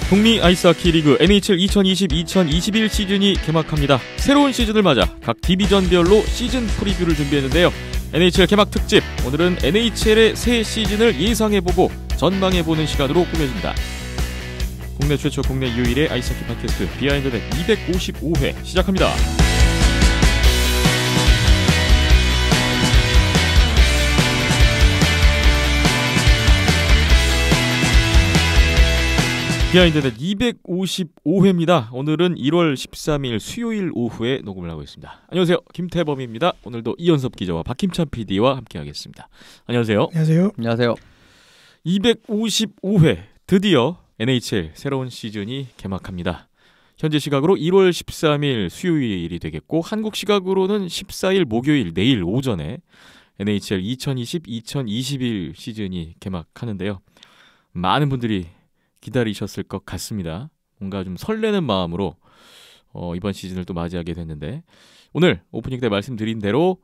북미 아이스하키 리그 NHL 2020-2021 시즌이 개막합니다. 새로운 시즌을 맞아 각 디비전별로 시즌 프리뷰를 준비했는데요. NHL 개막 특집, 오늘은 NHL의 새 시즌을 예상해보고 전망해보는 시간으로 꾸며집니다. 국내 최초 국내 유일의 아이스하키 팟캐스트 비하인드넷 255회 시작합니다. 비하인드넷 255회입니다. 오늘은 1월 13일 수요일 오후에 녹음을 하고 있습니다. 안녕하세요. 김태범입니다. 오늘도 이현섭 기자와 박김찬 PD와 함께하겠습니다. 안녕하세요. 안녕하세요. 안녕하세요. 255회 드디어 NHL 새로운 시즌이 개막합니다. 현재 시각으로 1월 13일 수요일이 되겠고 한국 시각으로는 14일 목요일 내일 오전에 NHL 2020-2021 시즌이 개막하는데요. 많은 분들이 기다리셨을 것 같습니다. 뭔가 좀 설레는 마음으로 이번 시즌을 또 맞이하게 됐는데, 오늘 오프닝 때 말씀드린 대로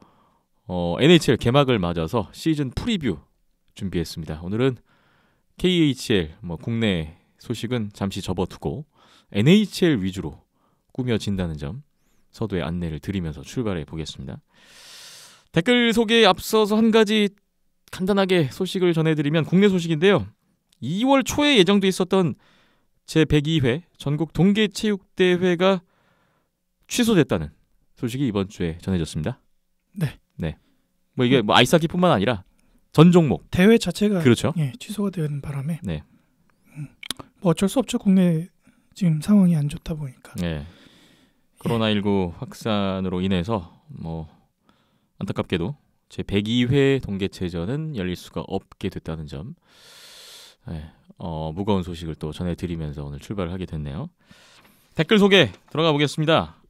NHL 개막을 맞아서 시즌 프리뷰 준비했습니다. 오늘은 KHL 국내 소식은 잠시 접어두고 NHL 위주로 꾸며진다는 점 서두에 안내를 드리면서 출발해 보겠습니다. 댓글 소개에 앞서서 한 가지 간단하게 소식을 전해드리면 국내 소식인데요. 2월 초에 예정돼 있었던 제102회 전국 동계체육대회가 취소됐다는 소식이 이번 주에 전해졌습니다. 네. 이게 아이스하키뿐만 아니라 전 종목 대회 자체가 그렇죠. 취소가 되는 바람에 네. 어쩔 수 없죠. 국내 지금 상황이 안 좋다 보니까. 네. 코로나19 확산으로 인해서 안타깝게도 제102회 동계체전은 열릴 수가 없게 됐다는 점. 네, 무거운 소식을 또 전해드리면서 오늘 출발을 하게 됐네요. 댓글 소개 들어가 보겠습니다.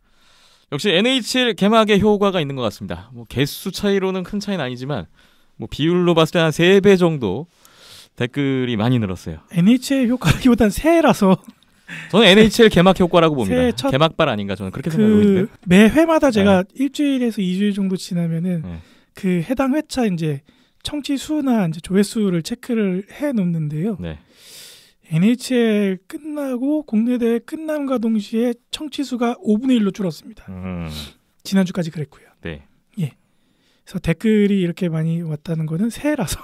역시 NHL 개막의 효과가 있는 것 같습니다. 개수 차이로는 큰 차이는 아니지만 비율로 봤을 때 한 3배 정도 댓글이 많이 늘었어요. NHL 효과라기보단 새해라서 저는 NHL 개막 효과라고 봅니다. 새해 첫 개막발 아닌가 저는 그렇게 생각하고 있는데, 매 회마다 제가 일주일에서 2주일 정도 지나면은 그 해당 회차 이제 청취 수나 이제 조회수를 체크를 해 놓는데요. 네. NHL 끝나고 국내 대회 끝남과 동시에 청취 수가 5분의 1로 줄었습니다. 지난주까지 그랬고요. 네. 예. 그래서 댓글이 이렇게 많이 왔다는 거는 새해라서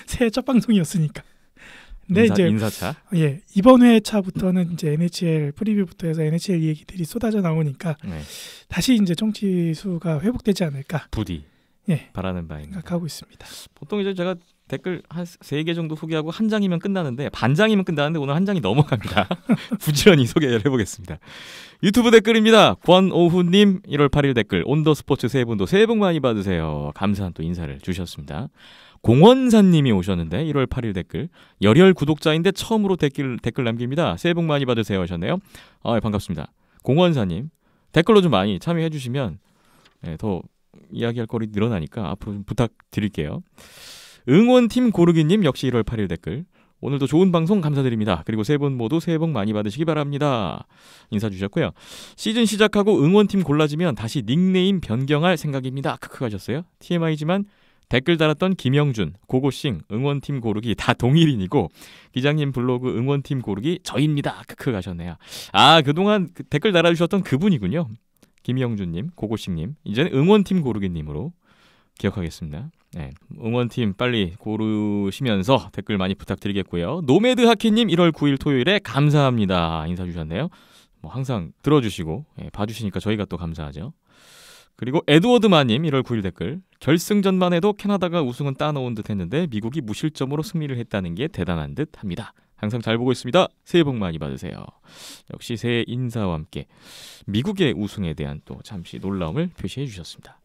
새해 첫 방송이었으니까. 근데 이제 인사차. 예, 이번 회차부터는 이제 NHL 프리뷰부터 해서 NHL 얘기들이 쏟아져 나오니까 다시 이제 청취 수가 회복되지 않을까. 부디. 바라는 바입니다. 생각하고 있습니다. 보통 이제 제가 댓글 한 3개 정도 소개하고 한 장이면 끝나는데, 반장이면 끝나는데 오늘 한 장이 넘어갑니다. 부지런히 소개를 해보겠습니다. 유튜브 댓글입니다. 권오훈님 1월 8일 댓글, 온더스포츠 세 분도 새해 복 많이 받으세요. 감사한 또 인사를 주셨습니다. 공원사님이 오셨는데 1월 8일 댓글, 열혈 구독자인데 처음으로 댓글 남깁니다. 새해 복 많이 받으세요 하셨네요. 반갑습니다. 공원사님 댓글로 좀 많이 참여해 주시면 더 이야기할 거리 늘어나니까 앞으로 좀 부탁드릴게요. 응원팀 고르기님 역시 1월 8일 댓글, 오늘도 좋은 방송 감사드립니다. 그리고 세 분 모두 새해 복 많이 받으시기 바랍니다. 인사 주셨고요. 시즌 시작하고 응원팀 골라지면 다시 닉네임 변경할 생각입니다. 크크 하셨어요. TMI지만 댓글 달았던 김영준, 고고싱, 응원팀 고르기 다 동일인이고 기장님 블로그 응원팀 고르기 저입니다. 크크 하셨네요. 그동안 댓글 달아주셨던 그분이군요. 김영준님, 고고식님, 이제는 응원팀 고르기님으로 기억하겠습니다. 네, 응원팀 빨리 고르시면서 댓글 많이 부탁드리겠고요. 노매드 하키님 1월 9일 토요일에 감사합니다. 인사 주셨네요. 항상 들어주시고 봐주시니까 저희가 또 감사하죠. 그리고 에드워드마님 1월 9일 댓글, 결승전만 해도 캐나다가 우승은 따놓은 듯 했는데 미국이 무실점으로 승리를 했다는 게 대단한 듯 합니다. 항상 잘 보고 있습니다. 새해 복 많이 받으세요. 역시 새해 인사와 함께 미국의 우승에 대한 또 잠시 놀라움을 표시해 주셨습니다.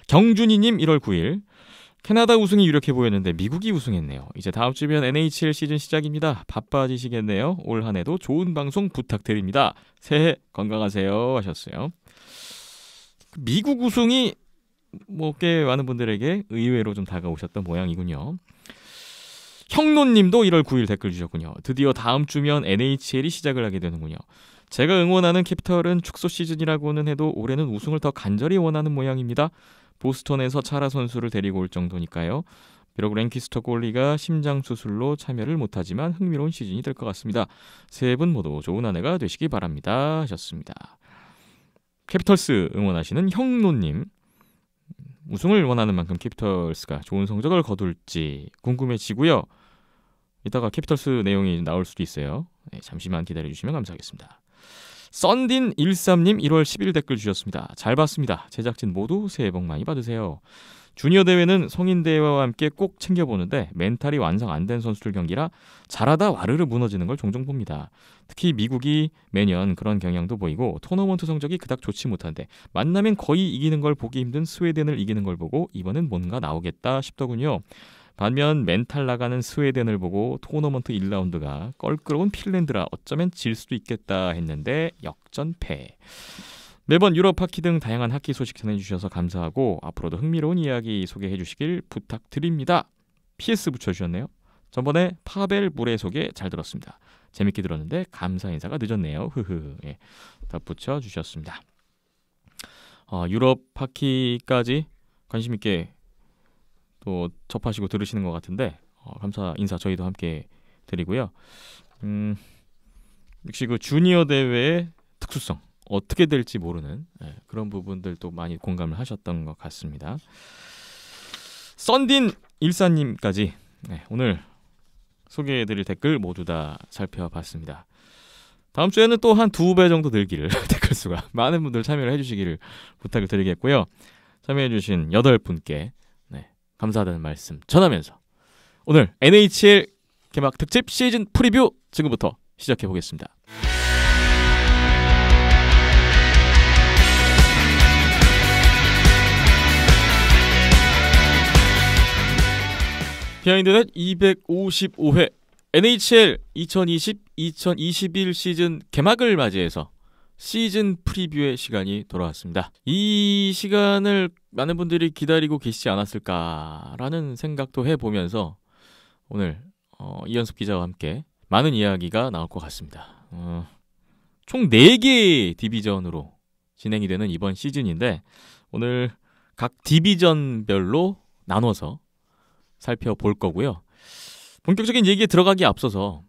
경준이님 1월 9일, 캐나다 우승이 유력해 보였는데 미국이 우승했네요. 이제 다음 주면 NHL 시즌 시작입니다. 바빠지시겠네요. 올 한 해도 좋은 방송 부탁드립니다. 새해 건강하세요 하셨어요. 미국 우승이 꽤 많은 분들에게 의외로 좀 다가오셨던 모양이군요. 형노님도 1월 9일 댓글 주셨군요. 드디어 다음 주면 NHL이 시작을 하게 되는군요. 제가 응원하는 캐피털은 축소 시즌이라고는 해도 올해는 우승을 더 간절히 원하는 모양입니다. 보스턴에서 차라 선수를 데리고 올 정도니까요. 비록 랭키스터 골리가 심장 수술로 참여를 못하지만 흥미로운 시즌이 될 것 같습니다. 세 분 모두 좋은 한 해가 되시기 바랍니다 하셨습니다. 캐피털스 응원하시는 형노님, 우승을 원하는 만큼 캐피털스가 좋은 성적을 거둘지 궁금해지고요. 이따가 캐피털스 내용이 나올 수도 있어요. 네, 잠시만 기다려주시면 감사하겠습니다. 썬딘13님 1월 10일 댓글 주셨습니다. 잘 봤습니다. 제작진 모두 새해 복 많이 받으세요. 주니어 대회는 성인 대회와 함께 꼭 챙겨보는데 멘탈이 완성 안 된 선수들 경기라 잘하다 와르르 무너지는 걸 종종 봅니다. 특히 미국이 매년 그런 경향도 보이고 토너먼트 성적이 그닥 좋지 못한데 만나면 거의 이기는 걸 보기 힘든 스웨덴을 이기는 걸 보고 이번엔 뭔가 나오겠다 싶더군요. 반면 멘탈 나가는 스웨덴을 보고 토너먼트 1라운드가 껄끄러운 핀란드라 어쩌면 질 수도 있겠다 했는데 역전패. 매번 유럽 하키 등 다양한 하키 소식 전해주셔서 감사하고 앞으로도 흥미로운 이야기 소개해 주시길 부탁드립니다. PS 붙여주셨네요. 전번에 파벨 무레 소개 잘 들었습니다. 재밌게 들었는데 감사 인사가 늦었네요. 흐흐. 예, 덧붙여 주셨습니다. 유럽 하키까지 관심 있게 또 접하시고 들으시는 것 같은데 감사 인사 저희도 함께 드리고요. 역시 그 주니어 대회의 특수성 어떻게 될지 모르는 그런 부분들도 많이 공감을 하셨던 것 같습니다. 썬딘 일사님까지 오늘 소개해드릴 댓글 모두 다 살펴봤습니다. 다음 주에는 또 한 2배 정도 늘기를 댓글 수가 많은 분들 참여를 해주시기를 부탁을 드리겠고요. 참여해주신 8분께 감사하다는 말씀 전하면서 오늘 NHL 개막 특집 시즌 프리뷰 지금부터 시작해보겠습니다. 비하인드넷 255회 NHL 2020-2021 시즌 개막을 맞이해서 시즌 프리뷰의 시간이 돌아왔습니다. 이 시간을 많은 분들이 기다리고 계시지 않았을까라는 생각도 해보면서 오늘 이현숙 기자와 함께 많은 이야기가 나올 것 같습니다. 총 4개의 디비전으로 진행이 되는 이번 시즌인데 오늘 각 디비전별로 나눠서 살펴볼 거고요. 본격적인 얘기에 들어가기에 앞서서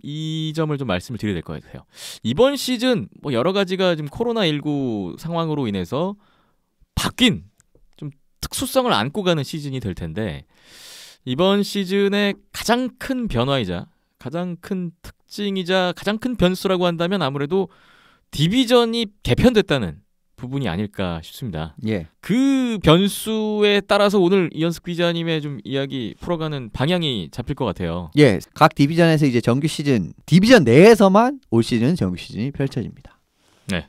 이 점을 좀 말씀을 드려야 될 것 같아요. 이번 시즌 뭐 여러 가지가 지금 코로나19 상황으로 인해서 바뀐 좀 특수성을 안고 가는 시즌이 될 텐데 이번 시즌의 가장 큰 변화이자 가장 큰 특징이자 가장 큰 변수라고 한다면 아무래도 디비전이 개편됐다는 부분이 아닐까 싶습니다. 예. 그 변수에 따라서 오늘 이현숙 기자님의 좀 이야기 풀어가는 방향이 잡힐 것 같아요. 예. 각 디비전에서 이제 정규 시즌, 디비전 내에서만 올 시즌 정규 시즌이 펼쳐집니다. 네.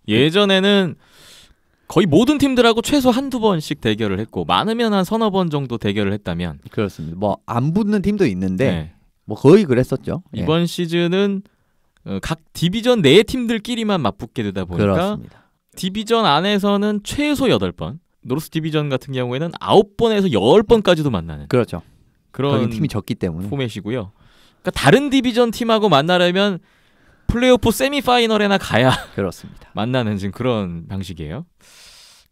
예전에는 거의 모든 팀들하고 최소 한두 번씩 대결을 했고 많으면 한 서너 번 정도 대결을 했다면 그렇습니다. 뭐 안 붙는 팀도 있는데 네. 뭐 거의 그랬었죠. 이번 시즌은 각 디비전 내 팀들끼리만 맞붙게 되다 보니까 그렇습니다. 디비전 안에서는 최소 8번, 노스 디비전 같은 경우에는 9번에서 10번까지도 만나는 그렇죠. 그런 팀이 적기 때문에 포맷이고요. 그러니까 다른 디비전 팀하고 만나려면 플레이오프 세미파이널에나 가야 그렇습니다. 만나는 지금 그런 방식이에요.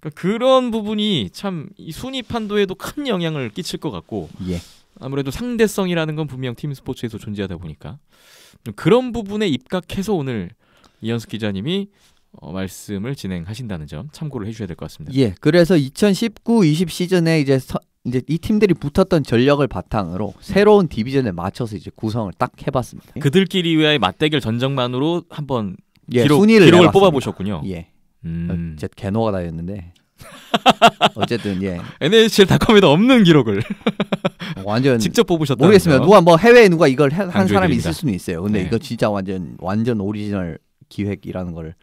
그러니까 그런 부분이 참 이 순위 판도에도 큰 영향을 끼칠 것 같고 예. 아무래도 상대성이라는 건 분명 팀 스포츠에서 존재하다 보니까 그런 부분에 입각해서 오늘 이현숙 기자님이 말씀을 진행하신다는 점 참고를 해주셔야 될 것 같습니다. 예, 그래서 2019-20 시즌에 이제 이 팀들이 붙었던 전력을 바탕으로 새로운 디비전에 맞춰서 이제 구성을 딱 해봤습니다. 그들끼리의 맞대결 전적만으로 한번 예, 기록을 뽑아보셨군요. 예, 제 개노가 다였는데 어쨌든 예, NHL닷컴에도 없는 기록을 완전 직접 뽑으셨다. 모르겠습니다. 누가 뭐 해외에 누가 이걸 한 사람이 강조해드립니다. 있을 수는 있어요. 근데 네. 이거 진짜 완전 오리지널 기획이라는 걸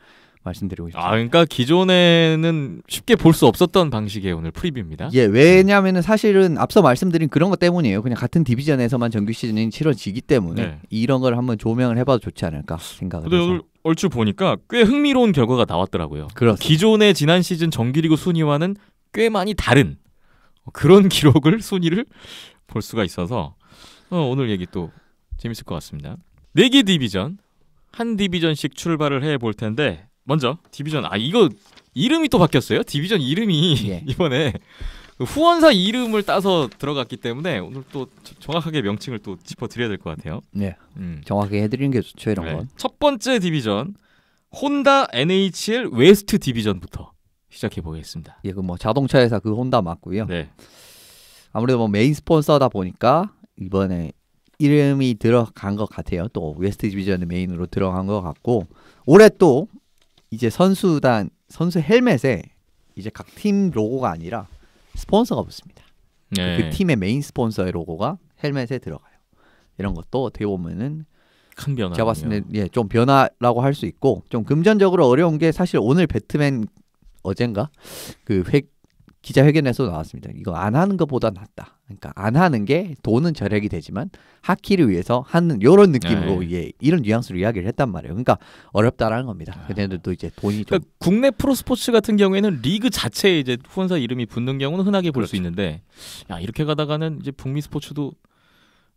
말씀드리고 싶습니다. 그러니까 기존에는 쉽게 볼 수 없었던 방식의 오늘 프리뷰입니다. 예, 왜냐하면 사실은 앞서 말씀드린 그런 것 때문이에요. 그냥 같은 디비전에서만 정규 시즌이 치러지기 때문에 네. 이런 걸 한번 조명을 해봐도 좋지 않을까 생각을 근데 해서. 오늘 얼추 보니까 꽤 흥미로운 결과가 나왔더라고요. 그렇습니다. 기존의 지난 시즌 정규리그 순위와는 꽤 많이 다른 그런 기록을 순위를 볼 수가 있어서 오늘 얘기 또 재밌을 것 같습니다. 4개 디비전, 한 디비전씩 출발을 해볼 텐데 먼저 디비전 이거 이름이 또 바뀌었어요. 디비전 이름이 예. 이번에 후원사 이름을 따서 들어갔기 때문에 오늘 또 정확하게 명칭을 또 짚어드려야 될 것 같아요. 네, 정확하게 해드리는 게 좋죠 이런 네. 건. 첫 번째 디비전 혼다 NHL 웨스트 디비전부터 시작해 보겠습니다. 예, 그 뭐 자동차 회사 그 혼다 맞고요. 네. 아무래도 뭐 메인 스폰서다 보니까 이번에 이름이 들어간 것 같아요. 또 웨스트 디비전의 메인으로 들어간 것 같고 올해 또 이제 선수 헬멧에 이제 각 팀 로고가 아니라 스폰서가 붙습니다. 네. 그 팀의 메인 스폰서의 로고가 헬멧에 들어가요. 이런 것도 어떻게 보면은 큰 변화. 제가 봤을 때 예, 좀 변화라고 할 수 있고 좀 금전적으로 어려운 게 사실 오늘 배트맨 어젠가 그 기자회견에서 나왔습니다. 이거 안 하는 것보다 낫다. 그러니까 안 하는 게 돈은 절약이 되지만 하키를 위해서 하는 이런 느낌으로 네. 예, 이런 뉘앙스로 이야기를 했단 말이에요. 그러니까 어렵다라는 겁니다. 걔네들도 이제 돈이 좀 그러니까 국내 프로스포츠 같은 경우에는 리그 자체에 이제 후원사 이름이 붙는 경우는 흔하게 볼 수 그렇죠. 있는데, 야 이렇게 가다가는 이제 북미 스포츠도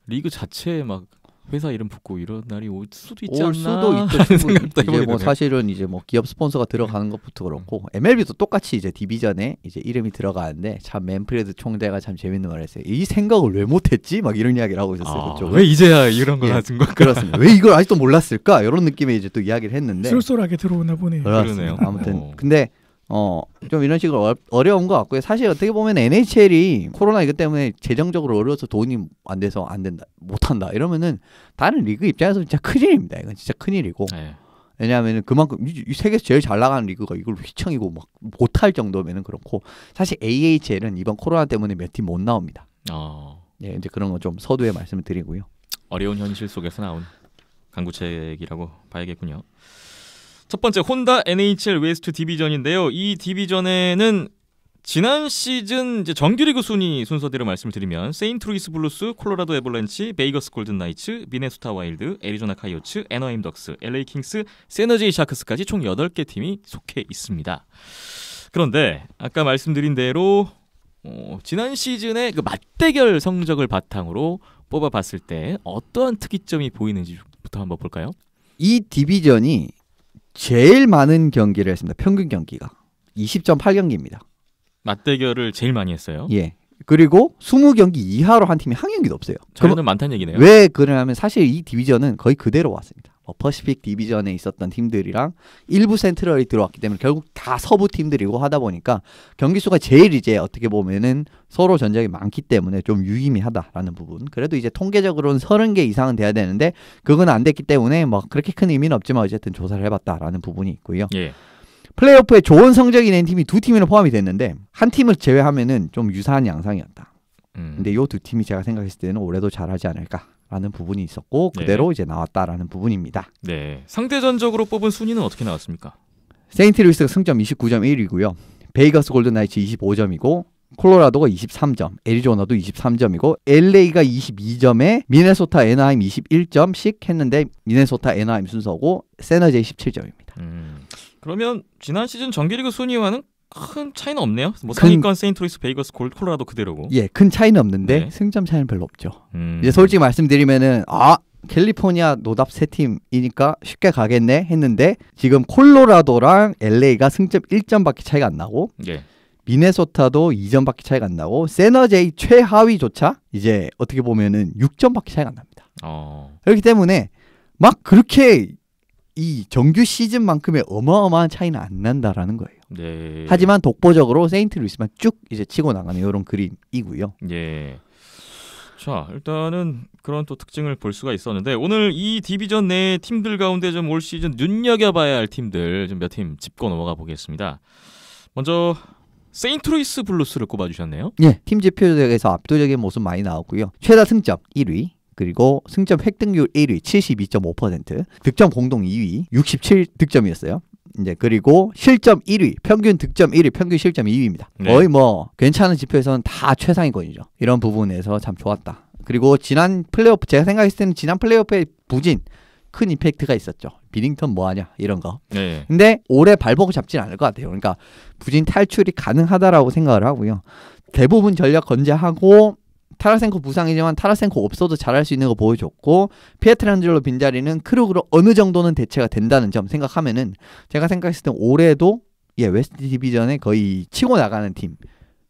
리그 자체에 막 회사 이름 붙고 이런 날이 올 수도 있지 않나 올 수도 있죠. 하는 생각도 이제 해보게 뭐 되네요. 사실은 이제 뭐 기업 스폰서가 들어가는 것부터 그렇고 MLB도 똑같이 이제 디비전에 이제 이름이 들어가는데 참 맨프레드 총재가 참 재밌는 말 했어요. 이 생각을 왜 못했지? 막 이런 이야기를 하고 있었어요. 그쪽은. 왜 이제야 이런 걸 하신 걸까? 그렇습니다. 왜 이걸 아직도 몰랐을까? 이런 느낌의 이제 또 이야기를 했는데 쏠쏠하게 들어오나 보네요. 그러네요. 아무튼 근데 좀 이런 식으로 어려운 것 같고요. 사실 어떻게 보면 NHL이 코로나 이것 때문에 재정적으로 어려워서 돈이 안 돼서 안 된다, 못 한다 이러면은 다른 리그 입장에서 진짜 큰일입니다. 이건 진짜 큰일이고. 네. 왜냐하면 그만큼 이 세계에서 제일 잘 나가는 리그가 이걸 휘청이고 막 못할 정도면은 그렇고 사실 AHL은 이번 코로나 때문에 몇 팀 못 나옵니다. 예, 이제 그런 거 좀 서두에 말씀을 드리고요. 어려운 현실 속에서 나온 강구책이라고 봐야겠군요. 첫 번째 혼다 NHL 웨스트 디비전인데요. 이 디비전에는 지난 시즌 이제 정규리그 순위 순서대로 말씀을 드리면 세인트루이스 블루스, 콜로라도 애벌랜치, 베이거스 골든 나이츠, 미네소타 와일드, 애리조나 카이오츠, 애너하임 덕스, LA 킹스, 세너제이 샤크스까지 총 8개 팀이 속해 있습니다. 그런데 아까 말씀드린 대로 지난 시즌의 그 맞대결 성적을 바탕으로 뽑아봤을 때 어떠한 특이점이 보이는지부터 한번 볼까요? 이 디비전이 제일 많은 경기를 했습니다. 평균 경기가 20.8경기입니다. 맞대결을 제일 많이 했어요. 예. 그리고 20경기 이하로 한 팀이 한 경기도 없어요. 저는 많다는 얘기네요. 왜 그러냐면 사실 이 디비전은 거의 그대로 왔습니다. 퍼시픽 디비전에 있었던 팀들이랑 일부 센트럴이 들어왔기 때문에 결국 다 서부 팀들이고 하다 보니까 경기 수가 제일 이제 어떻게 보면은 서로 전적이 많기 때문에 좀 유의미하다라는 부분. 그래도 이제 통계적으로는 30개 이상은 돼야 되는데 그건 안 됐기 때문에 뭐 그렇게 큰 의미는 없지만 어쨌든 조사를 해봤다라는 부분이 있고요. 예. 플레이오프에 좋은 성적이 낸 팀이 2팀이나 포함이 됐는데 한 팀을 제외하면은 좀 유사한 양상이었다. 근데 요 두 팀이 제가 생각했을 때는 올해도 잘하지 않을까라는 부분이 있었고 그대로 이제 나왔다라는 부분입니다. 네. 상대전적으로 뽑은 순위는 어떻게 나왔습니까? 세인트루이스가 승점 29.1이고요. 베이거스 골든 나이츠 25점이고 콜로라도가 23점, 애리조나도 23점이고 LA가 22점에 미네소타 애너하임 21점씩 했는데 미네소타 애너하임 순서고 세너제이 17점입니다. 그러면 지난 시즌 정규리그 순위와는 큰 차이는 없네요. 뭐 상위권 세인트루이스, 베이거스, 콜로라도 그대로고. 예, 큰 차이는 없는데 네. 승점 차이는 별로 없죠. 이제 솔직히 말씀드리면은 캘리포니아 노답 세 팀이니까 쉽게 가겠네 했는데 지금 콜로라도랑 LA가 승점 1점밖에 차이가 안 나고 예. 미네소타도 2점밖에 차이가 안 나고 세너제이 최하위조차 이제 어떻게 보면은 6점밖에 차이가 안 납니다. 그렇기 때문에 막 그렇게 이 정규 시즌만큼의 어마어마한 차이는 안 난다라는 거예요. 네. 하지만 독보적으로 세인트루이스만 쭉 이제 치고 나가는 이런 그림이고요. 예. 자, 일단은 그런 또 특징을 볼 수가 있었는데 오늘 이 디비전 내 팀들 가운데 좀 올 시즌 눈여겨봐야 할 팀들 좀 몇 팀 짚고 넘어가 보겠습니다. 먼저 세인트루이스 블루스를 꼽아주셨네요. 예, 팀 지표에서 압도적인 모습 많이 나왔고요. 최다 승점 1위, 그리고 승점 획득률 1위 72.5%, 득점 공동 2위 67득점이었어요. 이제 그리고 실점 1위, 평균 득점 1위, 평균 실점 2위입니다. 네. 거의 뭐 괜찮은 지표에서는 다 최상위권이죠. 이런 부분에서 참 좋았다. 그리고 지난 플레이오프 제가 생각했을 때는 지난 플레이오프에 부진 큰 임팩트가 있었죠. 비닝턴 뭐하냐 이런 거. 네. 근데 올해 발목을 잡진 않을 것 같아요. 그러니까 부진 탈출이 가능하다라고 생각을 하고요. 대부분 전력 건재하고 타라센코 부상이지만 타라센코 없어도 잘할 수 있는 거 보여줬고 피에트란젤로 빈자리는 크루그로 어느 정도는 대체가 된다는 점 생각하면은 제가 생각했을 때 올해도 웨스트 디비전에 거의 치고 나가는 팀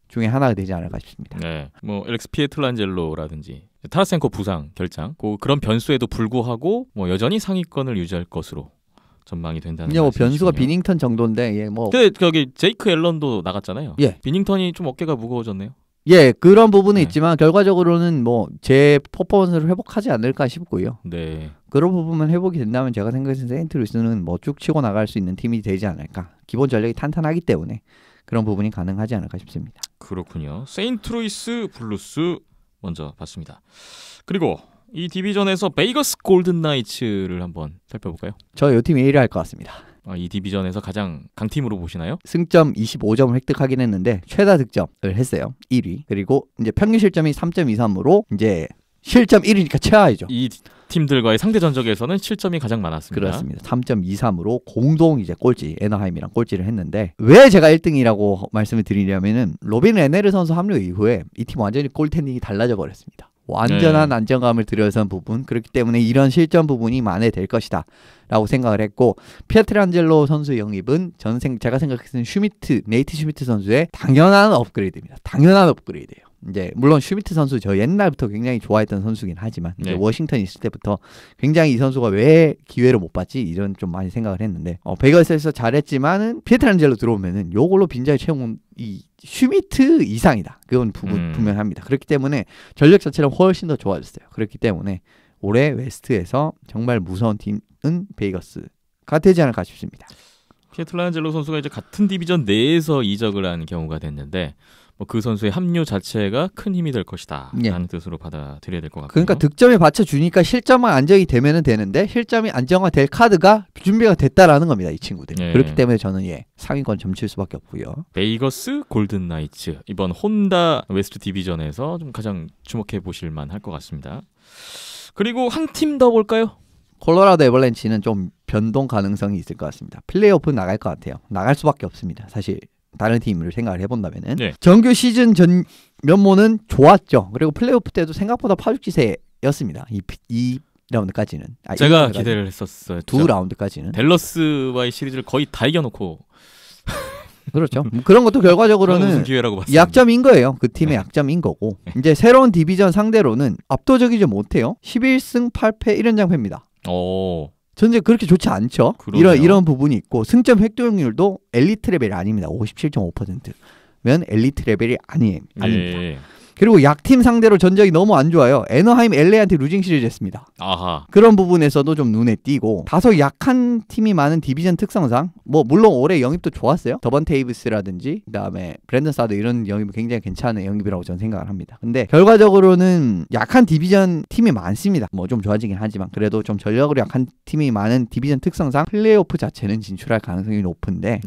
중에 하나가 되지 않을까 싶습니다. 네, 뭐 엘렉스 피에트란젤로라든지 타라센코 부상 결장, 그런 변수에도 불구하고 뭐 여전히 상위권을 유지할 것으로 전망이 된다는. 뭐 변수가 비닝턴 정도인데, 예, 뭐. 근데 저기 제이크 앨런도 나갔잖아요. 예. 비닝턴이 좀 어깨가 무거워졌네요. 예, 그런 부분은 있지만 결과적으로는 뭐 제 퍼포먼스를 회복하지 않을까 싶고요. 네. 그런 부분만 회복이 된다면 제가 생각해서 세인트루이스는 뭐 쭉 치고 나갈 수 있는 팀이 되지 않을까. 기본 전력이 탄탄하기 때문에 그런 부분이 가능하지 않을까 싶습니다. 그렇군요. 세인트루이스 블루스 먼저 봤습니다. 그리고 이 디비전에서 베이거스 골든 나이츠를 한번 살펴볼까요? 저 이 팀이 1위 할 것 같습니다. 이 디비전에서 가장 강팀으로 보시나요? 승점 25점을 획득하긴 했는데 최다 득점을 했어요. 1위. 그리고 이제 평균 실점이 3.23으로 이제 실점 1위니까 최하이죠. 이 팀들과의 상대 전적에서는 실점이 가장 많았습니다. 그렇습니다. 3.23으로 공동 이제 꼴찌, 애너하임이랑 꼴찌를 했는데 왜 제가 1등이라고 말씀을 드리냐면은 로빈 레네르 선수 합류 이후에 이 팀 완전히 골텐딩이 달라져 버렸습니다. 완전한 안정감을 들여선 부분, 그렇기 때문에 이런 실점 부분이 만회될 것이다 라고 생각을 했고, 피에트란젤로 선수 영입은 제가 생각했을 때는 네이트 슈미트 선수의 당연한 업그레이드입니다. 당연한 업그레이드예요. 이제 물론 슈미트 선수 저 옛날부터 굉장히 좋아했던 선수긴 하지만 이제 워싱턴 있을 때부터 굉장히 이 선수가 왜 기회를 못 받지 이런 좀 많이 생각을 했는데, 베이거스에서 잘했지만은 피에트란젤로 들어오면은 요걸로 빈자리 채운 이 슈미트 이상이다. 그건 분명합니다. 그렇기 때문에 전력 자체는 훨씬 더 좋아졌어요. 그렇기 때문에 올해 웨스트에서 정말 무서운 팀은 베이거스가 되지 않을까 싶습니다. 피에트란젤로 선수가 이제 같은 디비전 내에서 이적을 한 경우가 됐는데, 뭐 그 선수의 합류 자체가 큰 힘이 될 것이다 라는 뜻으로 받아들여야 될 것 같고요. 그러니까 득점에 받쳐주니까 실점만 안정이 되면 되는데 실점이 안정화될 카드가 준비가 됐다라는 겁니다. 이 친구들이. 그렇기 때문에 저는 상위권 점칠 수밖에 없고요. 베이거스 골든 나이츠, 이번 혼다 웨스트 디비전에서 좀 가장 주목해 보실 만할 것 같습니다. 그리고 한 팀 더 볼까요? 콜로라도 애벌랜치는 좀 변동 가능성이 있을 것 같습니다. 플레이오프 나갈 것 같아요. 나갈 수밖에 없습니다. 사실 다른 팀을 생각을 해본다면은 정규 시즌 전 면모는 좋았죠. 그리고 플레이오프 때도 생각보다 파죽지세였습니다. 이 라운드까지는. 제가 기대를 했었어요. 두 라운드까지는. 댈러스와의 시리즈를 거의 다 이겨놓고. 그렇죠. 그런 것도 결과적으로는 약점인 거예요. 그 팀의 약점인 거고. 이제 새로운 디비전 상대로는 압도적이지 못해요. 11승 8패 1연장패입니다. 전체 그렇게 좋지 않죠. 이런 부분이 있고, 승점 획득률도 엘리트 레벨이 아닙니다. 57.5%면 엘리트 레벨이 아닙니다. 그리고 약팀 상대로 전적이 너무 안 좋아요. 애너하임 LA한테 루징 시리즈 했습니다. 그런 부분에서도 좀 눈에 띄고, 다소 약한 팀이 많은 디비전 특성상 뭐 물론 올해 영입도 좋았어요. 더번 테이브스라든지 그다음에 브랜든 사드 이런 영입은 굉장히 괜찮은 영입이라고 저는 생각을 합니다. 근데 결과적으로는 약한 디비전 팀이 많습니다. 뭐 좀 좋아지긴 하지만 그래도 좀 전력으로 약한 팀이 많은 디비전 특성상 플레이오프 자체는 진출할 가능성이 높은데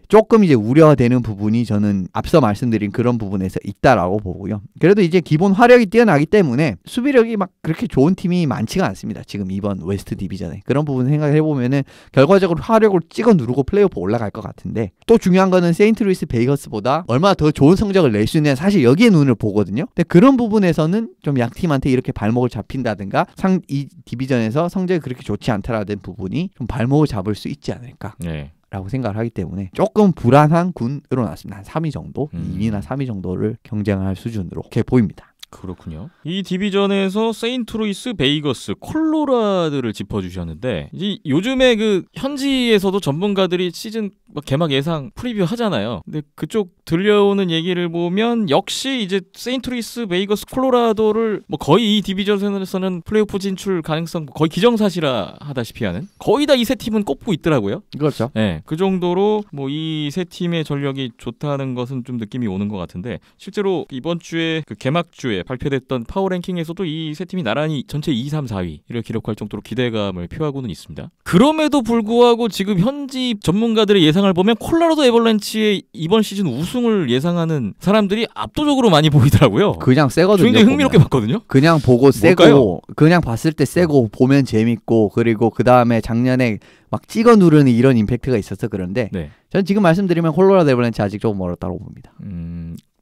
조금 이제 우려되는 부분이 저는 앞서 말씀드린 그런 부분에서 있다라고 보고요. 그래도 이제 기본 화력이 뛰어나기 때문에 수비력이 막 그렇게 좋은 팀이 많지가 않습니다. 지금 이번 웨스트 디비전에. 그런 부분 생각해보면은 결과적으로 화력을 찍어 누르고 플레이오프 올라갈 것 같은데, 또 중요한 거는 세인트루이스 베이거스보다 얼마나 더 좋은 성적을 낼 수 있느냐, 사실 여기에 눈을 보거든요. 근데 그런 부분에서는 좀 약팀한테 이렇게 발목을 잡힌다든가 이 디비전에서 성적이 그렇게 좋지 않다라는 부분이 좀 발목을 잡을 수 있지 않을까 라고 생각을 하기 때문에 조금 불안한 군으로 나왔습니다. 한 3위 정도, 2위나 3위 정도를 경쟁할 수준으로 이렇게 보입니다. 그렇군요. 이 디비전에서 세인트루이스, 베이거스, 콜로라드를 짚어주셨는데, 요즘에 그 현지에서도 전문가들이 시즌 개막 예상 프리뷰 하잖아요. 근데 그쪽 들려오는 얘기를 보면 역시 이제 세인트루이스, 베이거스, 콜로라도를 뭐 거의 이 디비전에서는 플레이오프 진출 가능성 거의 기정사실화하다시피 하는, 거의 다 이 세 팀은 꼽고 있더라고요. 그렇죠. 그 정도로 뭐 이 세 팀의 전력이 좋다는 것은 좀 느낌이 오는 것 같은데, 실제로 이번 주에 그 개막 주에 발표됐던 파워랭킹에서도 이 세 팀이 나란히 전체 2, 3, 4위를 기록할 정도로 기대감을 표하고는 있습니다. 그럼에도 불구하고 지금 현지 전문가들의 예상을 보면 콜로라도 애벌랜치의 이번 시즌 우승을 예상하는 사람들이 압도적으로 많이 보이더라고요. 그냥 세거든요. 굉장히 흥미롭게 봤거든요. 그냥 보고 세고, 그냥 봤을 때 세고 보면 재밌고, 그리고 그 다음에 작년에 막 찍어 누르는 이런 임팩트가 있어서 그런데 전 지금 말씀드리면 콜로라도 애벌랜치 아직 조금 멀었다고 봅니다.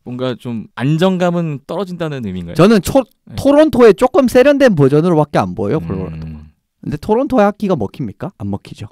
뭔가 좀 안정감은 떨어진다는 의미인가요? 저는 토론토의 조금 세련된 버전으로밖에 안 보여요, 콜로라도. 근데 토론토의 학기가 먹힙니까? 안 먹히죠.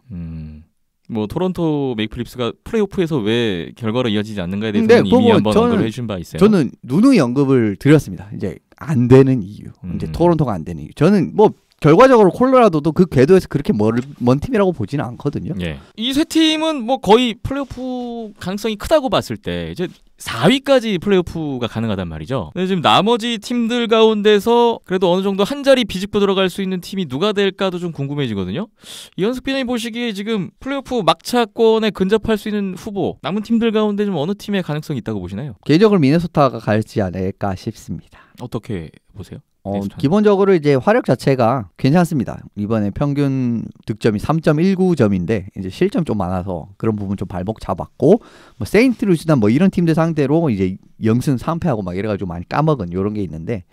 뭐 토론토 메이플 리프스가 플레이오프에서 왜 결과로 이어지지 않는가에 대해서는 이미 한번 언급을 해준 바 있어요. 저는 누누이 언급을 드렸습니다. 이제 안 되는 이유, 이제 토론토가 안 되는 이유. 저는 뭐 결과적으로 콜로라도도 그 궤도에서 그렇게 먼 팀이라고 보지는 않거든요. 예. 이 세 팀은 뭐 거의 플레이오프 가능성이 크다고 봤을 때 이제 4위까지 플레이오프가 가능하단 말이죠. 근데 지금 나머지 팀들 가운데서 그래도 어느 정도 한 자리 비집고 들어갈 수 있는 팀이 누가 될까도 좀 궁금해지거든요. 이현숙 비전이 보시기에 지금 플레이오프 막차권에 근접할 수 있는 후보 남은 팀들 가운데 좀 어느 팀의 가능성이 있다고 보시나요? 개인적으로 미네소타가 갈지 않을까 싶습니다. 어떻게 보세요? 기본적으로 이제 화력 자체가 괜찮습니다. 이번에 평균 득점이 3.19점인데 이제 실점 좀 많아서 그런 부분 좀 발목 잡았고 뭐 세인트루이스나 뭐 이런 팀들 상대로 이제 0승 3패하고 막 이래가지고 많이 까먹은 이런 게 있는데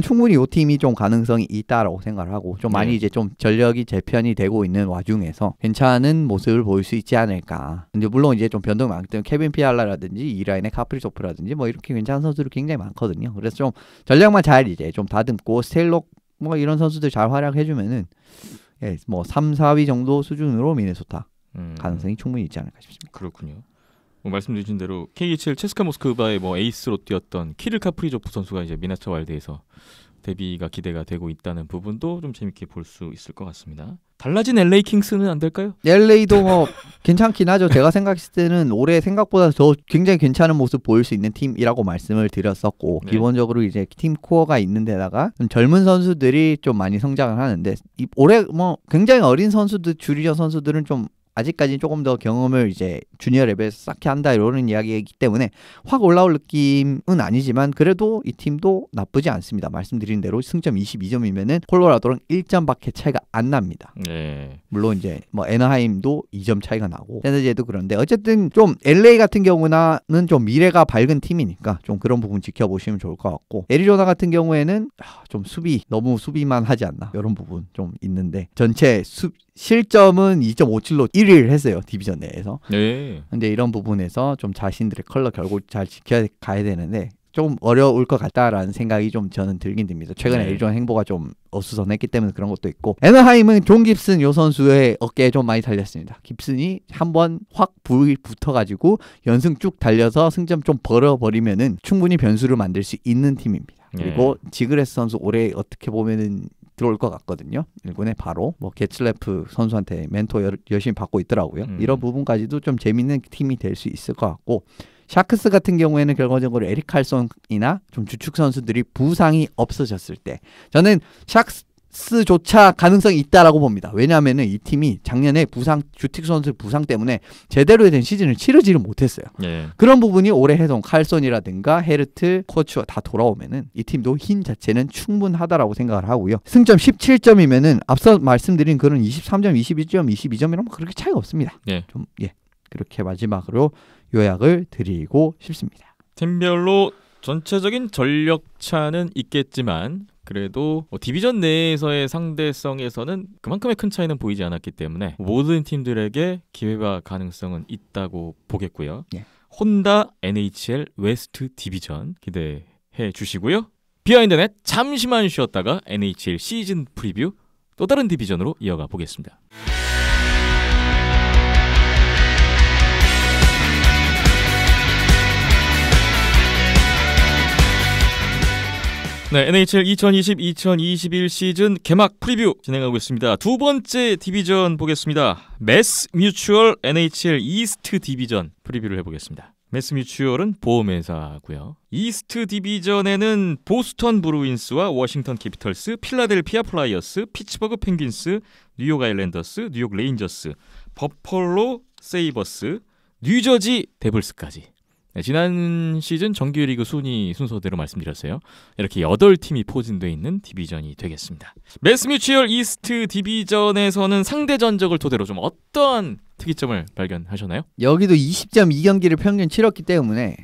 충분히 이 팀이 좀 가능성이 있다라고 생각을 하고 좀 많이 이제 좀 전력이 재편이 되고 있는 와중에서 괜찮은 모습을 보일 수 있지 않을까. 근데 물론 이제 좀 변동이 많기 때문에 케빈 피알라라든지 이라인의 카프리조프라든지 뭐 이렇게 괜찮은 선수들이 굉장히 많거든요. 그래서 좀 전략만 잘 이제 좀 다듬고 스테일록 뭐 이런 선수들 잘 활약해주면은 예, 뭐 3, 4위 정도 수준으로 미네소타 가능성이 충분히 있지 않을까 싶습니다. 그렇군요. 뭐 말씀드린 대로 KHL 체스카 모스크바의 뭐 에이스로 뛰었던 키릴 카프리조프 선수가 이제 미네소타 와일드에서 데뷔가 기대가 되고 있다는 부분도 좀 재밌게 볼 수 있을 것 같습니다. 달라진 LA 킹스는 안 될까요? LA도 뭐 괜찮긴 하죠. 제가 생각했을 때는 올해 생각보다 더 굉장히 괜찮은 모습 보일 수 있는 팀이라고 말씀을 드렸었고 네. 기본적으로 이제 팀 코어가 있는 데다가 좀 젊은 선수들이 좀 많이 성장을 하는데 올해 뭐 굉장히 어린 선수들 주리저 선수들은 좀 아직까지 조금 더 경험을 이제 주니어 레벨에서 쌓게 한다 이러는 이야기이기 때문에 확 올라올 느낌은 아니지만 그래도 이 팀도 나쁘지 않습니다. 말씀드린 대로 승점 22점이면은 콜로라도랑 1점밖에 차이가 안 납니다. 네. 물론 이제 뭐 애나하임도 2점 차이가 나고 샌드제도 그런데 어쨌든 좀 LA 같은 경우는 좀 미래가 밝은 팀이니까 좀 그런 부분 지켜보시면 좋을 것 같고 애리조나 같은 경우에는 좀 너무 수비만 하지 않나 이런 부분 좀 있는데 전체 실점은 2.57로 1위를 했어요. 디비전 내에서. 네. 근데 이런 부분에서 좀 자신들의 컬러 결국 잘 지켜가야 되는데 좀 어려울 것 같다라는 생각이 좀 저는 들긴 듭니다. 최근에 애리조나 행보가 좀 어수선했기 때문에 그런 것도 있고 애나하임은 존 깁슨 요 선수의 어깨에 좀 많이 달렸습니다. 깁슨이 한번 확 붙어가지고 연승 쭉 달려서 승점 좀 벌어버리면은 충분히 변수를 만들 수 있는 팀입니다. 그리고 지그레스 선수 올해 어떻게 보면은 들어올 것 같거든요. 일본에 바로 뭐 게츠레프 선수한테 멘토 열심히 받고 있더라고요. 이런 부분까지도 좀 재밌는 팀이 될 수 있을 것 같고 샤크스 같은 경우에는 결과적으로 에릭 칼손이나 좀 주축 선수들이 부상이 없어졌을 때 저는 샤크스조차 가능성이 있다라고 봅니다. 왜냐하면은 이 팀이 작년에 주축 선수 부상 때문에 제대로 된 시즌을 치르지를 못했어요. 예. 그런 부분이 올해 해동 칼손이라든가 헤르트, 코츠가 다 돌아오면은 이 팀도 힘 자체는 충분하다라고 생각을 하고요. 승점 17점이면은 앞서 말씀드린 그런 23점, 22점, 22점이랑 그렇게 차이가 없습니다. 예. 좀 그렇게 마지막으로 요약을 드리고 싶습니다. 팀별로 전체적인 전력 차는 있겠지만 그래도 디비전 내에서의 상대성에서는 그만큼의 큰 차이는 보이지 않았기 때문에 모든 팀들에게 기회와 가능성은 있다고 보겠고요. 예. 혼다 NHL 웨스트 디비전 기대해 주시고요. 비하인드넷 잠시만 쉬었다가 NHL 시즌 프리뷰 또 다른 디비전으로 이어가 보겠습니다. 네, NHL 2020-2021 시즌 개막 프리뷰 진행하고 있습니다. 두 번째 디비전 보겠습니다. 매스 뮤추얼 NHL 이스트 디비전 프리뷰를 해보겠습니다. 매스 뮤추얼은 보험회사고요. 이스트 디비전에는 보스턴 브루인스와 워싱턴 캐피털스, 필라델피아 플라이어스, 피츠버그 펭귄스, 뉴욕 아일랜더스, 뉴욕 레인저스, 버펄로 세이버스, 뉴저지 데블스까지. 네, 지난 시즌 정규리그 순위 순서대로 말씀드렸어요. 이렇게 8팀이 포진되어 있는 디비전이 되겠습니다. 매스뮤추얼 이스트 디비전에서는 상대 전적을 토대로 좀 어떠한 특이점을 발견하셨나요? 여기도 20.2경기를 평균 치렀기 때문에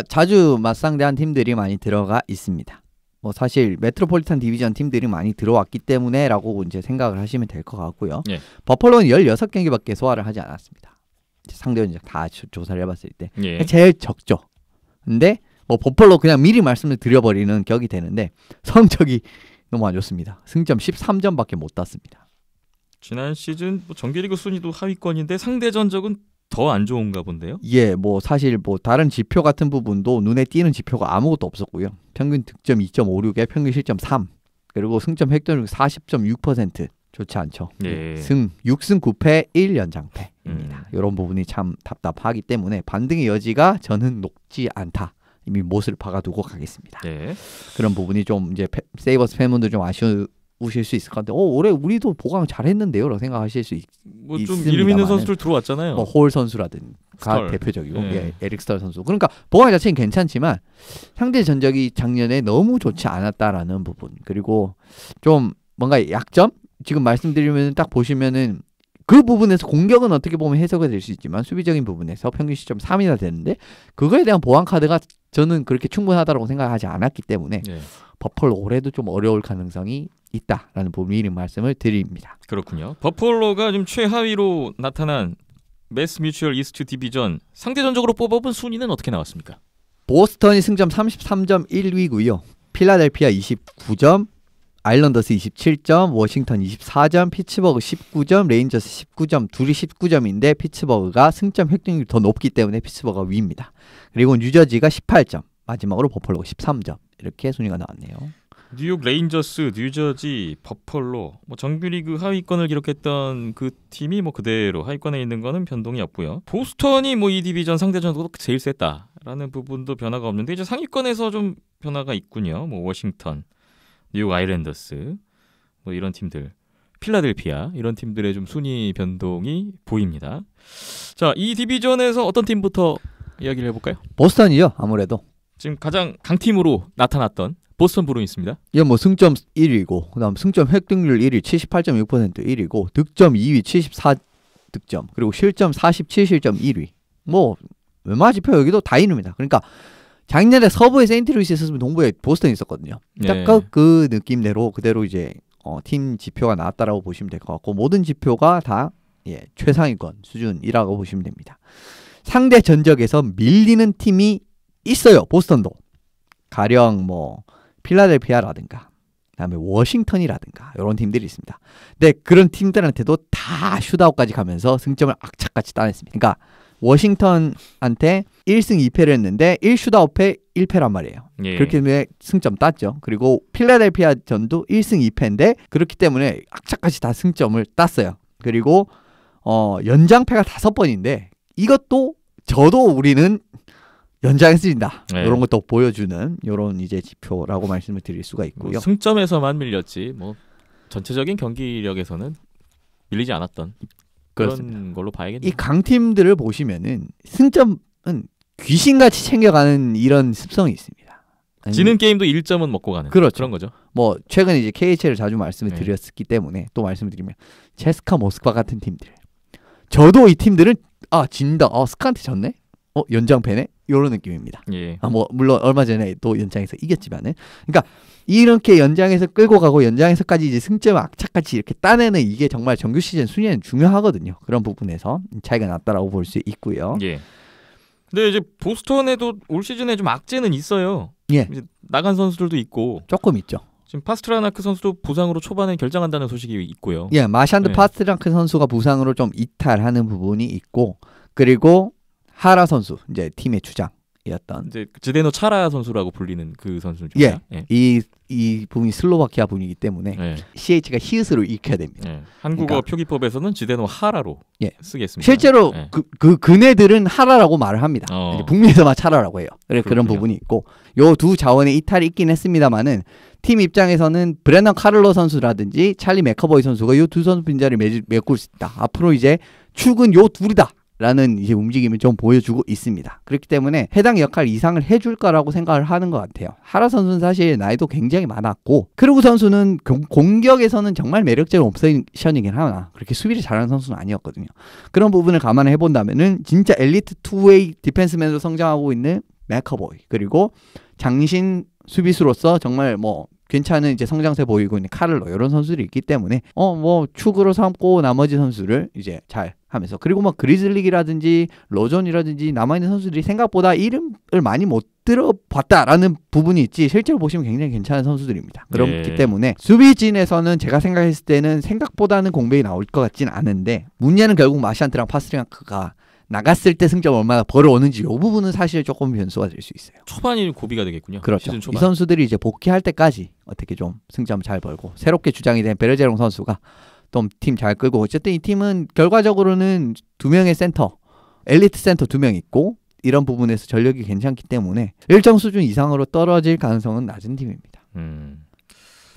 자주 맞상대한 팀들이 많이 들어가 있습니다. 뭐 사실 메트로폴리탄 디비전 팀들이 많이 들어왔기 때문에라고 이제 생각을 하시면 될 것 같고요. 예. 버펄로는 16경기밖에 소화를 하지 않았습니다. 상대 전적 다 조사를 해봤을 때 예. 제일 적죠. 근데 뭐 버펄로 그냥 미리 말씀을 드려버리는 격이 되는데 성적이 너무 안 좋습니다. 승점 13점밖에 못 땄습니다. 지난 시즌 뭐 정규리그 순위도 하위권인데 상대 전적은 더 안 좋은가 본데요. 예, 뭐 사실 뭐 다른 지표 같은 부분도 눈에 띄는 지표가 아무것도 없었고요. 평균 득점 2.56에 평균 실점 3. 그리고 승점 획득률 40.6%. 좋지 않죠. 예. 6승 9패 1연장패입니다. 이런 부분이 참 답답하기 때문에 반등의 여지가 저는 높지 않다. 이미 못을 박아두고 가겠습니다. 예. 그런 부분이 좀 이제 세이버스 팬분들 좀 아쉬우실 수 있을 것 같은데 올해 우리도 보강 잘했는데요 라고 생각하실 수 뭐 좀 이름 있는 선수들 들어왔잖아요. 뭐 홀 선수라든가 스털. 대표적이고 예. 에릭 스털 선수. 그러니까 보강 자체는 괜찮지만 상대 전적이 작년에 너무 좋지 않았다라는 부분. 그리고 좀 뭔가 약점? 지금 말씀드리면 딱 보시면은 그 부분에서 공격은 어떻게 보면 해석이 될 수 있지만 수비적인 부분에서 평균 시점 3이나 되는데 그거에 대한 보완 카드가 저는 그렇게 충분하다고 생각하지 않았기 때문에 예. 버펄로 올해도 좀 어려울 가능성이 있다라는 부분 미리 말씀을 드립니다. 그렇군요. 버펄로가 지금 최하위로 나타난 매스 뮤추얼 이스트 디비전 상대전적으로 뽑아본 순위는 어떻게 나왔습니까? 보스턴이 승점 33.1위고요. 필라델피아 29점, 아일랜더스 27점, 워싱턴 24점, 피츠버그 19점, 레인저스 19점, 둘이 19점인데 피츠버그가 승점 획득률이 더 높기 때문에 피츠버그가 위입니다. 그리고 뉴저지가 18점, 마지막으로 버펄로가 13점 이렇게 순위가 나왔네요. 뉴욕 레인저스, 뉴저지, 버펄로 뭐 정규리그 하위권을 기록했던 그 팀이 뭐 그대로 하위권에 있는 거는 변동이 없고요. 보스턴이 뭐 이 디비전 상대전도 제일 셌다라는 부분도 변화가 없는데 이제 상위권에서 좀 변화가 있군요. 뭐 워싱턴, 뉴욕 아일랜더스 뭐 이런 팀들, 필라델피아 이런 팀들의 좀 순위 변동이 보입니다. 자, 이 디비전에서 어떤 팀부터 이야기를 해볼까요? 보스턴이요, 아무래도. 지금 가장 강팀으로 나타났던 보스턴 브루인스입니다. 이건 뭐 승점 1위고 그다음 승점 획득률 1위 78.6% 1위고 득점 2위 74득점 그리고 실점 47실점 1위. 뭐 웬만한 지표 여기도 다 이릅니다. 그러니까 작년에 서부에 세인트루이스 있었으면 동부에 보스턴이 있었거든요. 네. 딱 그 느낌대로 그대로 이제 팀 지표가 나왔다라고 보시면 될 것 같고 모든 지표가 다 최상위권 수준이라고 보시면 됩니다. 상대 전적에서 밀리는 팀이 있어요. 보스턴도. 가령 뭐 필라델피아라든가 그다음에 워싱턴이라든가 이런 팀들이 있습니다. 근데 그런 팀들한테도 다 슛아웃까지 가면서 승점을 악착같이 따냈습니다. 그러니까 워싱턴한테 1승 2패를 했는데 1슛아웃패 1패란 말이에요. 예. 그렇기 때문에 승점 땄죠. 그리고 필라델피아 전도 1승 2패인데 그렇기 때문에 악착같이 다 승점을 땄어요. 그리고 연장패가 5번인데 이것도 저도 우리는 연장에 쓰인다. 네. 이런 것도 보여주는 이런 이제 지표라고 말씀을 드릴 수가 있고요. 뭐 승점에서만 밀렸지 뭐 전체적인 경기력에서는 밀리지 않았던 그렇습니다. 그런 걸로 봐야겠네요. 이 강팀들을 보시면은 승점은 귀신같이 챙겨가는 이런 습성이 있습니다. 지는 게임도 1점은 먹고 가는 그렇죠. 그런 거죠. 뭐 최근에 이제 KHL을 자주 말씀을 네. 드렸기 때문에 또 말씀을 드리면 체스카 모스크바 같은 팀들. 저도 이 팀들은 진다. 스카한테 졌네. 연장패네. 이런 느낌입니다. 예. 뭐 물론 얼마 전에 또 연장에서 이겼지만은 그러니까 이렇게 연장에서 끌고 가고 연장에서까지 이제 승점 악착같이 이렇게 따내는 이게 정말 정규 시즌 순위는 중요하거든요. 그런 부분에서 차이가 났다라고 볼 수 있고요. 예. 근데 이제 보스턴에도 올 시즌에 좀 악재는 있어요. 예. 이제 나간 선수들도 있고 조금 있죠. 지금 파스트라나크 선수도 부상으로 초반에 결장한다는 소식이 있고요. 예, 마샨드 네. 파스트랑크 선수가 부상으로 좀 이탈하는 부분이 있고 그리고 하라 선수 이제 팀의 주장이었던 이제 지데노 차라 선수라고 불리는 그 선수죠. 예. 이 부분이 슬로바키아 분이기 때문에 예. CH가 히읗으로 읽혀야 됩니다. 예. 한국어 그러니까. 표기법에서는 지데노 하라로 예. 쓰겠습니다. 실제로 예. 그네들은 하라라고 말을 합니다. 이제 북미에서만 차라라고 해요. 그런 그렇군요. 부분이 있고 요 두 자원의 이탈이 있긴 했습니다만은 팀 입장에서는 브레넌 카를로 선수라든지 찰리 맥커버이 선수가 요 두 선수 빈자리를 메꿀 수 있다. 앞으로 이제 축은 요 둘이다. 라는 이제 움직임을 좀 보여주고 있습니다. 그렇기 때문에 해당 역할 이상을 해줄 거라고 생각을 하는 것 같아요. 하라 선수는 사실 나이도 굉장히 많았고 크루그 선수는 공격에서는 정말 매력적인 옵션이긴 하나 그렇게 수비를 잘하는 선수는 아니었거든요. 그런 부분을 감안해 본다면은 진짜 엘리트 투웨이 디펜스맨으로 성장하고 있는 맥커보이 그리고 장신 수비수로서 정말 뭐 괜찮은 이제 성장세 보이고 있는 카를로 이런 선수들이 있기 때문에 뭐 축으로 삼고 나머지 선수를 이제 잘 하면서 그리고 뭐 그리즐리기라든지 로전이라든지 남아있는 선수들이 생각보다 이름을 많이 못 들어봤다라는 부분이 있지 실제로 보시면 굉장히 괜찮은 선수들입니다. 그렇기 때문에 수비진에서는 제가 생각했을 때는 생각보다는 공백이 나올 것 같진 않은데 문제는 결국 마시안트랑 파스트리앙크가 나갔을 때 승점 얼마나 벌어오는지 이 부분은 사실 조금 변수가 될 수 있어요. 초반이 고비가 되겠군요. 그렇죠. 시즌 초반. 이 선수들이 이제 복귀할 때까지 어떻게 좀 승점 잘 벌고 새롭게 주장이 된 베르제롱 선수가 좀 팀 잘 끌고 어쨌든 이 팀은 결과적으로는 2명의 센터, 엘리트 센터 2명 있고 이런 부분에서 전력이 괜찮기 때문에 일정 수준 이상으로 떨어질 가능성은 낮은 팀입니다.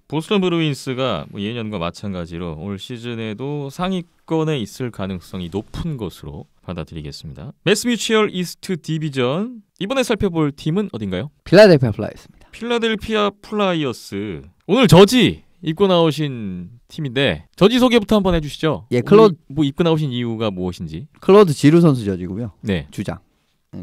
보스턴 브루인스가 뭐 예년과 마찬가지로 올 시즌에도 상위권에 있을 가능성이 높은 것으로 받아들이겠습니다. 매스뮤추얼 이스트 디비전 이번에 살펴볼 팀은 어딘가요? 필라델피아 플라이어스입니다. 필라델피아 플라이어스 오늘 저지 입고 나오신 팀인데 저지 소개부터 한번 해주시죠. 예, 뭐 입고 나오신 이유가 무엇인지. 클로드 지루 선수 저지고요. 네, 주장.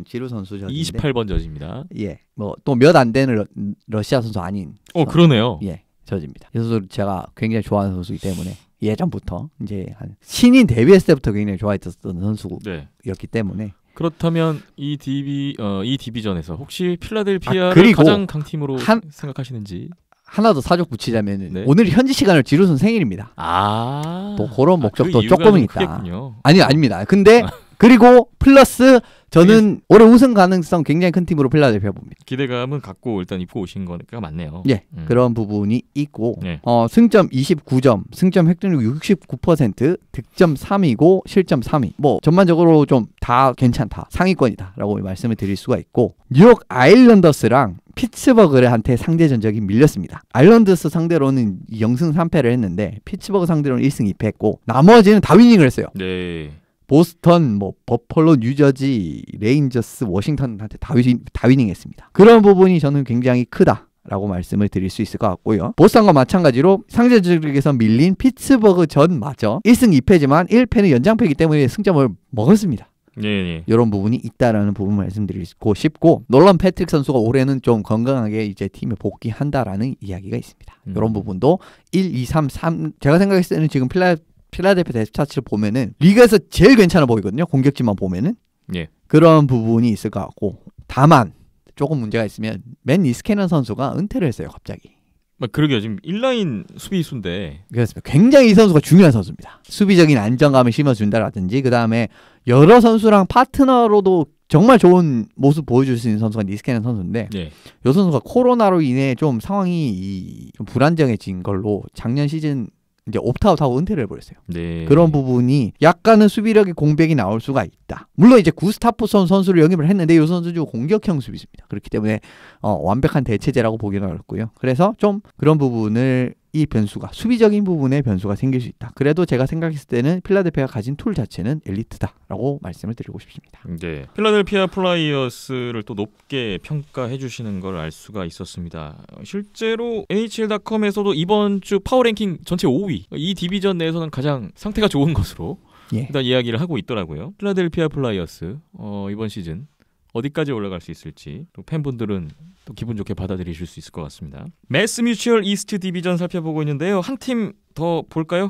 지루 선수 저지인데 28번 저지입니다. 예, 뭐 또 몇 안 되는 러시아 선수 아닌. 그러네요. 예, 저지입니다. 이 선수 제가 굉장히 좋아하는 선수이기 때문에 예전부터 이제 한 신인 데뷔했을 때부터 굉장히 좋아했던 선수였기 때문에. 그렇다면 이 디비전에서 혹시 필라델피아를 가장 강팀으로 생각하시는지. 하나 더 사족 붙이자면 오늘 현지 시간을 지루 선수 생일입니다. 또 그런 목적도 조금은 있다. 크겠군요. 아닙니다. 근데 그리고 플러스 저는 올해 우승 가능성 굉장히 큰 팀으로 필라델피아 봅니다. 기대감은 갖고 일단 입고 오신 거니까 맞네요. 예, 그런 부분이 있고 승점 29점, 승점 획득률 69%, 득점 3위고 실점 3위. 뭐 전반적으로 좀 다 괜찮다, 상위권이다라고 말씀을 드릴 수가 있고 뉴욕 아일랜더스랑 피츠버그한테 상대 전적이 밀렸습니다. 아일랜더스 상대로는 0승 3패를 했는데 피츠버그 상대로는 1승 2패 했고 나머지는 다 위닝을 했어요. 네. 보스턴, 뭐 버펄로, 뉴저지, 레인저스, 워싱턴한테 다 위닝했습니다. 그런 부분이 저는 굉장히 크다라고 말씀을 드릴 수 있을 것 같고요. 보스턴과 마찬가지로 상대적에서 밀린 피츠버그 전마저 1승 2패지만 1패는 연장패이기 때문에 승점을 먹었습니다. 네. 이런 부분이 있다라는 부분 말씀드리고 싶고 놀란 패트릭 선수가 올해는 좀 건강하게 이제 팀에 복귀한다라는 이야기가 있습니다. 이런 부분도 1, 2, 3 제가 생각했을 때는 지금 필라델피아 데스차트를 보면은 리그에서 제일 괜찮아 보이거든요. 공격진만 보면은. 예. 그런 부분이 있을 것 같고 다만 조금 문제가 있으면 맨 니스캐넌 선수가 은퇴를 했어요. 갑자기. 그러게요. 지금 1라인 수비수인데. 그렇습니다. 굉장히 이 선수가 중요한 선수입니다. 수비적인 안정감을 심어준다라든지 그 다음에 여러 선수랑 파트너로도 정말 좋은 모습 보여줄 수 있는 선수가 니스캐넌 선수인데 이 선수가 코로나로 인해 좀 상황이 좀 불안정해진 걸로 작년 시즌 이제 옵트아웃하고 은퇴를 해버렸어요. 네. 그런 부분이 약간은 수비력의 공백이 나올 수가 있다. 물론 이제 구스타프손 선수를 영입을 했는데 이 선수도 공격형 수비수입니다. 그렇기 때문에 완벽한 대체제라고 보기는 어렵고요. 그래서 좀 그런 부분을 이 변수가 수비적인 부분에 변수가 생길 수 있다. 그래도 제가 생각했을 때는 필라델피아가 가진 툴 자체는 엘리트다라고 말씀을 드리고 싶습니다. 네, 필라델피아 플라이어스를 또 높게 평가해 주시는 걸 알 수가 있었습니다. 실제로 NHL.com에서도 이번 주 파워랭킹 전체 5위, 이 디비전 내에서는 가장 상태가 좋은 것으로 일단 이야기를 하고 있더라고요. 필라델피아 플라이어스 이번 시즌 어디까지 올라갈 수 있을지 또 팬분들은 또 기분 좋게 받아들이실 수 있을 것 같습니다. 매스뮤추얼 이스트 디비전 살펴보고 있는데요. 한 팀 더 볼까요?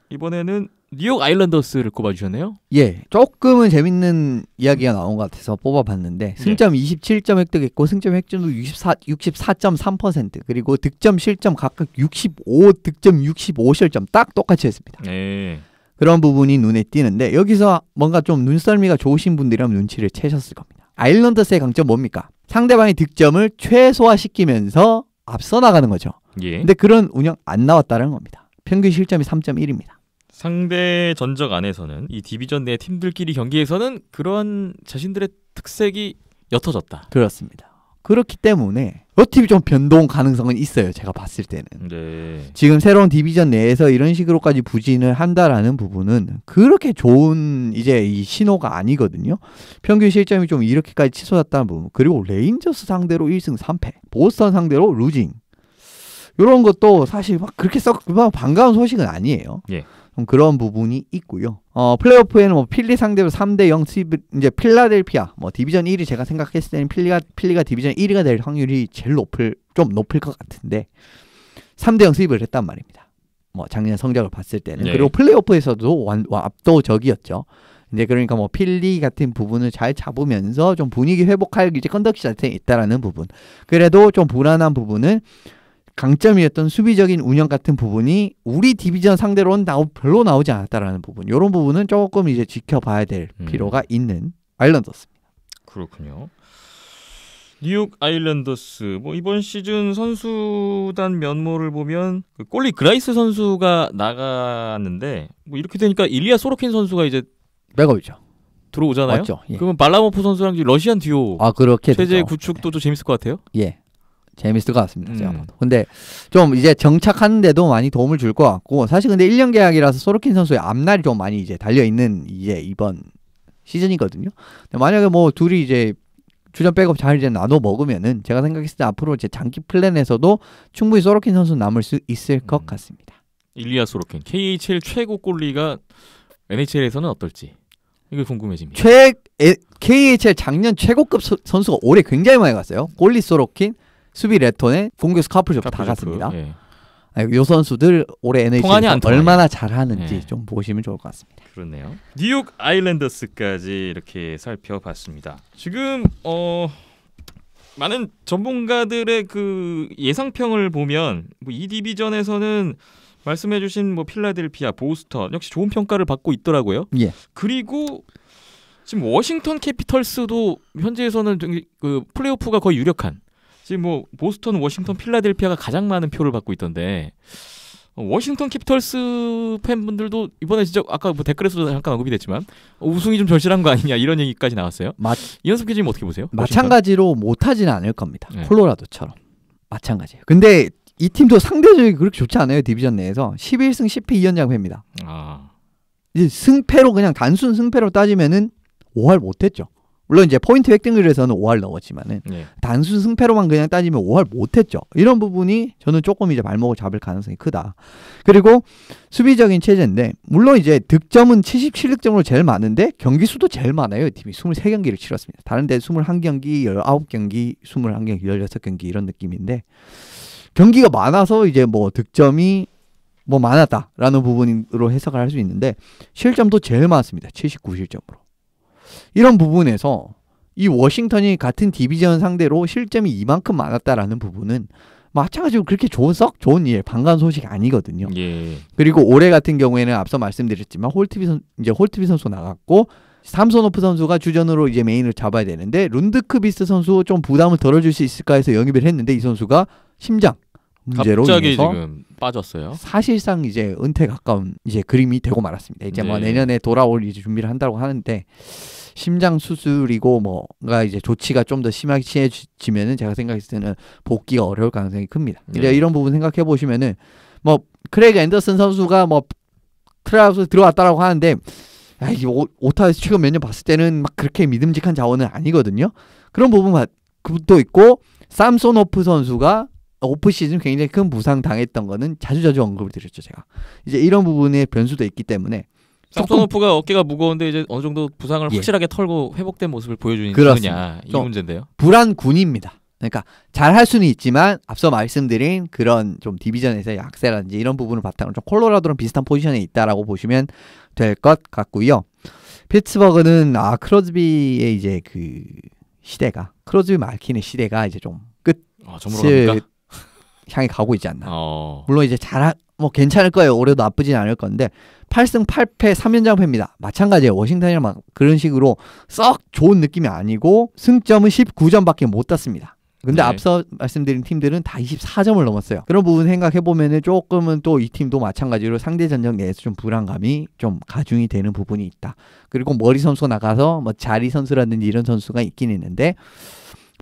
이번에는 뉴욕 아일랜더스를 꼽아주셨네요. 예, 조금은 재밌는 이야기가 나온 것 같아서 뽑아봤는데 승점 27점 획득했고 승점 획득률 64.3% 그리고 득점 실점 각각 65 득점 65 실점 딱 똑같이 했습니다. 네. 그런 부분이 눈에 띄는데 여기서 뭔가 좀 눈썰미가 좋으신 분들이라면 눈치를 채셨을 겁니다. 아일랜더스의 강점 뭡니까? 상대방의 득점을 최소화시키면서 앞서 나가는 거죠. 근데 그런 운영 안 나왔다는 겁니다. 평균 실점이 3.1입니다. 상대 전적 안에서는 이 디비전 내 팀들끼리 경기에서는 그런 자신들의 특색이 옅어졌다. 그렇습니다. 그렇기 때문에 이 팀이 좀 변동 가능성은 있어요. 제가 봤을 때는. 네. 지금 새로운 디비전 내에서 이런 식으로까지 부진을 한다라는 부분은 그렇게 좋은 이제 이 신호가 아니거든요. 평균 실점이 좀 이렇게까지 치솟았다는 부분. 그리고 레인저스 상대로 1승 3패. 보스턴 상대로 루징. 이런 것도 사실 막 그렇게 반가운 소식은 아니에요. 예. 그런 부분이 있고요. 플레이오프에는 뭐 필리 상대로 3대0 이제 필라델피아 뭐 디비전 1위 제가 생각했을 때는 필리가 디비전 1위가 될 확률이 제일 높을 것 같은데 3대0 스윕을 했단 말입니다. 뭐 작년 성적을 봤을 때는. 네. 그리고 플레이오프에서도 압도적이었죠. 이제 그러니까 뭐 필리 같은 부분을 잘 잡으면서 좀 분위기 회복할 이제 컨덕시 자체에 있다라는 부분. 그래도 좀 불안한 부분은 강점이었던 수비적인 운영 같은 부분이 우리 디비전 상대로는 별로 나오지 않았다라는 부분. 이런 부분은 조금 이제 지켜봐야 될 필요가 있는 아일랜더스입니다. 그렇군요. 뉴욕 아일랜더스 뭐 이번 시즌 선수단 면모를 보면 그 꼴리 그라이스 선수가 나갔는데 뭐 이렇게 되니까 일리아 소로킨 선수가 이제 백업이죠. 들어오잖아요. 맞죠. 예. 그러면 발라모프 선수랑 러시안 듀오 그렇게 체제 되죠. 구축도 좀 재밌을 것 같아요. 예. 재밌을 것 같습니다. 제가 봐도. 근데 좀 이제 정착하는데도 많이 도움을 줄 것 같고 사실 근데 1년 계약이라서 소로킨 선수의 앞날이 좀 많이 이제 달려 있는 이제 이번 시즌이거든요. 만약에 뭐 둘이 이제 주전 백업 잘 이제 나눠 먹으면은 제가 생각했을 때 앞으로 이제 장기 플랜에서도 충분히 소로킨 선수 남을 수 있을 것 같습니다. 일리아 소로킨 KHL 최고 골리가 NHL에서는 어떨지 이거 궁금해집니다. KHL 작년 최고급 선수가 올해 굉장히 많이 갔어요. 골리 소로킨, 수비 레톤에 공격수 카프쇼프 다 갔습니다. 예. 이 선수들 올해 NHL에서 얼마나 잘하는지 예. 좀 보시면 좋을 것 같습니다. 그렇네요. 뉴욕 아일랜더스까지 이렇게 살펴봤습니다. 지금 많은 전문가들의 그 예상평을 보면 뭐 이 디비전에서는 말씀해주신 뭐 필라델피아, 보스턴 역시 좋은 평가를 받고 있더라고요. 예. 그리고 지금 워싱턴 캐피털스도 현재에서는 그 플레이오프가 거의 유력한. 지금 뭐 보스턴, 워싱턴, 필라델피아가 가장 많은 표를 받고 있던데 워싱턴 캐피털스 팬분들도 이번에 진짜 아까 뭐 댓글에서도 잠깐 언급이 됐지만 우승이 좀 절실한 거 아니냐 이런 얘기까지 나왔어요. 이현섭 기자님 어떻게 보세요? 마찬가지로 못하지는 않을 겁니다. 네. 콜로라도처럼 마찬가지예요. 근데 이 팀도 상대적이 그렇게 좋지 않아요. 디비전 내에서 11승 10패 2연장패입니다. 이제 승패로 그냥 단순 승패로 따지면은 5할 못했죠. 물론 이제 포인트 획득률에서는 5할 넣었지만은 단순 승패로만 그냥 따지면 5할 못했죠. 이런 부분이 저는 조금 이제 발목을 잡을 가능성이 크다. 그리고 수비적인 체제인데 물론 이제 득점은 77득점으로 제일 많은데 경기 수도 제일 많아요. 이 팀이 23경기를 치렀습니다. 다른 데 21경기, 19경기, 21경기, 16경기 이런 느낌인데 경기가 많아서 이제 뭐 득점이 뭐 많았다라는 부분으로 해석을 할 수 있는데 실점도 제일 많습니다. 79실점으로. 이런 부분에서 이 워싱턴이 같은 디비전 상대로 실점이 이만큼 많았다라는 부분은 마찬가지로 그렇게 썩 좋은 반가운 소식이 아니거든요. 예. 그리고 올해 같은 경우에는 앞서 말씀드렸지만 홀트비 선수 나갔고 삼소노프 선수가 주전으로 이제 메인을 잡아야 되는데 룬드크비스트 선수 좀 부담을 덜어줄 수 있을까 해서 영입을 했는데 이 선수가 심장 문제로 갑자기 인해서 지금 빠졌어요. 사실상 이제 은퇴 가까운 이제 그림이 되고 말았습니다. 이제 뭐 내년에 돌아올 이제 준비를 한다고 하는데 심장 수술이고 뭐가 이제 조치가 좀 더 심해지면은 제가 생각했을 때는 복귀가 어려울 가능성이 큽니다. 이제 이런 부분 생각해 보시면은 뭐 크레이그 앤더슨 선수가 뭐 트라이아웃 들어왔다라고 하는데 이 오타에서 최근 몇 년 봤을 때는 막 그렇게 믿음직한 자원은 아니거든요. 그런 부분도 있고 삼소노프 선수가 오프 시즌 굉장히 큰 부상 당했던 거는 자주 언급을 드렸죠 제가. 이제 이런 부분의 변수도 있기 때문에 삼소노프가 어깨가 무거운데 이제 어느 정도 부상을 확실하게 털고 회복된 모습을 보여주느냐 이 문제인데요. 불안군입니다. 그러니까 잘할 수는 있지만 앞서 말씀드린 그런 좀 디비전에서의 약세라든지 이런 부분을 바탕으로 좀 콜로라도랑 비슷한 포지션에 있다라고 보시면 될 것 같고요. 피츠버그는 크로즈비의 이제 그 시대가 크로즈비 말킨의 시대가 이제 좀 끝을 향해 가고 있지 않나. 물론 이제 뭐 괜찮을 거예요. 올해도 나쁘진 않을 건데 8승 8패 3연장패입니다. 마찬가지예요. 워싱턴이랑 막 그런 식으로 썩 좋은 느낌이 아니고 승점은 19점밖에 못 땄습니다. 근데 앞서 말씀드린 팀들은 다 24점을 넘었어요. 그런 부분 생각해보면 조금은 또 이 팀도 마찬가지로 상대 전적 내에서 좀 불안감이 좀 가중이 되는 부분이 있다. 그리고 머리 선수가 나가서 뭐 자리 선수라든지 이런 선수가 있긴 있는데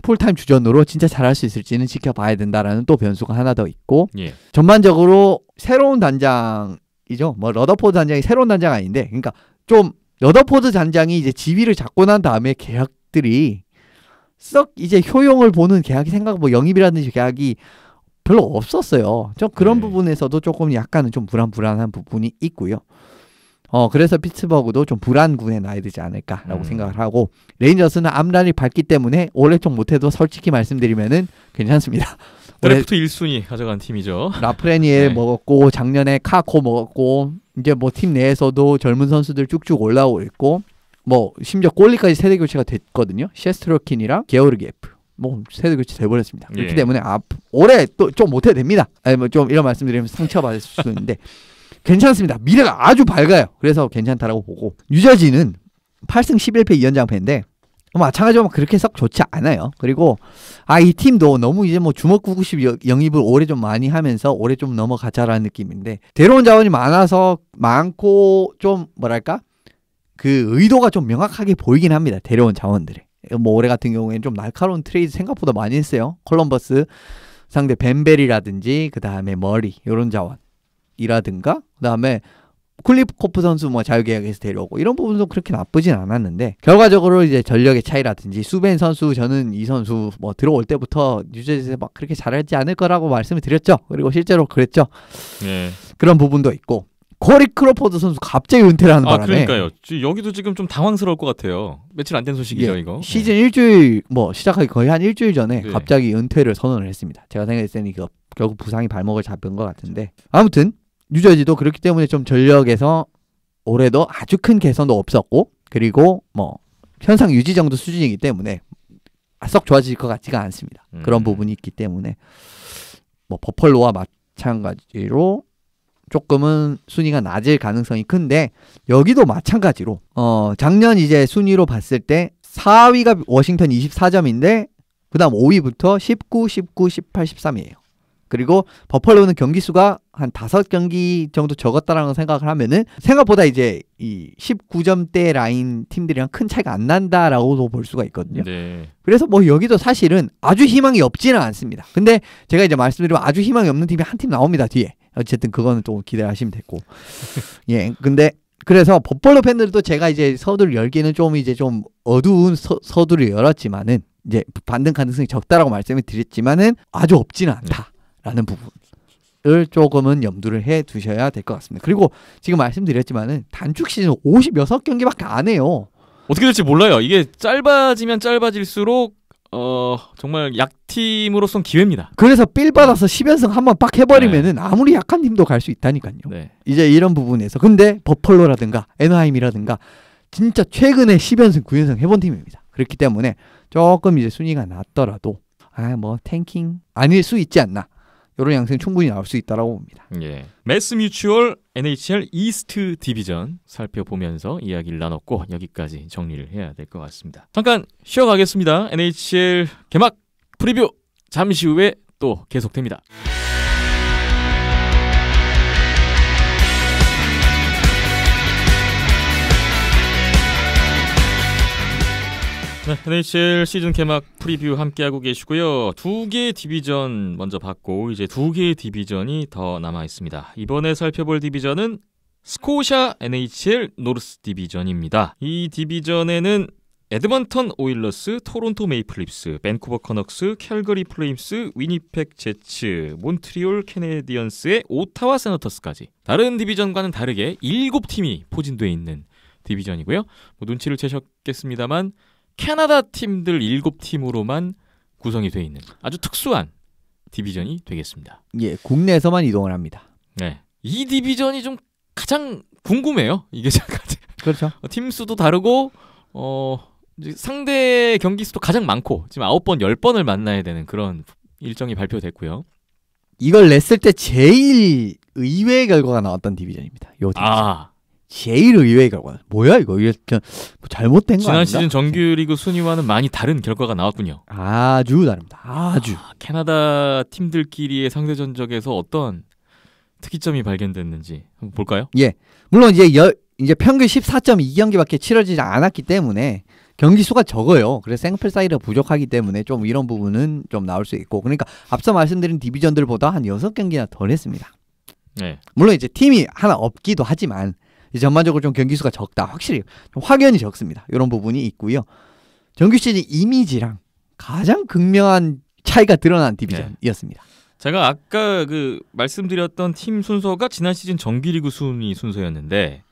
풀타임 주전으로 진짜 잘할 수 있을지는 지켜봐야 된다라는 또 변수가 하나 더 있고 전반적으로 새로운 단장이죠. 뭐 러더포드 단장이 새로운 단장 아닌데 그러니까 좀 러더포드 단장이 이제 지위를 잡고 난 다음에 계약들이 썩 이제 효용을 보는 계약이 뭐 영입이라든지 계약이 별로 없었어요. 좀 그런 부분에서도 조금 약간은 좀 불안한 부분이 있고요. 그래서 피츠버그도 좀 불안군에 놔야 되지 않을까라고 생각을 하고 레인저스는 앞라인이 밝기 때문에 올해 좀 못해도 솔직히 말씀드리면은 괜찮습니다. 드래프트 1순위 가져간 팀이죠. 라프레니엘 네. 먹었고 작년에 카코 먹었고 이제 뭐 팀 내에서도 젊은 선수들 쭉쭉 올라오고 있고 뭐 심지어 골리까지 세대 교체가 됐거든요. 셰스트로킨이랑 게오르기에프 뭐 세대 교체 돼버렸습니다. 그렇기 예. 때문에 올해 또 좀 못해도 됩니다. 아니 뭐 좀 이런 말씀드리면 상처받을 수도 있는데 괜찮습니다. 미래가 아주 밝아요. 그래서 괜찮다라고 보고 뉴저지는 8승 11패 2연장패인데 마찬가지로 그렇게 썩 좋지 않아요. 그리고 이 팀도 너무 이제 뭐 주먹 990 영입을 올해 좀 많이 하면서 올해 좀 넘어가자라는 느낌인데 데려온 자원이 많고 좀 뭐랄까 그 의도가 좀 명확하게 보이긴 합니다. 데려온 자원들이. 뭐 올해 같은 경우에는 좀 날카로운 트레이드 생각보다 많이 했어요. 콜럼버스 상대 벤벨이라든지 그 다음에 머리 이런 자원이라든가 그 다음에 클리프코프 선수 뭐 자유계약에서 데려오고 이런 부분도 그렇게 나쁘진 않았는데 결과적으로 이제 전력의 차이라든지 수벤 선수 저는 이 선수 뭐 들어올 때부터 뉴저지에서 막 그렇게 잘하지 않을 거라고 말씀을 드렸죠. 그리고 실제로 그랬죠. 네. 그런 부분도 있고 코리 크로포드 선수 갑자기 은퇴를 하는 바람에 그러니까요. 여기도 지금 좀 당황스러울 것 같아요. 며칠 안 된 소식이죠, 이거. 시즌 일주일 뭐 시작하기 거의 한 일주일 전에 네. 갑자기 은퇴를 선언을 했습니다. 제가 생각했을 때는 결국 부상이 발목을 잡은 것 같은데 아무튼 뉴저지도 그렇기 때문에 좀 전력에서 올해도 아주 큰 개선도 없었고 그리고 뭐 현상 유지 정도 수준이기 때문에 썩 좋아질 것 같지가 않습니다. 그런 부분이 있기 때문에 뭐 버펄로와 마찬가지로 조금은 순위가 낮을 가능성이 큰데 여기도 마찬가지로 작년 이제 순위로 봤을 때 4위가 워싱턴 24점인데 그 다음 5위부터 19, 19, 18, 13이에요. 그리고 버펄로는 경기 수가 한 5경기 정도 적었다라는 생각을 하면은 생각보다 이제 이 19점대 라인 팀들이랑 큰 차이가 안 난다라고도 볼 수가 있거든요. 네. 그래서 뭐 여기도 사실은 아주 희망이 없지는 않습니다. 근데 제가 이제 말씀드리면 아주 희망이 없는 팀이 한 팀 나옵니다, 뒤에. 어쨌든 그거는 또 기대하시면 됐고. 예. 근데 그래서 버펄로 팬들도 제가 이제 서두를 열기는 좀 이제 좀 어두운 서두를 열었지만은 이제 반등 가능성이 적다라고 말씀을 드렸지만은 아주 없지는 않다. 라는 부분을 조금은 염두를 해 두셔야 될 것 같습니다. 그리고 지금 말씀드렸지만은 단축 시즌 56경기밖에 안 해요. 어떻게 될지 몰라요. 이게 짧아지면 짧아질수록 정말 약팀으로선 기회입니다. 그래서 삘 받아서 10연승 한번 빡 해버리면은 아무리 약한 팀도 갈 수 있다니까요. 네. 이제 이런 부분에서 근데 버펄로라든가 애너하임이라든가 진짜 최근에 10연승 9연승 해본 팀입니다. 그렇기 때문에 조금 이제 순위가 낮더라도 뭐 탱킹 아닐 수 있지 않나. 이런 양상 충분히 나올 수 있다라고 봅니다. 예. 매스뮤추얼 NHL 이스트 디비전 살펴보면서 이야기를 나눴고 여기까지 정리를 해야 될 것 같습니다. 잠깐 쉬어가겠습니다. NHL 개막 프리뷰 잠시 후에 또 계속됩니다. 네, NHL 시즌 개막 프리뷰 함께하고 계시고요. 2개의 디비전 먼저 봤고 이제 2개의 디비전이 더 남아 있습니다. 이번에 살펴볼 디비전은 스코샤 NHL 노르스 디비전입니다. 이 디비전에는 에드먼턴 오일러스, 토론토 메이플립스, 밴쿠버 커넉스, 캘거리 플레임스, 위니펙 제츠, 몬트리올 캐네디언스의 오타와 세너터스까지 다른 디비전과는 다르게 7팀이 포진되어 있는 디비전이고요. 뭐 눈치를 채셨겠습니다만 캐나다 팀들 7팀으로만 구성이 되어 있는 아주 특수한 디비전이 되겠습니다. 예, 국내에서만 이동을 합니다. 네, 이 디비전이 좀 가장 궁금해요. 이게 그렇죠. 팀 수도 다르고 상대 경기 수도 가장 많고 지금 9번, 10번을 만나야 되는 그런 일정이 발표됐고요. 이걸 냈을 때 제일 의외의 결과가 나왔던 디비전입니다. 요 디비전. 제일 의외의 결과. 뭐야 이거? 이게 그냥 잘못된 거 지난 아닌가? 시즌 정규리그 순위와는 많이 다른 결과가 나왔군요. 아주 다릅니다. 아주. 캐나다 팀들끼리의 상대 전적에서 어떤 특이점이 발견됐는지 한번 볼까요? 예. 물론 이제 평균 14.2경기밖에 치러지지 않았기 때문에 경기 수가 적어요. 그래서 샘플 사이즈가 부족하기 때문에 좀 이런 부분은 좀 나올 수 있고. 그러니까 앞서 말씀드린 디비전들보다 한 6경기나 덜 했습니다. 네. 물론 이제 팀이 하나 없기도 하지만 전반적으로 좀 경기 수가 적다. 확실히 좀 확연히 적습니다. 이런 부분이 있고요. 정규 시즌 이미지랑 가장 극명한 차이가 드러난 디비전이었습니다. 제가 아까 말씀드렸던 팀 순서가 지난 시즌 정규리그 순위 순서였는데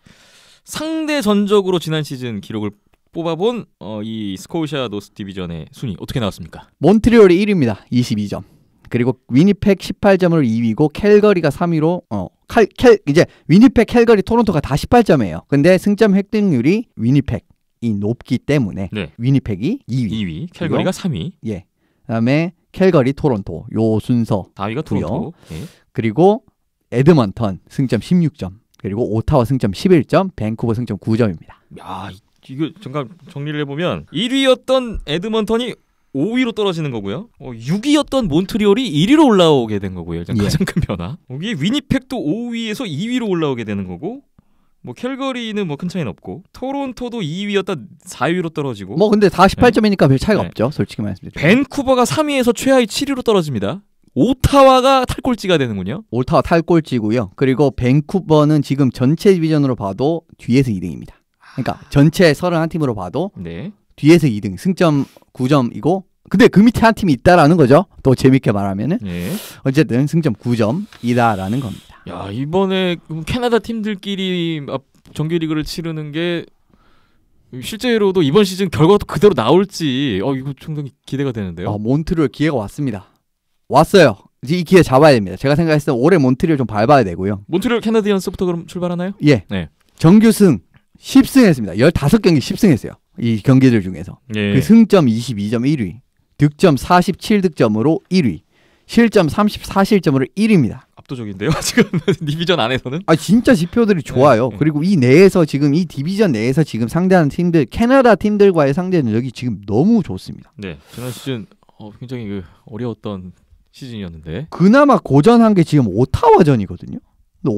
상대 전적으로 지난 시즌 기록을 뽑아본 이 스코샤 노스 디비전의 순위 어떻게 나왔습니까? 몬트리올이 1위입니다. 22점. 그리고 위니펙 18점으로 2위고 캘거리가 3위로 이제 위니펙, 캘거리, 토론토가 다 18점이에요. 근데 승점 획득률이 위니펙이 높기 때문에 네. 위니펙이 2위, 캘거리가 3위. 예. 그다음에 캘거리, 토론토 요 순서. 4위가 토론토. 예. 그리고 에드먼턴 승점 16점. 그리고 오타와 승점 11점, 밴쿠버 승점 9점입니다. 야, 이거 잠깐 정리를 해보면 1위였던 에드먼턴이 5위로 떨어지는 거고요. 6위였던 몬트리올이 1위로 올라오게 된 거고요. 가장 큰 변화. 여기 위니펙도 5위에서 2위로 올라오게 되는 거고, 뭐 캘거리는 뭐 큰 차이는 없고, 토론토도 2위였다 4위로 떨어지고. 뭐 근데 다 18점이니까 별 차이가 없죠. 솔직히 말씀드리면. 밴쿠버가 3위에서 최하위 7위로 떨어집니다. 오타와가 탈꼴찌가 되는군요. 오타와 탈꼴찌고요. 그리고 밴쿠버는 지금 전체 디비전으로 봐도 뒤에서 2등입니다. 그러니까 전체 31팀으로 봐도 네. 뒤에서 2등, 승점 9점이고 근데 그 밑에 한 팀이 있다라는 거죠. 또 재밌게 말하면은. 네. 어쨌든 승점 9점이다라는 겁니다. 야, 이번에 캐나다 팀들끼리 정규리그를 치르는 게 실제로도 이번 시즌 결과도 그대로 나올지 이거 상당히 기대가 되는데요. 몬트리올 기회가 왔습니다. 왔어요. 이 기회 잡아야 됩니다. 제가 생각했을 때 올해 몬트리올 좀 밟아야 되고요. 몬트리올 캐나디언스부터 그럼 출발하나요? 예. 네. 정규승 10승했습니다. 15경기 10승했어요. 이 경기들 중에서. 예. 그 승점 22점 1위, 득점 47득점으로 1위, 실점 34실점으로 1위입니다. 압도적인데요. 지금 디비전 안에서는. 진짜 지표들이 좋아요. 네. 그리고 이 내에서 지금 이 디비전 내에서 지금 상대하는 팀들, 캐나다 팀들과의 상대는 여기 지금 너무 좋습니다. 네. 지난 시즌 굉장히 어려웠던 시즌이었는데 그나마 고전한 게 지금 오타와전이거든요. 근데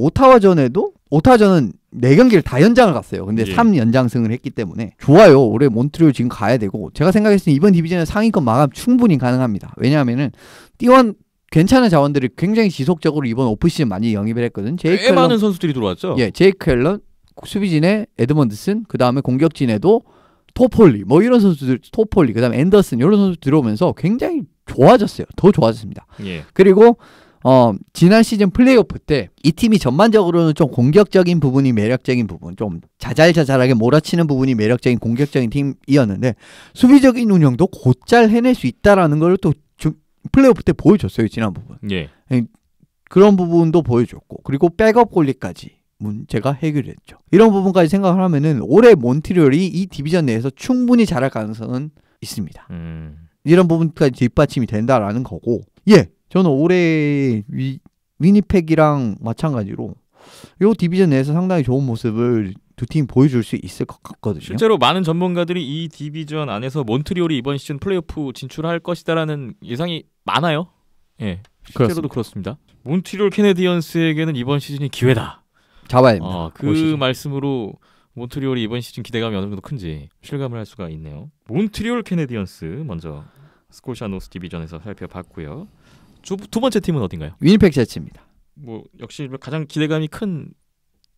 오타와전은 4경기를 다 연장을 갔어요. 근데 3연장승을 했기 때문에 좋아요. 올해 몬트리올 지금 가야 되고, 제가 생각했을 때 이번 디비전은 상위권 마감 충분히 가능합니다. 왜냐하면은 T1 괜찮은 자원들이 굉장히 지속적으로 이번 오프시즌 많이 영입을 했거든. 꽤 많은 선수들이 들어왔죠. 예, 제이크 앨런, 수비진에 에드먼드슨, 그 다음에 공격진에도 토폴리, 뭐 이런 선수들, 토폴리, 그 다음에 앤더슨 이런 선수 들어오면서 굉장히 좋아졌어요. 더 좋아졌습니다. 예. 그리고 지난 시즌 플레이오프 때 이 팀이 전반적으로는 좀 공격적인 부분이 매력적인 부분, 좀 자잘자잘하게 몰아치는 부분이 매력적인 공격적인 팀이었는데 수비적인 운영도 곧잘 해낼 수 있다라는 걸 또 플레이오프 때 보여줬어요. 지난 부분. 예. 그런 부분도 보여줬고, 그리고 백업 골리까지 문제가 해결됐죠. 이런 부분까지 생각을 하면은 올해 몬트리올이 이 디비전 내에서 충분히 잘할 가능성은 있습니다. 이런 부분까지 뒷받침이 된다라는 거고, 저는 올해 위니펙이랑 마찬가지로 이 디비전 내에서 상당히 좋은 모습을 두 팀 보여줄 수 있을 것 같거든요. 실제로 많은 전문가들이 이 디비전 안에서 몬트리올이 이번 시즌 플레이오프 진출할 것이다라는 예상이 많아요. 예, 실제로도 그렇습니다. 몬트리올 캐네디언스에게는 이번 시즌이 기회다. 잡아야 됩니다. 그 말씀으로 몬트리올이 이번 시즌 기대감이 어느 정도 큰지 실감을 할 수가 있네요. 몬트리올 캐네디언스 먼저 스코샤 노스 디비전에서 살펴봤고요. 두 번째 팀은 어딘가요? 위니펙 제츠입니다. 뭐 역시 가장 기대감이 큰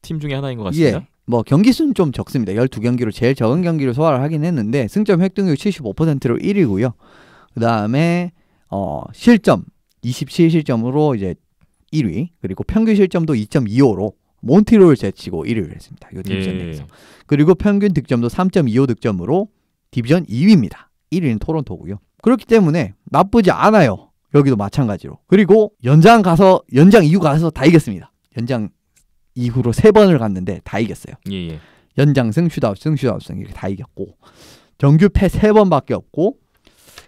팀 중에 하나인 것 같습니다. 뭐 경기 수는 좀 적습니다. 12경기로 제일 적은 경기를 소화를 하긴 했는데 승점 획득률 75%로 1위고요. 그 다음에 실점 27실점으로 이제 1위, 그리고 평균 실점도 2.25로 몬트리올 제치고 1위를 했습니다. 이 디비전 내에서. 그리고 평균 득점도 3.25 득점으로 디비전 2위입니다. 1위는 토론토고요. 그렇기 때문에 나쁘지 않아요. 여기도 마찬가지로. 그리고 연장 이후 가서 다 이겼습니다. 연장 이후로 3번을 갔는데 다 이겼어요. 연장승, 슛아웃승 이렇게 다 이겼고, 정규 패 3번밖에 없고,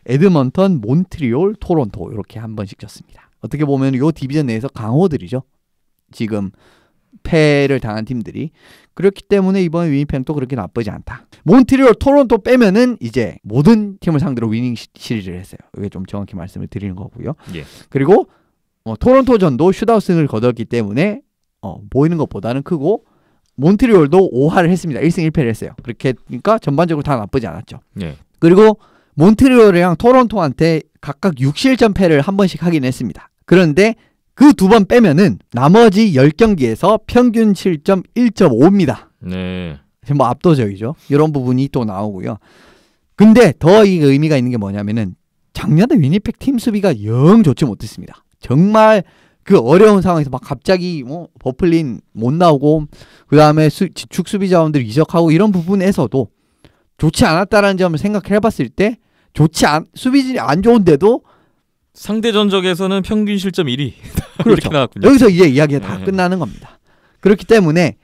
에드먼턴, 몬트리올, 토론토 이렇게 한 번씩 졌습니다. 어떻게 보면 이 디비전 내에서 강호들이죠. 지금 패를 당한 팀들이. 그렇기 때문에 이번 위니펙도 그렇게 나쁘지 않다. 몬트리올, 토론토 빼면은 이제 모든 팀을 상대로 위닝 시리즈를 했어요. 이게 좀 정확히 말씀을 드리는 거고요. 그리고 토론토전도 슛아웃승을 거뒀기 때문에 보이는 것보다는 크고, 몬트리올도 5할을 했습니다. 1승 1패를 했어요. 그러니까 전반적으로 다 나쁘지 않았죠. 그리고 몬트리올이랑 토론토한테 각각 6실점 패를 한 번씩 하긴 했습니다. 그런데 그 2번 빼면은 나머지 10경기에서 평균 실점 1.5입니다. 네. 뭐 압도적이죠. 이런 부분이 또 나오고요. 근데 더 이 의미가 있는 게 뭐냐면은 작년에 위니펙 팀 수비가 영 좋지 못했습니다. 정말 그 어려운 상황에서 막 갑자기 버플린 못 나오고, 그 다음에 지축 수비 자원들 이적하고 이런 부분에서도 좋지 않았다라는 점을 생각해 봤을 때 수비진이 안 좋은데도 상대 전적에서는 평균 실점 1위. 그렇죠. 이렇게 나왔군요. 여기서 이제 이야기가 다 끝나는 겁니다. 그렇기 때문에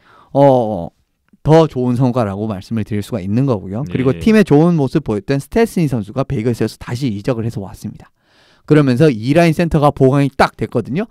더 좋은 성과라고 말씀을 드릴 수가 있는 거고요. 그리고 팀의 좋은 모습 보였던 스테스니 선수가 베이거스에서 다시 이적을 해서 왔습니다. 그러면서 2라인 센터가 보강이 딱 됐거든요.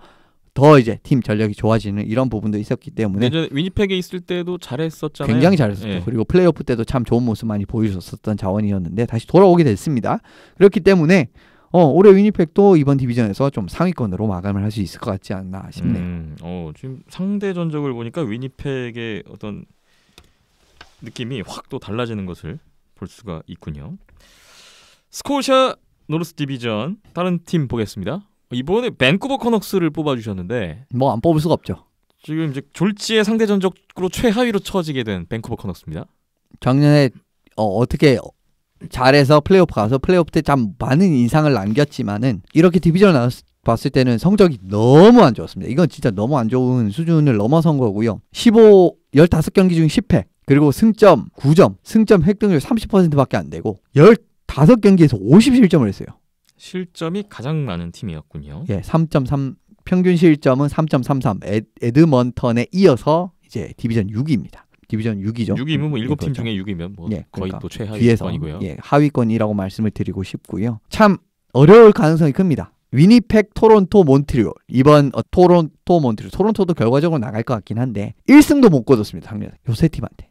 더 이제 팀 전력이 좋아지는 이런 부분도 있었기 때문에 예전에 위니펙에 있을 때도 잘했었잖아요. 굉장히 잘했었죠. 그리고 플레이오프 때도 참 좋은 모습 많이 보여줬었던 자원이었는데 다시 돌아오게 됐습니다. 그렇기 때문에 올해 위니펙도 이번 디비전에서 좀 상위권으로 마감을 할 수 있을 것 같지 않나 싶네요. 지금 상대 전적을 보니까 위니펙의 어떤 느낌이 확 또 달라지는 것을 볼 수가 있군요. 스코샤 노르스 디비전 다른 팀 보겠습니다. 이번에 밴쿠버 커넉스를 뽑아주셨는데 뭐 안 뽑을 수가 없죠. 지금 이제 졸지에 상대 전적으로 최하위로 처지게 된 밴쿠버 커넉스입니다. 작년에 어떻게 잘해서 플레이오프 가서 플레이오프 때 참 많은 인상을 남겼지만은 이렇게 디비전 봤을 때는 성적이 너무 안 좋았습니다. 이건 진짜 너무 안 좋은 수준을 넘어선 거고요. 15경기 중 10패 그리고 승점 9점, 승점 획득률 30%밖에 안 되고 15경기에서 50실점을 했어요. 실점이 가장 많은 팀이었군요. 예, 3.3 평균 실점은 3.33. 에드먼턴에 이어서 이제 디비전 6위입니다. 디비전 6위죠. 6위면 뭐 7팀 중에 6위면 뭐 거의 그러니까 또 최하위권이고요. 하위권이라고 말씀을 드리고 싶고요. 참 어려울 가능성이 큽니다. 위니펙, 토론토, 몬트리올. 이번 토론토, 몬트리올. 토론토도 결과적으로 나갈 것 같긴 한데 1승도 못 거뒀습니다. 작년에. 요 세 팀한테.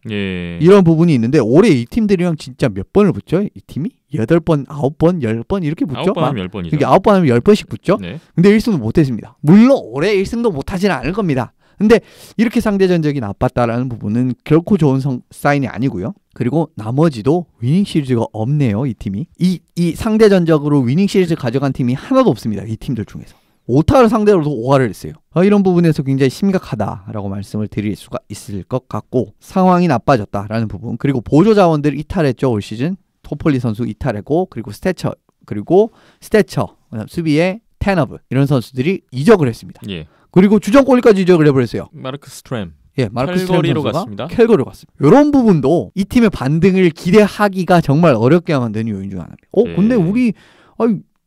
이런 부분이 있는데 올해 이 팀들이랑 진짜 몇 번을 붙죠? 이 팀이? 8번, 9번, 10번 이렇게 붙죠? 9번 하면 10번이죠. 이게 9번 하면 10번씩 붙죠? 근데 1승도 못 했습니다. 물론 올해 1승도 못 하지는 않을 겁니다. 근데 이렇게 상대 전적이 나빴다라는 부분은 결코 좋은 사인이 아니고요. 그리고 나머지도 위닝 시리즈가 없네요. 이 팀이. 이 상대 전적으로 위닝 시리즈 가져간 팀이 하나도 없습니다. 이 팀들 중에서. 오타를 상대로도 5할을 했어요. 이런 부분에서 굉장히 심각하다라고 말씀을 드릴 수가 있을 것 같고 상황이 나빠졌다라는 부분. 그리고 보조 자원들 이탈했죠. 올 시즌. 토폴리 선수 이탈했고 그리고 스태처 수비에 테너브 이런 선수들이 이적을 했습니다. 그리고 주전골까지 이적을 해버렸어요. 마르크 스트램. 마르크 캘거리로 스트램 갔습니다. 캘거리로 갔습니다. 이런 부분도 이 팀의 반등을 기대하기가 정말 어렵게 만드는 요인 중 하나입니다. 근데 우리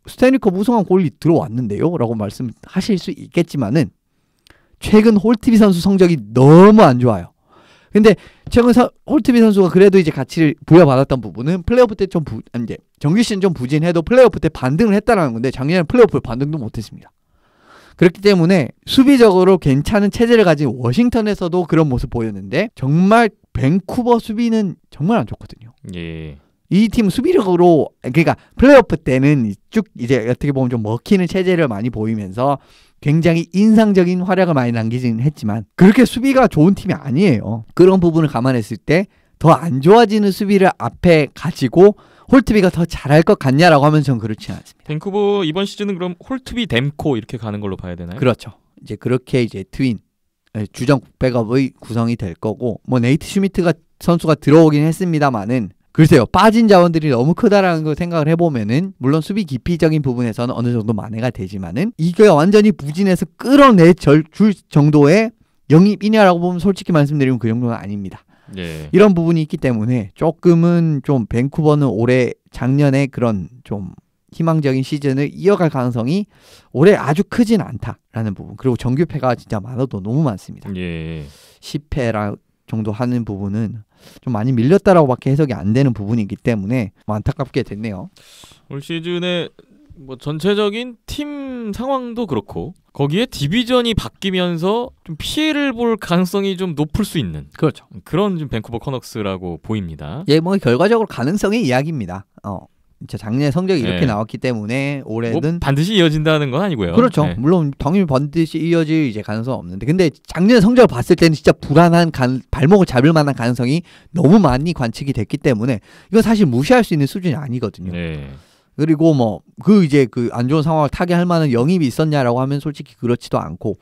스탠리컵 우승한 골이 들어왔는데요? 라고 말씀하실 수 있겠지만은 최근 홀트비 선수 성적이 너무 안 좋아요. 근데 최근 홀트비 선수가 그래도 이제 가치를 부여받았던 부분은 플레이오프 때 좀 이제 정규 시즌 좀 부진해도 플레이오프 때 반등을 했다라는 건데 작년에 플레이오프 반등도 못했습니다. 그렇기 때문에 수비적으로 괜찮은 체제를 가진 워싱턴에서도 그런 모습 보였는데 정말 밴쿠버 수비는 정말 안 좋거든요. 이 팀 수비력으로 그러니까 플레이오프 때는 쭉 이제 어떻게 보면 좀 먹히는 체제를 많이 보이면서 굉장히 인상적인 활약을 많이 남기긴 했지만 그렇게 수비가 좋은 팀이 아니에요. 그런 부분을 감안했을 때 더 안 좋아지는 수비를 앞에 가지고 홀트비가 더 잘할 것 같냐라고 하면 전 그렇지 않습니다. 밴쿠버 이번 시즌은 그럼 홀트비 댐코 이렇게 가는 걸로 봐야 되나요? 그렇죠. 이제 그렇게 이제 트윈 주전 백업의 구성이 될 거고 뭐 네이트 슈미트가 선수가 들어오긴 했습니다만은 글쎄요 빠진 자원들이 너무 크다라는 걸 생각을 해보면은 물론 수비 깊이적인 부분에서는 어느 정도 만회가 되지만은 이게 완전히 부진해서 끌어내 줄 정도의 영입이냐라고 보면 솔직히 말씀드리면 그 정도는 아닙니다. 이런 부분이 있기 때문에 조금은 좀 밴쿠버는 올해 작년에 그런 좀 희망적인 시즌을 이어갈 가능성이 올해 아주 크진 않다라는 부분. 그리고 정규패가 진짜 많아도 너무 많습니다. 10패라 정도 하는 부분은 좀 많이 밀렸다라고밖에 해석이 안 되는 부분이기 때문에 뭐 안타깝게 됐네요. 올 시즌에 뭐 전체적인 팀 상황도 그렇고 거기에 디비전이 바뀌면서 좀 피해를 볼 가능성이 좀 높을 수 있는 그렇죠. 그런 좀 밴쿠버 커넉스라고 보입니다. 뭐 결과적으로 가능성의 이야기입니다. 진짜 작년에 성적이 이렇게 나왔기 때문에 올해는 뭐 반드시 이어진다는 건 아니고요. 그렇죠. 물론 당연히 반드시 이어질 이제 가능성은 없는데 근데 작년에 성적을 봤을 때는 진짜 불안한 발목을 잡을 만한 가능성이 너무 많이 관측이 됐기 때문에 이건 사실 무시할 수 있는 수준이 아니거든요. 그리고 뭐 이제 그 안 좋은 상황을 타개할 만한 영입이 있었냐라고 하면 솔직히 그렇지도 않고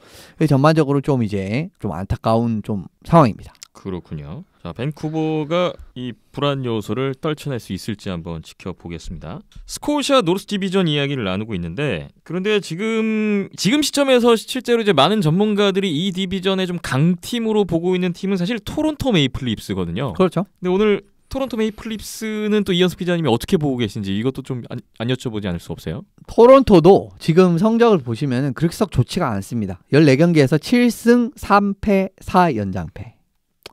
전반적으로 좀 이제 좀 안타까운 좀 상황입니다. 그렇군요. 자, 밴쿠버가 이 불안 요소를 떨쳐낼 수 있을지 한번 지켜보겠습니다. 스코샤 노르스 디비전 이야기를 나누고 있는데 그런데 지금 시점에서 실제로 이제 많은 전문가들이 이 디비전의 좀 강팀으로 보고 있는 팀은 사실 토론토 메이플 립스거든요. 그렇죠. 근데 오늘 토론토 메이플립스는 또 이현수 기자님이 어떻게 보고 계신지 이것도 좀 안 여쭤보지 않을 수 없어요. 토론토도 지금 성적을 보시면은 그렇게 썩 좋지가 않습니다. 14경기에서 7승 3패 4연장패.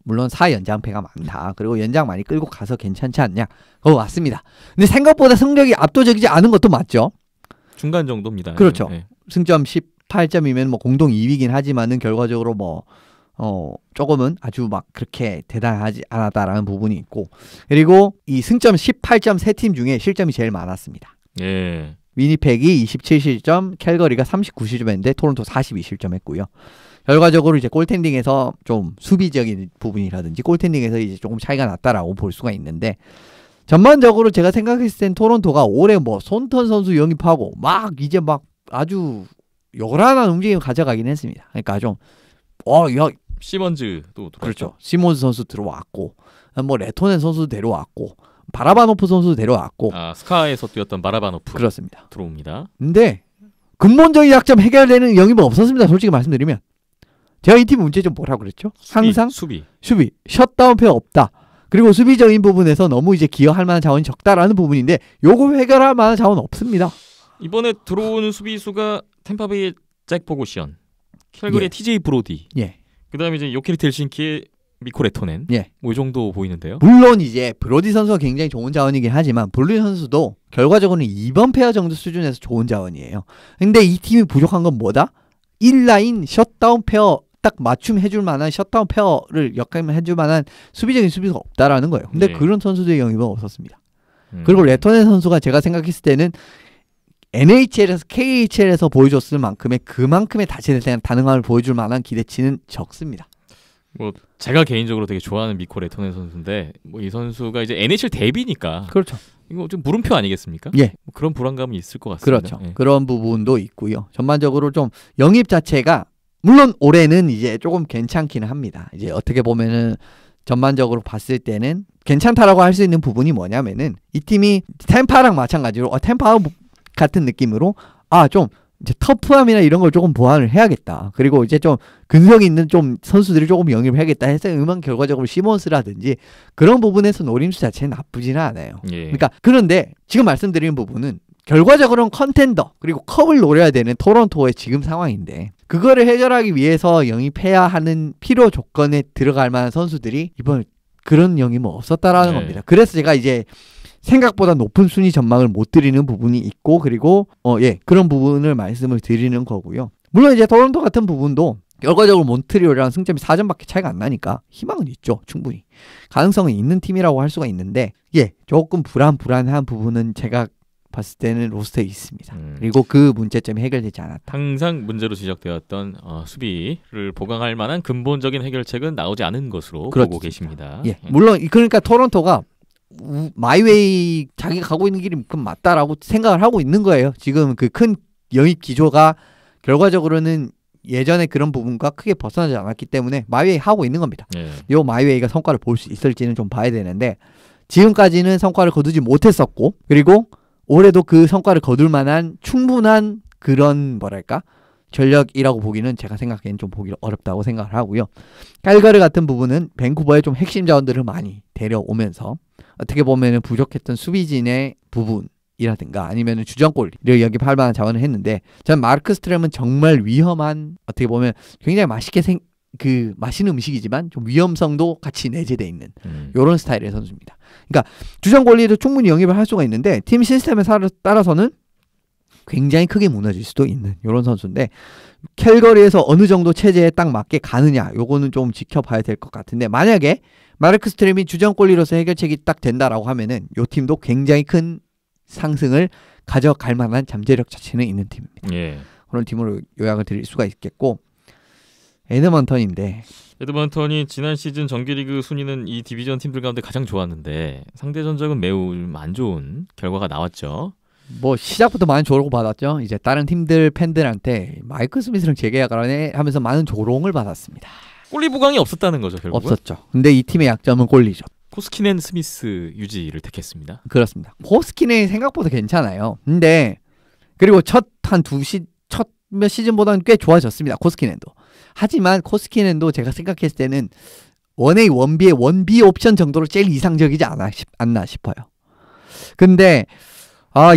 물론 4연장패가 많다. 그리고 연장 많이 끌고 가서 괜찮지 않냐? 그거 맞습니다. 근데 생각보다 성적이 압도적이지 않은 것도 맞죠. 중간 정도입니다. 그렇죠. 네. 승점 18점이면 뭐 공동 2위긴 하지만은 결과적으로 뭐 조금은 아주 막 그렇게 대단하지 않았다라는 부분이 있고, 그리고 이 승점 18점 세 팀 중에 실점이 제일 많았습니다. 예. 위니펙이 27실점, 캘거리가 39실점했는데 토론토 42실점했고요. 결과적으로 이제 골텐딩에서 좀 수비적인 부분이라든지 골텐딩에서 이제 조금 차이가 났다라고 볼 수가 있는데, 전반적으로 제가 생각했을 땐 토론토가 올해 뭐 손턴 선수 영입하고 막 이제 막 아주 요란한 움직임 가져가긴 했습니다. 그러니까 좀 야, 시먼즈도 들어왔죠. 그렇죠. 시몬스 선수 들어왔고, 뭐 레토넨 선수 데려왔고, 바라바노프 선수 데려왔고. 스카에서 뛰었던 바라바노프. 그렇습니다. 들어옵니다. 근데 근본적인 약점 해결되는 영입은 없었습니다. 솔직히 말씀드리면. 제가 이 팀 문제점 뭐라고 그랬죠? 항상 수비. 셧다운 페어 없다. 그리고 수비적인 부분에서 너무 이제 기여할 만한 자원이 적다라는 부분인데, 요거 해결할 만한 자원은 없습니다. 이번에 들어오는 수비수가 템파베이의 잭 보고시언, 캘거리의 TJ 브로디, 그다음에 이제 요케리트 헬싱키의 미코 레토넨, 뭐 이 정도 보이는데요. 물론 이제 브로디 선수가 굉장히 좋은 자원이긴 하지만 브로디 선수도 결과적으로는 2번 페어 정도 수준에서 좋은 자원이에요. 근데 이 팀이 부족한 건 뭐다? 1라인 셧다운 페어 딱 맞춤해줄 만한 셧다운 페어를 역할해줄 만한 수비적인 수비수가 없다라는 거예요. 근데 그런 선수들의 영입은 없었습니다. 그리고 레토넨 선수가 제가 생각했을 때는 NHL에서 KHL에서 보여줬을 만큼의 그만큼의 다재다능함을 보여줄 만한 기대치는 적습니다. 뭐 제가 개인적으로 되게 좋아하는 미코 레토넨 선수인데, 뭐 이 선수가 이제 NHL 데뷔니까 그렇죠. 이거 좀 물음표 아니겠습니까? 뭐 그런 불안감이 있을 것 같습니다. 그렇죠. 그런 부분도 있고요. 전반적으로 좀 영입 자체가 물론 올해는 이제 조금 괜찮기는 합니다. 이제 어떻게 보면은 전반적으로 봤을 때는 괜찮다라고 할 수 있는 부분이 뭐냐면은 이 팀이 템파랑 마찬가지로 템파 같은 느낌으로 좀 이제 터프함이나 이런 걸 조금 보완을 해야겠다. 그리고 이제 좀 근성 있는 좀 선수들을 조금 영입을 해야겠다 해서 결과적으로 시몬스라든지 그런 부분에서 노림수 자체는 나쁘지는 않아요. 그러니까 그런데 지금 말씀드리는 부분은 결과적으로는 컨텐더 그리고 컵을 노려야 되는 토론토의 지금 상황인데, 그거를 해결하기 위해서 영입해야 하는 필요 조건에 들어갈 만한 선수들이 이번 그런 영입은 없었다라는 겁니다. 그래서 제가 이제 생각보다 높은 순위 전망을 못 드리는 부분이 있고, 그리고 그런 부분을 말씀을 드리는 거고요. 물론 이제 토론토 같은 부분도 결과적으로 몬트리올이랑 승점이 4점밖에 차이가 안 나니까 희망은 있죠. 충분히 가능성은 있는 팀이라고 할 수가 있는데, 조금 불안한 부분은 제가 봤을 때는 로스터에 있습니다. 그리고 그 문제점이 해결되지 않았다. 항상 문제로 지적되었던 수비를 보강할 만한 근본적인 해결책은 나오지 않은 것으로 보고 계십니다. 물론 그러니까 토론토가 마이웨이 자기가 가고 있는 길이 맞다라고 생각을 하고 있는 거예요. 지금 그 큰 영입 기조가 결과적으로는 예전에 그런 부분과 크게 벗어나지 않았기 때문에 마이웨이 하고 있는 겁니다. 요 마이웨이가 성과를 볼 수 있을지는 좀 봐야 되는데, 지금까지는 성과를 거두지 못했었고, 그리고 올해도 그 성과를 거둘 만한 충분한 그런 전력이라고 보기는 제가 생각하기엔 좀 보기 어렵다고 생각을 하고요. 칼가르 같은 부분은 밴쿠버에 좀 핵심 자원들을 많이 데려오면서 어떻게 보면은 부족했던 수비진의 부분이라든가 아니면은 주전골을 영입할 만한 자원을 했는데, 저는 마르크 스트렘은 정말 위험한, 어떻게 보면 굉장히 맛있는 음식이지만 좀 위험성도 같이 내재되어 있는 이런 스타일의 선수입니다. 그러니까 주전 권리도 충분히 영입을 할 수가 있는데 팀 시스템에 따라서는 굉장히 크게 무너질 수도 있는 이런 선수인데, 캘거리에서 어느 정도 체제에 딱 맞게 가느냐 요거는 좀 지켜봐야 될 것 같은데, 만약에 마르크 스트렘이 주전 권리로서 해결책이 딱 된다라고 하면은 요 팀도 굉장히 큰 상승을 가져갈 만한 잠재력 자체는 있는 팀입니다. 그런 팀으로 요약을 드릴 수가 있겠고, 에드먼턴이 지난 시즌 정규리그 순위는 이 디비전 팀들 가운데 가장 좋았는데 상대 전적은 매우 안 좋은 결과가 나왔죠. 뭐 시작부터 많은 조롱을 받았죠. 이제 다른 팀들 팬들한테 마이클 스미스랑 재계약을 하면서 많은 조롱을 받았습니다. 골리 보강이 없었다는 거죠, 결국은? 없었죠. 근데 이 팀의 약점은 골리죠. 코스키넨 스미스 유지를 택했습니다. 그렇습니다. 코스키넨이 생각보다 괜찮아요. 근데 그리고 첫 몇 시즌보다는 꽤 좋아졌습니다. 코스키넨도. 하지만 코스키넨도 제가 생각했을 때는 1A, 1B의 1B 옵션 정도로 제일 이상적이지 않나 싶어요. 근데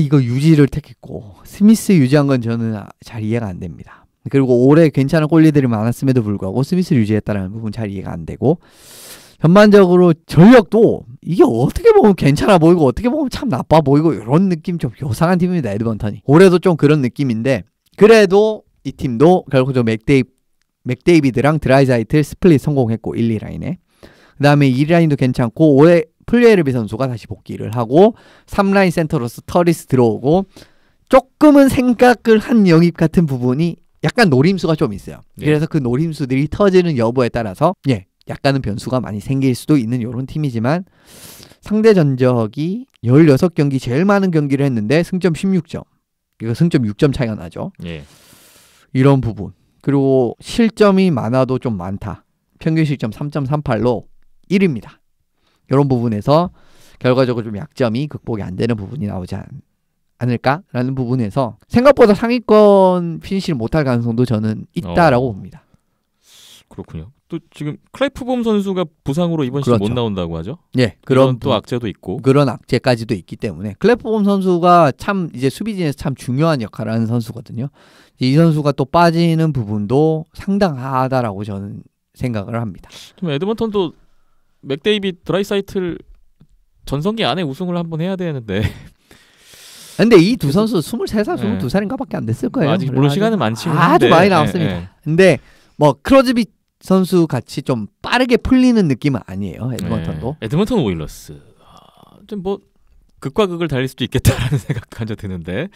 이거 유지를 택했고 스미스 유지한 건 저는 잘 이해가 안 됩니다. 그리고 올해 괜찮은 골리들이 많았음에도 불구하고 스미스를 유지했다는 부분 잘 이해가 안 되고 전반적으로 전력도 이게 어떻게 보면 괜찮아 보이고 어떻게 보면 참 나빠 보이고 이런 느낌 좀 요상한 팀입니다. 에드먼턴이. 올해도 좀 그런 느낌인데 그래도 이 팀도 결국 저 맥데이비드랑 드라이자이트 스플릿 성공했고 1, 2라인에. 그 다음에 2라인도 괜찮고 올해 플레이르비 선수가 다시 복귀를 하고 3라인 센터로서 터리스 들어오고 조금은 생각을 한 영입 같은 부분이 약간 노림수가 좀 있어요. 그래서 그 노림수들이 터지는 여부에 따라서 약간은 변수가 많이 생길 수도 있는 이런 팀이지만 상대 전적이 16경기 제일 많은 경기를 했는데 승점 16점. 이거 승점 6점 차이가 나죠. 이런 부분. 그리고 실점이 많아도 좀 많다. 평균 실점 3.38로 1위입니다. 이런 부분에서 결과적으로 좀 약점이 극복이 안 되는 부분이 나오지 않을까라는 부분에서 생각보다 상위권 피니시를 못할 가능성도 저는 있다라고 봅니다. 그렇군요. 또 지금 클래프봄 선수가 부상으로 이번 시즌 못 나온다고 하죠? 그런 또 악재도 있고 그런 악재까지도 있기 때문에 클래프봄 선수가 참 이제 수비진에서 참 중요한 역할을 하는 선수거든요. 이 선수가 또 빠지는 부분도 상당하다라고 저는 생각을 합니다. 좀 에드먼턴도 맥데이빗 드라이사이틀 전성기 안에 우승을 한번 해야 되는데. 근데 이 두 선수 23살, 22살인가밖에 안 됐을 거예요. 아직 물론 시간은 많지만 아주 많이 남았습니다. 근데 뭐 크로즈비 선수 같이 좀 빠르게 풀리는 느낌은 아니에요. 에드먼턴도. 에드먼턴 오일러스. 좀 뭐 극과 극을 달릴 수도 있겠다라는 생각이 드는데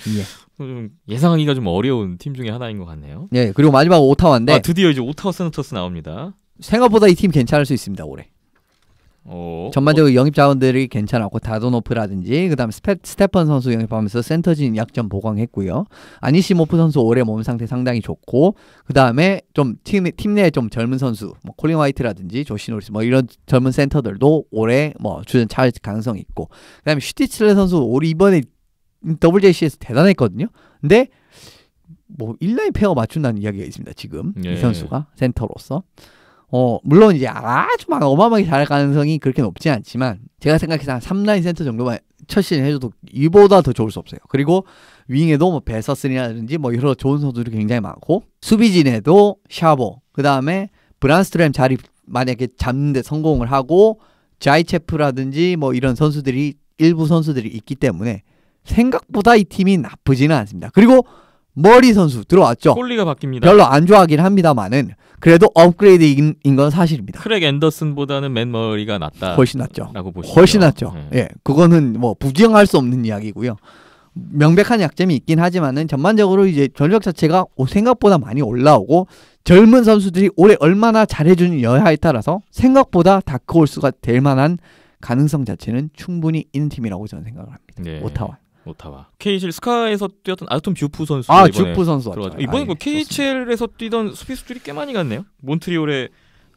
좀 예상하기가 좀 어려운 팀 중에 하나인 것 같네요. 그리고 마지막 오타와인데 드디어 이제 오타와 세너터스 나옵니다. 생각보다 이 팀 괜찮을 수 있습니다. 올해. 전반적으로 영입 자원들이 괜찮았고 다도노프라든지 그다음에 스테펀 선수 영입하면서 센터진 약점 보강했고요. 아니시모프 선수 올해 몸 상태 상당히 좋고 그다음에 좀 팀 내에 좀 젊은 선수 뭐 콜린 화이트라든지 조시 노리스 뭐 이런 젊은 센터들도 올해 뭐 주전 잘 가능성이 있고 그다음에 슈티츠레 선수 올 이번에 WJC에서 대단했거든요. 근데 뭐 1라인 페어 맞춘다는 이야기가 있습니다. 지금 이 선수가 센터로서. 물론 이제 아주 막 어마어마하게 잘할 가능성이 그렇게 높지 않지만 제가 생각해서 한 3라인 센터 정도만 첫 시즌 해줘도 이보다 더 좋을 수 없어요. 그리고 윙에도 뭐 베서슨이라든지 뭐 여러 좋은 선수들이 굉장히 많고 수비진에도 샤보 그 다음에 브란스트램 자리 만약에 잡는데 성공을 하고 자이체프라든지 뭐 이런 선수들이 일부 선수들이 있기 때문에 생각보다 이 팀이 나쁘지는 않습니다. 그리고 머리 선수 들어왔죠. 꼴리가 바뀝니다. 별로 안 좋아하긴 합니다만은 그래도 업그레이드인 건 사실입니다. 크랙 앤더슨보다는 맨 머리가 낫다. 훨씬 낫죠. 라고 보시죠. 훨씬 낫죠. 그거는 뭐 부정할 수 없는 이야기고요. 명백한 약점이 있긴 하지만은 전반적으로 이제 전력 자체가 생각보다 많이 올라오고 젊은 선수들이 올해 얼마나 잘해주는 여하에 따라서 생각보다 다크홀스가 될 만한 가능성 자체는 충분히 있는 팀이라고 저는 생각을 합니다. 오타와. KHL 스카에서 뛰었던 아톰 듀프 선수 듀프 선수 이번에 뭐 KHL에서 뛰던 수비수들이 꽤 많이 갔네요. 몬트리올의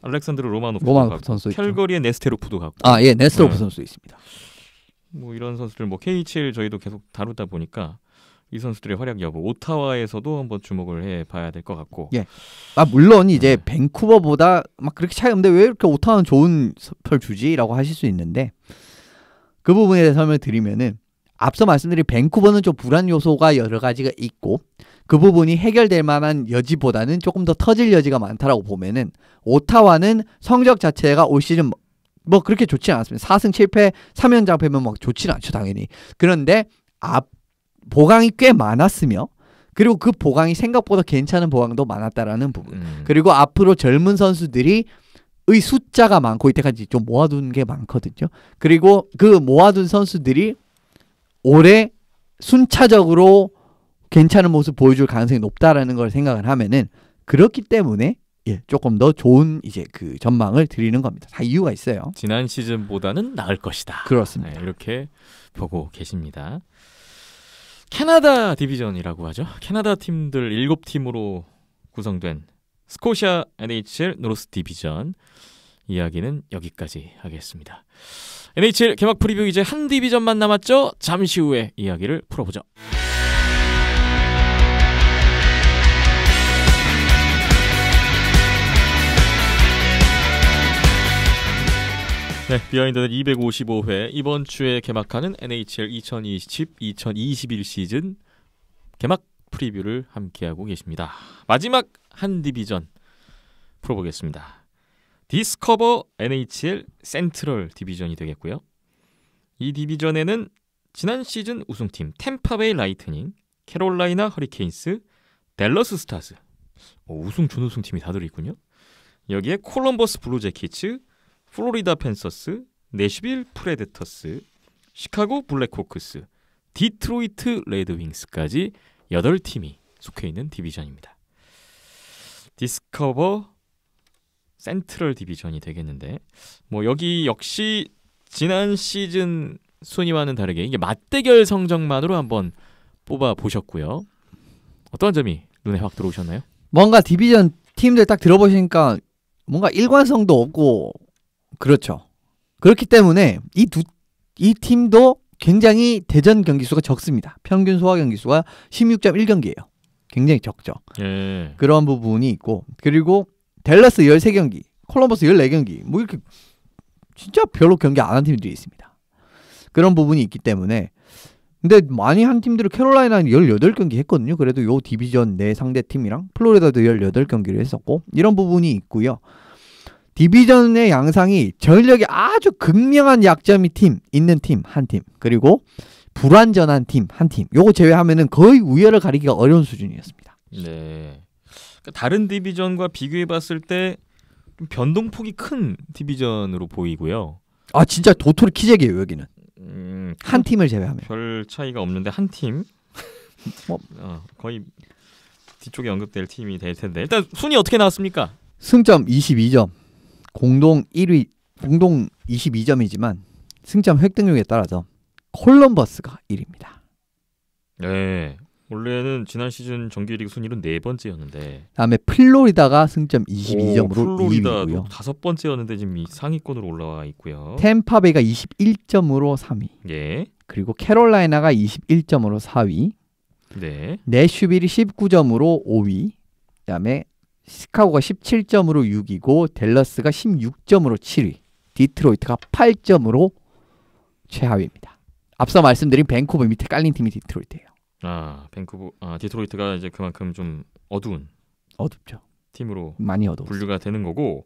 알렉산드르 로마노프 선수 캘거리의 네스테로프도 갔고. 네스테로프 선수 있습니다. 뭐 이런 선수들 뭐 KHL 저희도 계속 다루다 보니까 이 선수들의 활약 여부 오타와에서도 한번 주목을 해봐야 될 것 같고. 물론 이제 밴쿠버보다 막 그렇게 차이 없는데 왜 이렇게 오타와는 좋은 펄 주지라고 하실 수 있는데 그 부분에 대해서 설명을 드리면은. 앞서 말씀드린 밴쿠버는 좀 불안 요소가 여러 가지가 있고 그 부분이 해결될 만한 여지보다는 조금 더 터질 여지가 많다라고 보면은 오타와는 성적 자체가 올 시즌 뭐 그렇게 좋지 않았습니다. 4승 7패 3연장패면 뭐 좋지는 않죠 당연히. 그런데 보강이 꽤 많았으며 그리고 그 보강이 생각보다 괜찮은 보강도 많았다라는 부분. 그리고 앞으로 젊은 선수들이 의 숫자가 많고 이때까지 좀 모아둔 게 많거든요. 그리고 그 모아둔 선수들이 올해 순차적으로 괜찮은 모습 보여줄 가능성이 높다라는 걸 생각을 하면은 그렇기 때문에 조금 더 좋은 이제 그 전망을 드리는 겁니다. 다 이유가 있어요. 지난 시즌보다는 나을 것이다. 그렇습니다. 이렇게 보고 계십니다. 캐나다 디비전이라고 하죠. 캐나다 팀들 7팀으로 구성된 스코시아 NHL 노스 디비전 이야기는 여기까지 하겠습니다. NHL 개막 프리뷰 이제 한 디비전만 남았죠? 잠시 후에 이야기를 풀어보죠. 네, 비하인드는 255회 이번 주에 개막하는 NHL 2020-2021 시즌 개막 프리뷰를 함께하고 계십니다. 마지막 한 디비전 풀어보겠습니다. 디스커버 NHL 센트럴 디비전이 되겠고요. 이 디비전에는 지난 시즌 우승팀 템파베이 라이트닝, 캐롤라이나 허리케인스, 댈러스 스타즈, 우승 준우승팀이 다 들어있군요. 여기에 콜럼버스 블루제키츠, 플로리다 팬서스, 내슈빌 프레데터스, 시카고 블랙호크스, 디트로이트 레드윙스까지 8팀이 속해있는 디비전입니다. 디스커버 센트럴 디비전이 되겠는데 여기 역시 지난 시즌 순위와는 다르게 이게 맞대결 성적만으로 한번 뽑아보셨고요. 어떤 점이 눈에 확 들어오셨나요? 뭔가 디비전 팀들 딱 들어보시니까 뭔가 일관성도 없고 그렇죠. 그렇기 때문에 이 팀도 굉장히 대전 경기 수가 적습니다. 평균 소화 경기 수가 16.1경기예요. 굉장히 적죠. 예. 그런 부분이 있고 그리고 댈러스 13경기, 콜럼버스 14경기 이렇게 진짜 별로 경기 안 한 팀들이 있습니다. 그런 부분이 있기 때문에 근데 많이 한 팀들은 캐롤라이나는 18경기 했거든요. 그래도 요 디비전 내 상대팀이랑 플로리다도 18경기를 했었고 이런 부분이 있고요. 디비전의 양상이 전력이 아주 극명한 약점이 있는 팀 한 팀 그리고 불완전한 팀 한 팀 요거 제외하면은 거의 우열을 가리기가 어려운 수준이었습니다. 네. 그러니까 다른 디비전과 비교해봤을 때 좀 변동폭이 큰 디비전으로 보이고요. 아 진짜 도토리 키재기예요 여기는. 한 팀을 제외하면 별 차이가 없는데 한 팀 거의 뒤쪽에 언급될 팀이 될 텐데 일단 순위 어떻게 나왔습니까? 승점 22점 공동 1위 공동 22점이지만 승점 획득률에 따라서 콜럼버스가 1위입니다. 네. 원래는 지난 시즌 정규리그 순위는 4번째였는데 다음에 플로리다가 승점 22점으로 플로리다도 2위고요. 5번째였는데 지금 이 상위권으로 올라와 있고요. 템파베이가 21점으로 3위. 예. 그리고 캐롤라이나가 21점으로 4위. 네. 내슈빌이 19점으로 5위. 그다음에 시카고가 17점으로 6위고 댈러스가 16점으로 7위. 디트로이트가 8점으로 최하위입니다. 앞서 말씀드린 밴쿠버 밑에 깔린 팀이 디트로이트예요. 디트로이트가 이제 그만큼 좀 어둡죠. 팀으로 많이 어두워. 분류가 되는 거고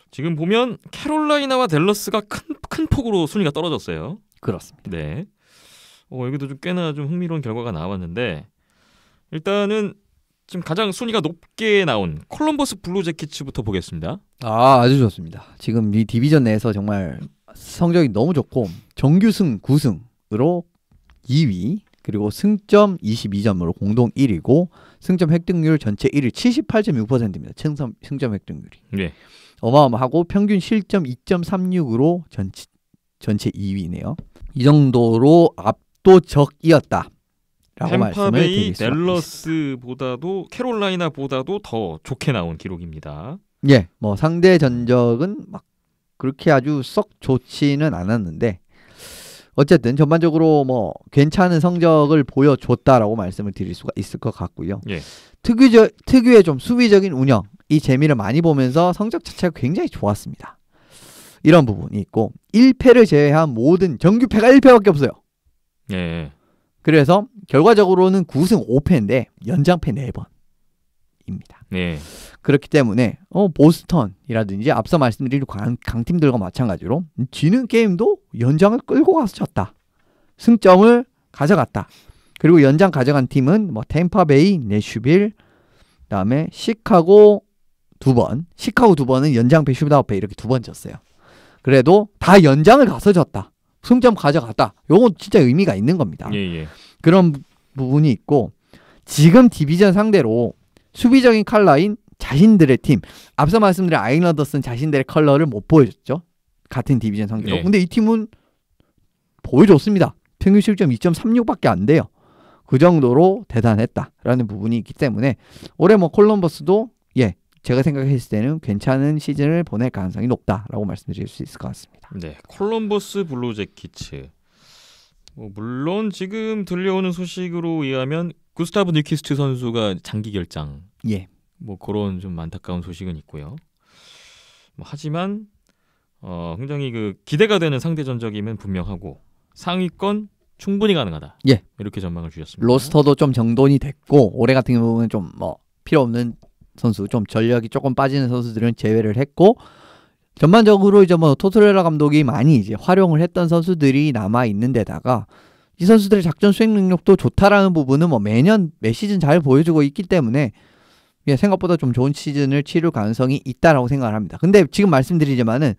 지금 보면 캐롤라이나와 댈러스가 큰 폭으로 순위가 떨어졌어요. 그렇습니다. 네. 여기도 좀 꽤나 좀 흥미로운 결과가 나왔는데 일단은 지금 가장 순위가 높게 나온 콜럼버스 블루제키츠부터 보겠습니다. 아주 좋습니다. 지금 이 디비전 내에서 정말 성적이 너무 좋고 정규승 9승으로 2위 그리고 승점 22점으로 공동 1위고 승점 획득률 전체 1위 78.6%입니다. 승점 획득률이. 네. 어마어마하고 평균 실점 2.36으로 전체 2위네요. 이 정도로 압도적이었다. 라고 말씀을 드릴 수가 있습니다. 댈러스보다도 캐롤라이나보다도 더 좋게 나온 기록입니다. 예, 상대 전적은 막 그렇게 아주 썩 좋지는 않았는데 어쨌든 전반적으로 괜찮은 성적을 보여줬다라고 말씀을 드릴 수가 있을 것 같고요. 예. 특유의 좀 수비적인 운영, 이 재미를 많이 보면서 성적 자체가 굉장히 좋았습니다. 이런 부분이 있고 1패를 제외한 모든 정규패가 1패밖에 없어요. 예. 그래서 결과적으로는 9승 5패인데 연장패 4번입니다. 네. 그렇기 때문에 보스턴이라든지 앞서 말씀드린 강팀들과 마찬가지로 지는 게임도 연장을 끌고 가서 졌다. 승점을 가져갔다. 그리고 연장 가져간 팀은 템파베이, 내슈빌, 그다음에 시카고 2번. 시카고 2번은 연장패 슈트아웃패 이렇게 2번 졌어요. 그래도 다 연장을 가서 졌다. 승점 가져갔다. 요건 진짜 의미가 있는 겁니다. 예. 그런 부분이 있고 지금 디비전 상대로 수비적인 컬러인 자신들의 팀, 앞서 말씀드린 아일랜더스는 자신들의 컬러를 못 보여줬죠. 같은 디비전 상대로. 근데 이 팀은 보여줬습니다. 평균 실점 2.36밖에 안 돼요. 그 정도로 대단했다라는 부분이 있기 때문에 올해 콜럼버스도 제가 생각했을 때는 괜찮은 시즌을 보낼 가능성이 높다라고 말씀드릴 수 있을 것 같습니다. 네, 콜럼버스 블루제키츠. 물론 지금 들려오는 소식으로 의하면 구스타브 뉴키스트 선수가 장기 결장. 예. 그런 좀 안타까운 소식은 있고요. 하지만 굉장히 그 기대가 되는 상대 전적이면 분명하고 상위권 충분히 가능하다. 예. 이렇게 전망을 주셨습니다. 로스터도 좀 정돈이 됐고 올해 같은 경우는 좀 뭐 필요 없는 선수, 좀 전력이 조금 빠지는 선수들은 제외를 했고 전반적으로 이제 뭐 토토레라 감독이 많이 이제 활용을 했던 선수들이 남아 있는 데다가 이 선수들의 작전 수행 능력도 좋다라는 부분은 뭐 매년 매 시즌 잘 보여주고 있기 때문에 예, 생각보다 좀 좋은 시즌을 치를 가능성이 있다라고 생각을 합니다. 근데 지금 말씀드리지만은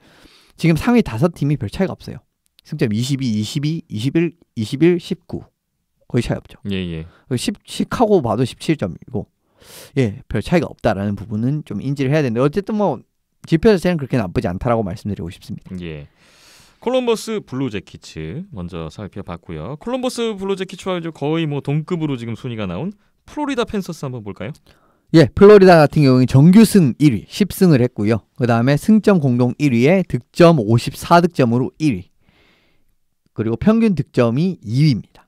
지금 상위 5팀이 별 차이가 없어요. 승점 22, 22, 21, 21, 19 거의 차이 없죠. 예. 시카고 봐도 17점이고 예, 별 차이가 없다라는 부분은 좀 인지를 해야 되는데 어쨌든 뭐 지표 자체는 그렇게 나쁘지 않다라고 말씀드리고 싶습니다. 예. 콜럼버스 블루제키츠 먼저 살펴봤고요. 콜럼버스 블루제키츠와 거의 뭐 동급으로 지금 순위가 나온 플로리다 팬서스 한번 볼까요? 예, 플로리다 같은 경우는 정규승 1위 10승을 했고요. 그 다음에 승점 공동 1위에 득점 54득점으로 1위. 그리고 평균 득점이 2위입니다.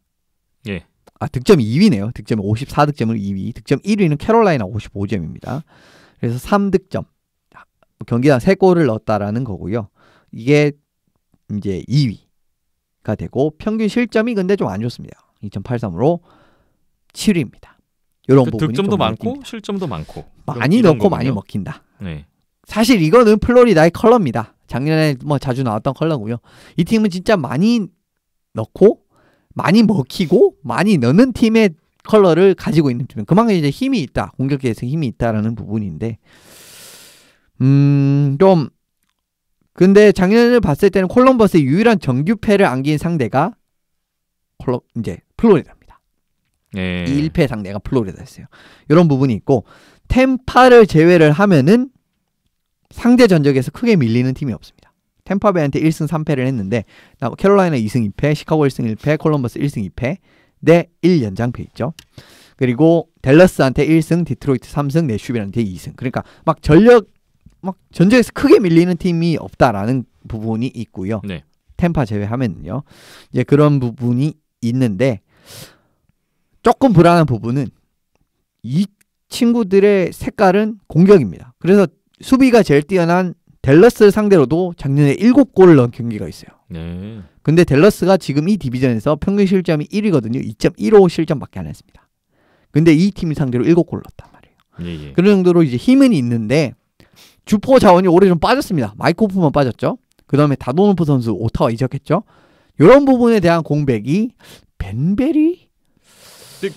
예. 득점이 2위네요. 득점이 54득점으로 2위. 득점 1위는 캐롤라이나 55점입니다. 그래서 3득점. 경기당 3골을 넣었다라는 거고요. 이게 이제 2위가 되고 평균 실점이 근데 좀 안 좋습니다. 2.83으로 7위입니다. 이런 그 부분이 득점도 좀 많고 느낍니다. 실점도 많고 많이 이런 넣고 거군요. 많이 먹힌다. 네. 사실 이거는 플로리다의 컬러입니다. 작년에 뭐 자주 나왔던 컬러고요. 이 팀은 진짜 많이 넣고 많이 먹히고 많이 넣는 팀의 컬러를 가지고 있는 팀은 그만큼 이제 힘이 있다. 공격에서 힘이 있다라는 부분인데 좀 근데 작년을 봤을 때는 콜럼버스의 유일한 정규패를 안긴 상대가 이제 플로리다입니다. 네. 1패 상대가 플로리다였어요. 이런 부분이 있고 템파를 제외를 하면은 상대 전적에서 크게 밀리는 팀이 없습니다. 템파베이한테 1승 3패를 했는데 캐롤라이나 2승 2패, 시카고 1승 1패, 콜럼버스 1승 2패 대 1연장패 있죠. 그리고 댈러스한테 1승, 디트로이트 3승, 내슈빌한테 2승. 그러니까 막 전적에서 크게 밀리는 팀이 없다라는 부분이 있고요. 네. 템파 제외하면요. 이제 그런 부분이 있는데 조금 불안한 부분은 이 친구들의 색깔은 공격입니다. 그래서 수비가 제일 뛰어난 댈러스 상대로도 작년에 7골을 넣은 경기가 있어요. 네. 근데 댈러스가 지금 이 디비전에서 평균 실점이 1위거든요. 2.15 실점밖에 안 했습니다. 근데 이 팀 상대로 7골을 넣었단 말이에요. 예. 그런 정도로 이제 힘은 있는데 주포 자원이 올해 좀 빠졌습니다. 마이크 호프만 빠졌죠. 그 다음에 다도노프 선수 오타와 이적했죠. 이런 부분에 대한 공백이 벤베리?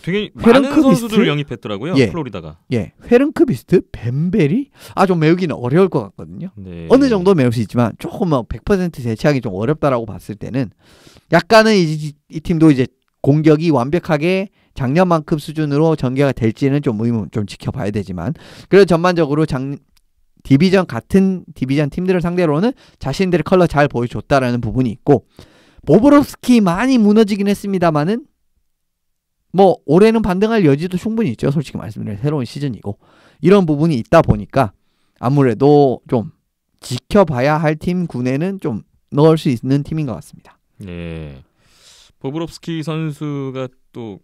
되게 많은 페른크 선수들을 비스트? 영입했더라고요. 예. 플로리다가. 예, 페른크 비스트? 벤베리? 좀 메우기는 어려울 것 같거든요. 네. 어느 정도 메울 수 있지만 조금 100% 대체하기 좀 어렵다라고 봤을 때는 약간은 이 팀도 이제 공격이 완벽하게 작년만큼 수준으로 전개가 될지는 좀 지켜봐야 되지만 그래도 전반적으로 디비전 같은 디비전 팀들을 상대로는 자신들의 컬러 잘 보여줬다라는 부분이 있고 보브롭스키 많이 무너지긴 했습니다만은 뭐 올해는 반등할 여지도 충분히 있죠. 솔직히 말씀드리면 새로운 시즌이고 이런 부분이 있다 보니까 아무래도 좀 지켜봐야 할 팀 군에는 좀 넣을 수 있는 팀인 것 같습니다. 네. 보브롭스키 선수가 또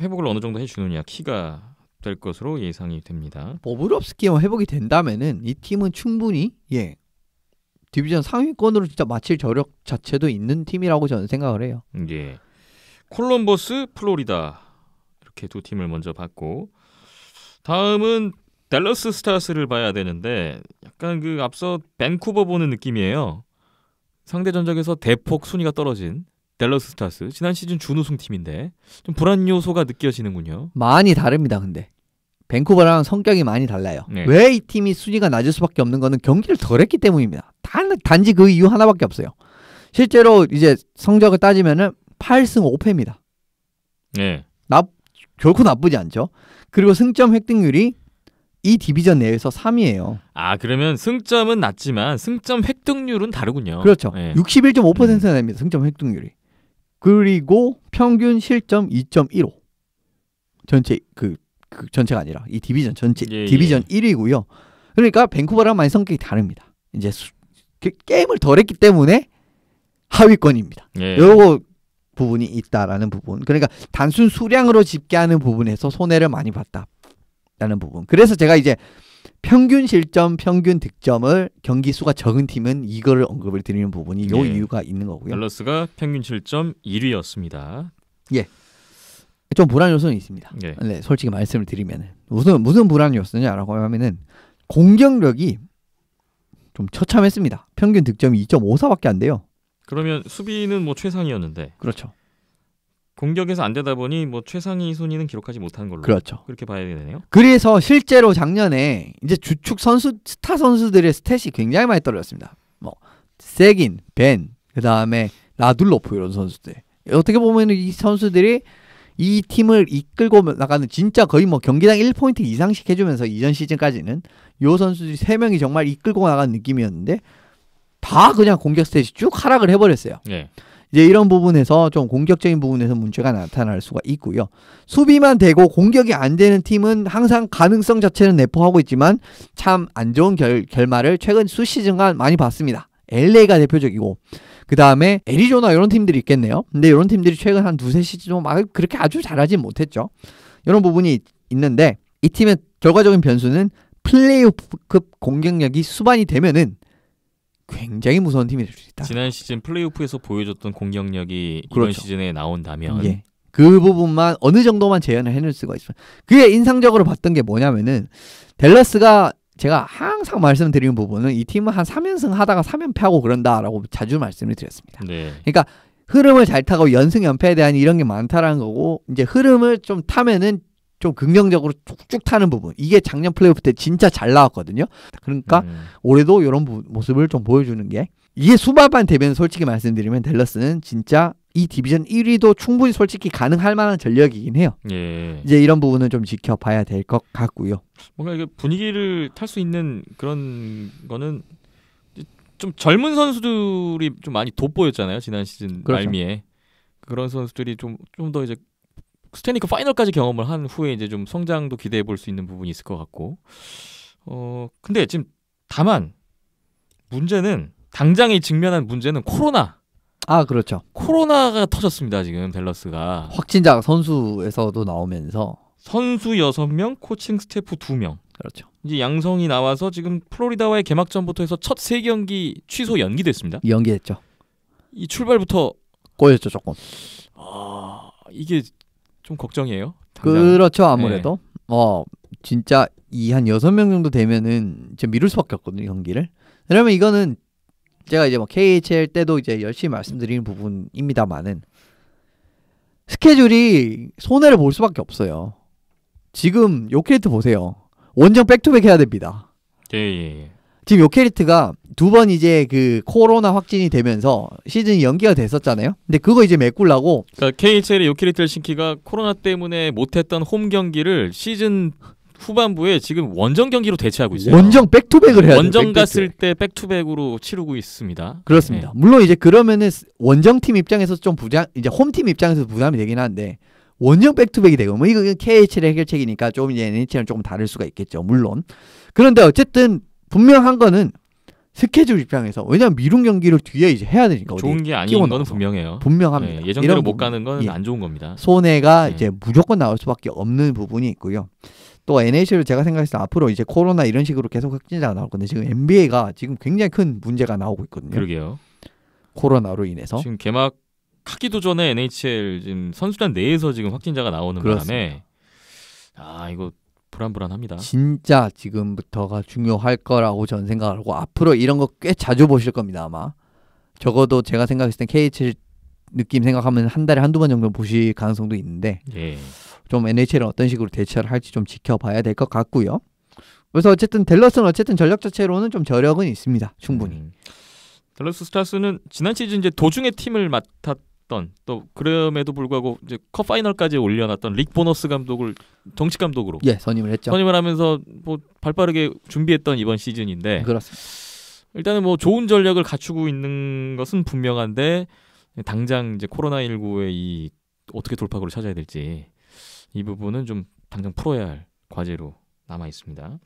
회복을 어느 정도 해주느냐 키가 될 것으로 예상이 됩니다. 보브롭스키만 회복이 된다면은 이 팀은 충분히 디비전 상위권으로 진짜 마칠 저력 자체도 있는 팀이라고 저는 생각을 해요. 예. 콜럼버스, 플로리다 이렇게 두 팀을 먼저 봤고 다음은 댈러스 스타스를 봐야 되는데 약간 그 앞서 밴쿠버 보는 느낌이에요. 상대 전적에서 대폭 순위가 떨어진 댈러스 스타스 지난 시즌 준우승 팀인데 좀 불안 요소가 느껴지는군요. 많이 다릅니다. 근데 밴쿠버랑 성격이 많이 달라요. 네. 왜 이 팀이 순위가 낮을 수밖에 없는 거는 경기를 덜 했기 때문입니다. 단지 그 이유 하나밖에 없어요. 실제로 이제 성적을 따지면은 8승 5패입니다. 네. 결코 나쁘지 않죠. 그리고 승점 획득률이 이 디비전 내에서 3위예요. 그러면 승점은 낮지만 승점 획득률은 다르군요. 그렇죠. 네. 61.5%나 됩니다. 승점 획득률이. 그리고 평균 실점 2.15. 전체 전체가 아니라 이 디비전 전체 디비전 1위고요. 그러니까 밴쿠버랑 많이 성격이 다릅니다. 이제 게임을 덜 했기 때문에 하위권입니다. 예. 요거 부분이 있다라는 부분. 그러니까 단순 수량으로 집계하는 부분에서 손해를 많이 봤다라는 부분. 그래서 제가 이제 평균 실점, 평균 득점을 경기 수가 적은 팀은 이거를 언급을 드리는 부분이 요 이유가 있는 거고요. 댈러스가 평균 실점 1위였습니다. 예. 좀 불안 요소는 있습니다. 예. 네, 솔직히 말씀을 드리면은 무슨 불안 요소냐라고 하면은 공격력이 좀 처참했습니다. 평균 득점이 2.54밖에 안 돼요. 그러면 수비는 뭐 최상이었는데 그렇죠. 공격에서 안 되다 보니 뭐 최상위 순위는 기록하지 못한 걸로 그렇죠. 그렇게 봐야 되네요. 그래서 실제로 작년에 이제 주축 선수 스타 선수들의 스탯이 굉장히 많이 떨어졌습니다. 뭐 세긴, 벤, 그다음에 라둘로프 이런 선수들. 어떻게 보면 이 선수들이 이 팀을 이끌고 나가는 진짜 거의 뭐 경기당 1포인트 이상씩 해주면서 이전 시즌까지는 요 선수들이 3명이 정말 이끌고 나가는 느낌이었는데 다 그냥 공격 스탯이 쭉 하락을 해버렸어요. 네. 이제 이런 부분에서 좀 공격적인 부분에서 문제가 나타날 수가 있고요. 수비만 되고 공격이 안 되는 팀은 항상 가능성 자체는 내포하고 있지만 참 안 좋은 결말을 최근 수시즌간 많이 봤습니다. LA가 대표적이고 그 다음에 애리조나 이런 팀들이 있겠네요. 근데 이런 팀들이 최근 한 두세 시즌 막 그렇게 아주 잘하진 못했죠. 이런 부분이 있는데 이 팀의 결과적인 변수는 플레이오프급 공격력이 수반이 되면은 굉장히 무서운 팀이 될 수 있다. 지난 시즌 플레이오프에서 보여줬던 공격력이 그렇죠. 이번 시즌에 나온다면 예. 그 부분만 어느 정도만 재현을 해낼 수가 있어요. 그게 인상적으로 봤던 게 뭐냐면은 댈러스가 제가 항상 말씀드리는 부분은 이 팀은 한 3연승 하다가 3연패하고 그런다라고 자주 말씀을 드렸습니다. 네. 그러니까 흐름을 잘 타고 연승 연패에 대한 이런 게 많다라는 거고 이제 흐름을 좀 타면은 좀 긍정적으로 쭉쭉 타는 부분. 이게 작년 플레이오프 때 진짜 잘 나왔거든요. 그러니까 올해도 이런 모습을 좀 보여주는 게 이게 수발만 되면 솔직히 말씀드리면 댈러스는 진짜 이 디비전 1위도 충분히 솔직히 가능할 만한 전력이긴 해요. 예. 이제 이런 부분은 좀 지켜봐야 될 것 같고요. 뭔가 이게 분위기를 탈 수 있는 그런 거는 좀 젊은 선수들이 좀 많이 돋보였잖아요. 지난 시즌 그렇죠. 말미에. 그런 선수들이 좀 더 이제 스탠리컵 파이널까지 경험을 한 후에 이제 좀 성장도 기대해 볼 수 있는 부분이 있을 것 같고. 근데 지금 다만 문제는 당장에 직면한 문제는 코로나. 아, 그렇죠. 코로나가 터졌습니다. 지금 댈러스가. 확진자가 선수에서도 나오면서 선수 6명, 코칭 스태프 2명. 그렇죠. 이제 양성이 나와서 지금 플로리다와의 개막전부터 해서 첫 3경기 취소 연기됐습니다. 연기했죠. 이 출발부터 꼬였죠, 조금. 이게 좀 걱정이에요. 당장. 그렇죠, 아무래도. 진짜 이 한 6명 정도 되면은 이제 미룰 수밖에 없거든요, 경기를. 왜냐면 이거는 제가 이제 뭐 KHL 때도 이제 열심히 말씀드리는 부분입니다만은 스케줄이 손해를 볼 수밖에 없어요. 지금 요케리트 보세요. 원정 백투백 해야 됩니다. 예. 지금 요케리트가 2번 이제 그 코로나 확진이 되면서 시즌이 연기가 됐었잖아요. 근데 그거 이제 메꾸려고 그러니까 KHL의 요키리트 헬싱키가 코로나 때문에 못했던 홈 경기를 시즌 후반부에 지금 원정 경기로 대체하고 있어요. 원정 백투백을 해야 돼요. 원정 갔을 때 백투백으로 치르고 있습니다. 그렇습니다. 네. 물론 이제 그러면은 원정팀 입장에서 좀 이제 홈팀 입장에서 부담이 되긴 한데 원정 백투백이 되고 뭐 이거 KHL의 해결책이니까 좀 이제 NHL은 조금 다를 수가 있겠죠. 물론. 그런데 어쨌든 분명한 거는 스케줄 입장에서 왜냐면 미룬 경기를 뒤에 이제 해야 되니까 좋은 게 아닌 거는 분명해요. 분명합니다. 네, 예정대로 못 가는 건 안 좋은 겁니다. 손해가 이제 무조건 나올 수밖에 없는 부분이 있고요. 또 NHL을 제가 생각했을 때 앞으로 이제 코로나 이런 식으로 계속 확진자가 나올 건데 지금 NBA가 지금 굉장히 큰 문제가 나오고 있거든요. 그러게요. 코로나로 인해서 지금 개막하기도 전에 NHL 지금 선수단 내에서 지금 확진자가 나오는 그렇습니다. 바람에 이거 불안합니다. 진짜 지금부터가 중요할 거라고 저는 생각하고 앞으로 이런 거 꽤 자주 보실 겁니다. 아마 적어도 제가 생각했을 때 KHL 느낌 생각하면 한 달에 한두 번 정도 보실 가능성도 있는데 예. 좀 NHL은 어떤 식으로 대처를 할지 좀 지켜봐야 될 것 같고요. 그래서 어쨌든 댈러스는 어쨌든 전력 자체로는 좀 저력은 있습니다. 충분히. 댈러스 스타스는 지난 시즌 이제 도중에 팀을 맡았던 또 그럼에도 불구하고 이제 컵 파이널까지 올려놨던 릭 보너스 감독을 정식 감독으로 선임을 했죠. 선임을 하면서 뭐 발빠르게 준비했던 이번 시즌인데 그렇습니다. 일단은 뭐 좋은 전력을 갖추고 있는 것은 분명한데 당장 이제 코로나19의 이 어떻게 돌파구를 찾아야 될지 이 부분은 좀 당장 풀어야 할 과제로 남아 있습니다.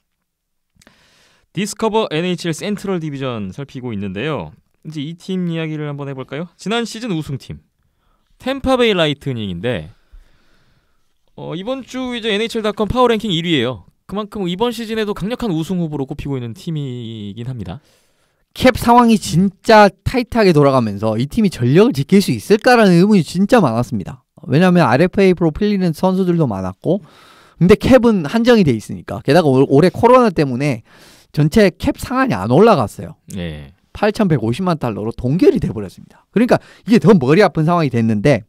디스커버 NHL 센트럴 디비전 살피고 있는데요. 이제 이 팀 이야기를 한번 해볼까요? 지난 시즌 우승팀 템파베이 라이트닝인데 이번 주 이제 NHL.com 파워랭킹 1위예요. 그만큼 이번 시즌에도 강력한 우승 후보로 꼽히고 있는 팀이긴 합니다. 캡 상황이 진짜 타이트하게 돌아가면서 이 팀이 전력을 지킬 수 있을까라는 의문이 진짜 많았습니다. 왜냐하면 RFA 프로 풀리는 선수들도 많았고 근데 캡은 한정이 돼 있으니까 게다가 올해 코로나 때문에 전체 캡 상한이 안 올라갔어요. 네. 8,150만 달러로 동결이 돼버렸습니다. 그러니까 이게 더 머리 아픈 상황이 됐는데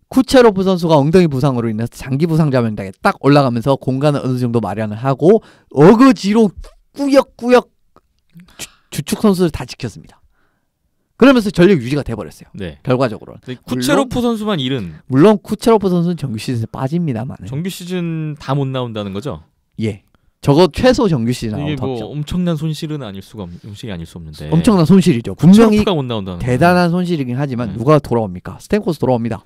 쿠체로프 선수가 엉덩이 부상으로 인해서 장기 부상 자명단에 딱 올라가면서 공간을 어느 정도 마련을 하고 어거지로 꾸역꾸역 주축 선수를 다 지켰습니다. 그러면서 전력 유지가 돼버렸어요. 네. 결과적으로는. 쿠체로프 선수만 잃은. 물론 쿠체로프 선수는 정규 시즌에 빠집니다만. 정규 시즌 다 못 나온다는 거죠? 예. 저거 최소 정규 시즌 이게 아웃 뭐 없죠. 엄청난 손실은 아닐 수가 손실이 아닐 수 없는데. 엄청난 손실이죠. 분명히 못 나온다는 대단한 손실이긴 하지만 누가 돌아옵니까? 스탠코스 돌아옵니다.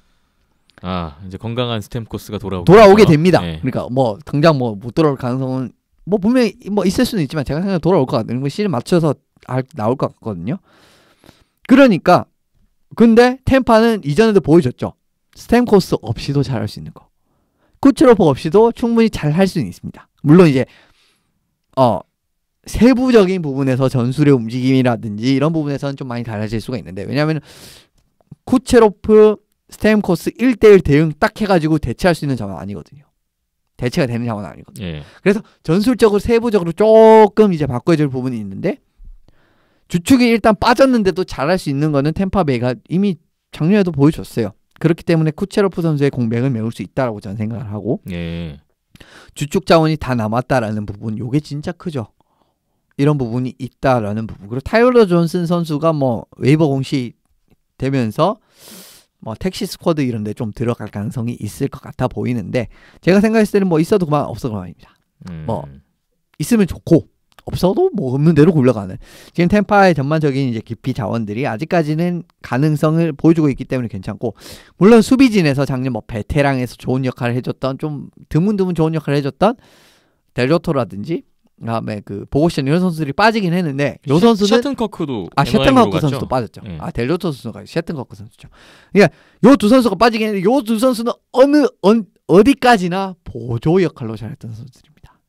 아 이제 건강한 스탬코스가 돌아오게 됩니다. 네. 그러니까 뭐 당장 뭐 못 돌아올 가능성은 뭐 분명히 뭐 있을 수는 있지만 제가 생각에 돌아올 것 같아요. 시즌 맞춰서 나올 것 같거든요. 그러니까 근데 템파는 이전에도 보여줬죠. 스탬코스 없이도 잘할 수 있는 거. 쿠체로프 없이도 충분히 잘할 수는 있습니다. 물론 이제 세부적인 부분에서 전술의 움직임이라든지 이런 부분에서는 좀 많이 달라질 수가 있는데 왜냐하면 쿠체로프 스탬코스 1대1 대응 딱 해가지고 대체할 수 있는 자원 아니거든요. 대체가 되는 자원 아니거든요. 예. 그래서 전술적으로 세부적으로 조금 이제 바꿔야 될 부분이 있는데 주축이 일단 빠졌는데도 잘할 수 있는 거는 템파베이가 이미 작년에도 보여줬어요. 그렇기 때문에 쿠체로프 선수의 공백을 메울 수 있다라고 저는 생각을 하고 예. 주축 자원이 다 남았다라는 부분 요게 진짜 크죠. 이런 부분이 있다라는 부분. 그리고 타일러 존슨 선수가 뭐 웨이버 공시 되면서 뭐 택시 스쿼드 이런 데 좀 들어갈 가능성이 있을 것 같아 보이는데 제가 생각했을 때는 뭐 있어도 그만 없어도 그만입니다. 뭐 있으면 좋고 없어도 뭐 없는 대로 굴러가는 지금 템파의 전반적인 이제 깊이 자원들이 아직까지는 가능성을 보여주고 있기 때문에 괜찮고 물론 수비진에서 작년 뭐 베테랑에서 좋은 역할을 해줬던 좀 드문드문 좋은 역할을 해줬던 델조토라든지 그다음에 그 보고션 이런 선수들이 빠지긴 했는데 요 선수는 셔튼커크도 셔튼커크 선수도 빠졌죠. 예. 델조토 선수가 셔튼커크 선수죠. 그러니까 요 두 선수가 빠지긴 했는데 요 두 선수는 어디까지나 보조 역할로 잘했던 선수들입니다.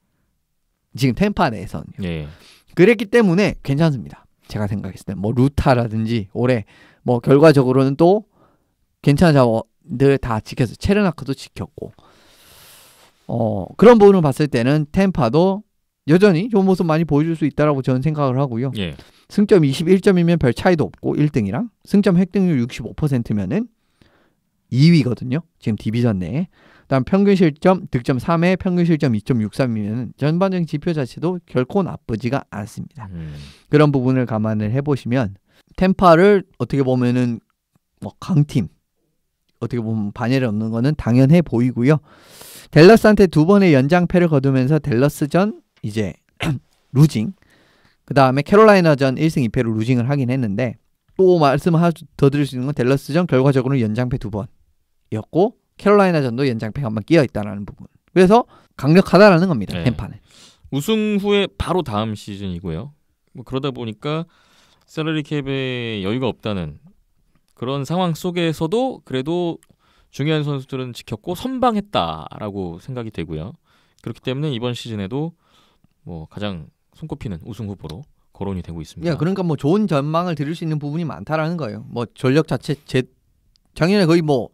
지금 템파 내에서는요. 예. 그랬기 때문에 괜찮습니다. 제가 생각했을 때 뭐 루타라든지 올해 뭐 결과적으로는 또 괜찮은 자원들 다 지켜서 체르나크도 지켰고 그런 부분을 봤을 때는 템파도 여전히 좋은 모습 많이 보여줄 수 있다라고 저는 생각을 하고요. 예. 승점 21점이면 별 차이도 없고 1등이랑 승점 획득률 65%면은 2위거든요. 지금 디비전 내에. 그다음 평균 실점 득점 3회 평균 실점 2.63이면 전반적인 지표 자체도 결코 나쁘지가 않습니다. 그런 부분을 감안을 해보시면 템파를 어떻게 보면은 뭐 강팀 어떻게 보면 반열에 없는 거는 당연해 보이고요. 댈러스한테 두 번의 연장패를 거두면서 댈러스전 이제 루징 그 다음에 캐롤라이나전 1승 2패로 루징을 하긴 했는데 또 말씀을 더 드릴 수 있는 건 댈러스전 결과적으로 연장패 2번이었고 캐롤라이나전도 연장패가 한번 끼어있다는 부분. 그래서 강력하다라는 겁니다. 네. 템파는. 우승 후에 바로 다음 시즌이고요. 뭐 그러다 보니까 셀러리 캡에 여유가 없다는 그런 상황 속에서도 그래도 중요한 선수들은 지켰고 선방했다라고 생각이 되고요. 그렇기 때문에 이번 시즌에도 뭐 가장 손꼽히는 우승 후보로 거론이 되고 있습니다. 그러니까 뭐 좋은 전망을 드릴 수 있는 부분이 많다라는 거예요. 뭐 전력 자체 작년에 거의 뭐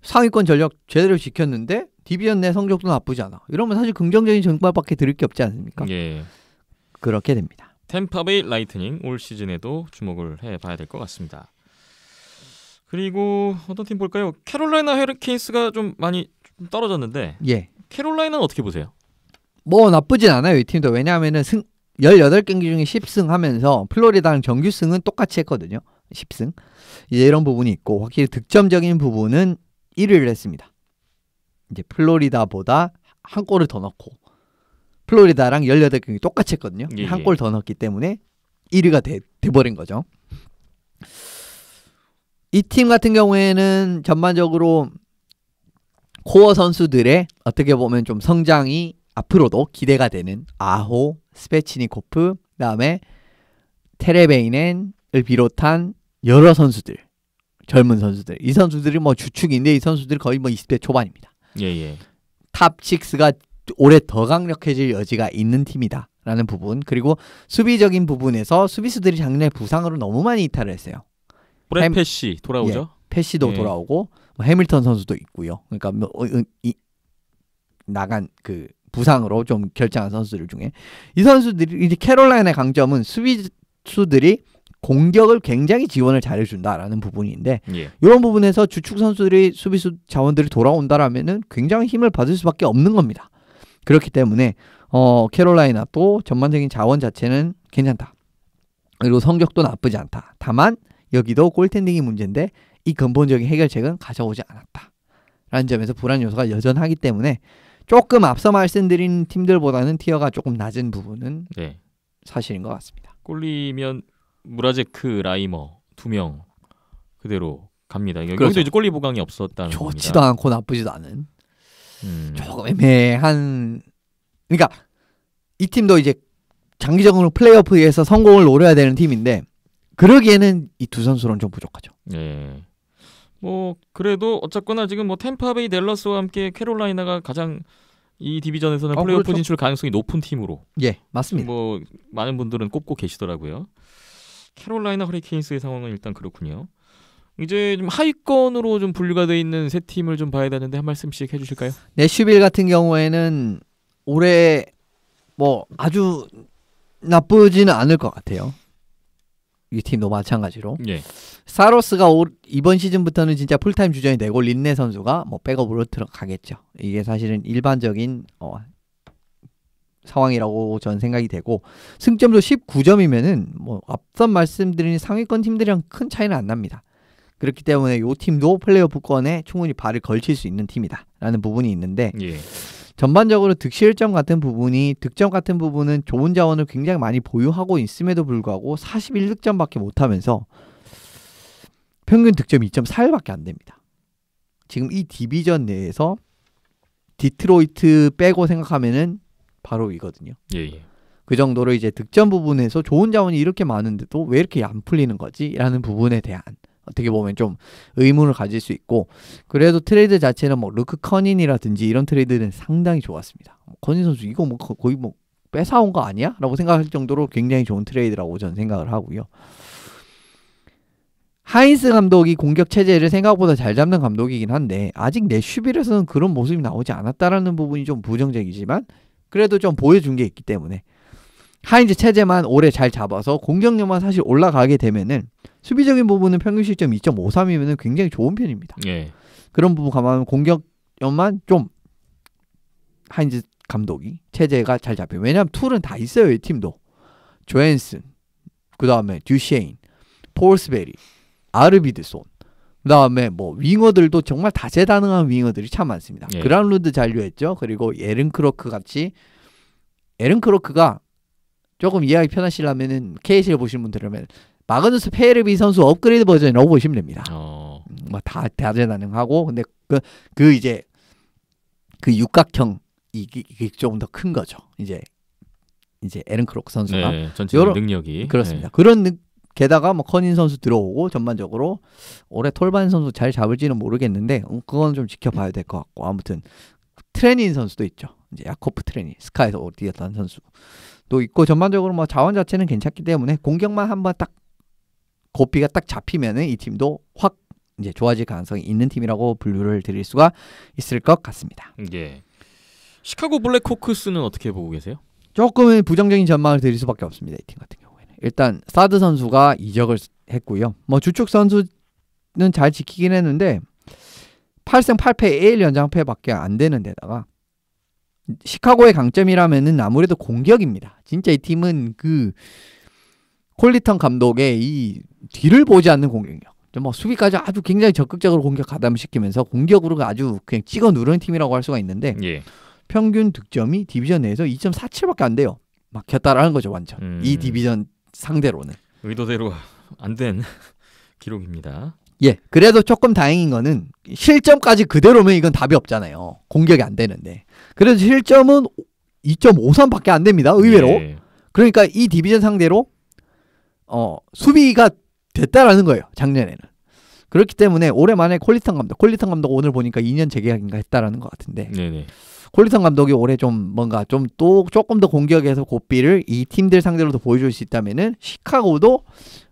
상위권 전력 제대로 지켰는데 디비전 내 성적도 나쁘지 않아. 이러면 사실 긍정적인 전망밖에 드릴 게 없지 않습니까? 예. 그렇게 됩니다. 템파베이 라이트닝 올 시즌에도 주목을 해봐야 될 것 같습니다. 그리고 어떤 팀 볼까요? 캐롤라이나 헤리케인스가 좀 많이 떨어졌는데 예. 캐롤라이나는 어떻게 보세요? 뭐 나쁘진 않아요. 이 팀도. 왜냐하면은 18경기 중에 10승 하면서 플로리다랑 정규승은 똑같이 했거든요. 10승. 이제 이런 부분이 있고 확실히 득점적인 부분은 1위를 했습니다. 이제 플로리다보다 한 골을 더 넣고 플로리다랑 18경기 똑같이 했거든요. 예, 한 골 더 넣었기 때문에 1위가 돼버린 거죠. 이 팀 같은 경우에는 전반적으로 코어 선수들의 어떻게 보면 좀 성장이 앞으로도 기대가 되는 아호, 스페치니코프, 그다음에 테레베이넨을 비롯한 여러 선수들, 젊은 선수들. 이 선수들이 뭐 주축인데 이 선수들이 거의 뭐 20대 초반입니다. 예예. 탑 6가 올해 더 강력해질 여지가 있는 팀이다라는 부분. 그리고 수비적인 부분에서 수비수들이 작년에 부상으로 너무 많이 이탈을 했어요. 브렛 패시 돌아오죠. 패시도 돌아오고 뭐 해밀턴 선수도 있고요. 그러니까 나간 그 부상으로 좀 결정한 선수들 중에 이 선수들이 이제 캐롤라이나의 강점은 수비수들이 공격을 굉장히 지원을 잘해준다라는 부분인데 이런 부분에서 주축 선수들이 수비수 자원들이 돌아온다라면은 굉장히 힘을 받을 수밖에 없는 겁니다. 그렇기 때문에 캐롤라이나도 전반적인 자원 자체는 괜찮다. 그리고 성적도 나쁘지 않다. 다만 여기도 골텐딩이 문제인데 이 근본적인 해결책은 가져오지 않았다. 라는 점에서 불안 요소가 여전하기 때문에 조금 앞서 말씀드린 팀들보다는 티어가 조금 낮은 부분은 사실인 것 같습니다. 꼴리면 무라제크, 라이머 2명 그대로 갑니다. 그렇죠. 여기도 이제 꼴리 보강이 없었다는 겁니다. 좋지도 않고 나쁘지도 않은 조금 애매한. 그러니까 이 팀도 이제 장기적으로 플레이오프에서 성공을 노려야 되는 팀인데 그러기에는 이 두 선수는 좀 부족하죠. 네. 뭐 그래도 어쨌거나 지금 뭐 템파베이 댈러스와 함께 캐롤라이나가 가장 이 디비전에서는 플레이오프 그렇죠. 진출 가능성이 높은 팀으로 맞습니다. 뭐 많은 분들은 꼽고 계시더라고요. 캐롤라이나 허리케인스의 상황은 일단 그렇군요. 이제 좀 하위권으로 좀 분류가 돼 있는 세 팀을 좀 봐야 되는데 한 말씀씩 해주실까요? 내슈빌 같은 경우에는 올해 뭐 아주 나쁘지는 않을 것 같아요. 이 팀도 마찬가지로. 사로스가 이번 시즌부터는 진짜 풀타임 주전이 되고 린네 선수가 뭐 백업으로 들어가겠죠. 이게 사실은 일반적인 상황이라고 저는 생각이 되고 승점도 19점이면은 뭐 앞선 말씀드린 상위권 팀들이랑 큰 차이는 안 납니다. 그렇기 때문에 이 팀도 플레이오프권에 충분히 발을 걸칠 수 있는 팀이다라는 부분이 있는데 전반적으로 득실점 같은 득점 같은 부분은 좋은 자원을 굉장히 많이 보유하고 있음에도 불구하고 41득점밖에 못하면서 평균 득점이 2.41밖에 안 됩니다. 지금 이 디비전 내에서 디트로이트 빼고 생각하면은 바로 이거든요. 그 정도로 이제 득점 부분에서 좋은 자원이 이렇게 많은데도 왜 이렇게 안 풀리는 거지? 라는 부분에 대한 어떻게 보면 좀 의문을 가질 수 있고 그래도 트레이드 자체는 뭐 루크 커닌이라든지 이런 트레이드는 상당히 좋았습니다. 커닌 선수 이거 뭐 거의 뭐 뺏어온 거 아니야? 라고 생각할 정도로 굉장히 좋은 트레이드라고 저는 생각을 하고요. 하인스 감독이 공격 체제를 생각보다 잘 잡는 감독이긴 한데 아직 내슈빌에서는 그런 모습이 나오지 않았다라는 부분이 좀 부정적이지만 그래도 좀 보여준 게 있기 때문에 하인즈 체제만 오래 잘 잡아서 공격력만 사실 올라가게 되면은 수비적인 부분은 평균 실점 2.53이면은 굉장히 좋은 편입니다. 그런 부분 감안하면 공격력만 좀 하인즈 감독이 체제가 잘 잡혀요. 왜냐하면 툴은 다 있어요. 이 팀도. 조앤슨, 그 다음에 듀쉐인, 폴스베리, 아르비드손, 그 다음에 뭐 윙어들도 정말 다재다능한 윙어들이 참 많습니다. 그란루드 잔류했죠. 그리고 에른 크로크 같이 에른 크로크가 조금 이해하기 편하시려면은 KC를 보시는 분들은 마그누스 페르비 선수 업그레이드 버전이라고 보시면 됩니다. 뭐 다 다재다능하고 근데 그 이제 그 육각형 이게 조금 더 큰 거죠. 이제 에른 크로크 선수가 전체적인 능력이 그렇습니다. 그런 게다가 뭐 커닌 선수 들어오고 전반적으로 올해 톨반 선수 잘 잡을지는 모르겠는데 그건 좀 지켜봐야 될 것 같고 아무튼 트레닌 선수도 있죠. 이제 야코프 트레닌 스카에서 뛰었던 선수도 있고 전반적으로 뭐 자원 자체는 괜찮기 때문에 공격만 한번 딱 고삐가 딱 잡히면은 이 팀도 확 이제 좋아질 가능성이 있는 팀이라고 분류를 드릴 수가 있을 것 같습니다. 시카고 블랙호크스는 어떻게 보고 계세요? 조금은 부정적인 전망을 드릴 수밖에 없습니다. 이 팀 같은 경우에는 일단 사드 선수가 이적을 했고요. 뭐 주축 선수는 잘 지키긴 했는데 8승 8패 1 연장패밖에 안 되는 데다가 시카고의 강점이라면은 아무래도 공격입니다. 진짜 이 팀은 그 콜리턴 감독의 이 뒤를 보지 않는 공격력. 뭐 수비까지 아주 굉장히 적극적으로 공격 가담시키면서 공격으로 아주 그냥 찍어 누르는 팀이라고 할 수가 있는데 평균 득점이 디비전 내에서 2.47밖에 안 돼요. 막혔다라는 거죠, 완전. 이 디비전 상대로는. 의도대로 안 된 기록입니다. 그래도 조금 다행인 거는 실점까지 그대로면 이건 답이 없잖아요. 공격이 안 되는데. 그래도 실점은 2.53밖에 안 됩니다. 의외로. 그러니까 이 디비전 상대로 수비가 됐다라는 거예요. 작년에는. 그렇기 때문에 오랜만에 콜리턴 감독 오늘 보니까 2년 재계약인가 했다라는 것 같은데. 콜리턴 감독이 올해 좀 뭔가 좀 또 조금 더 공격해서 고삐를 이 팀들 상대로도 보여줄 수 있다면은 시카고도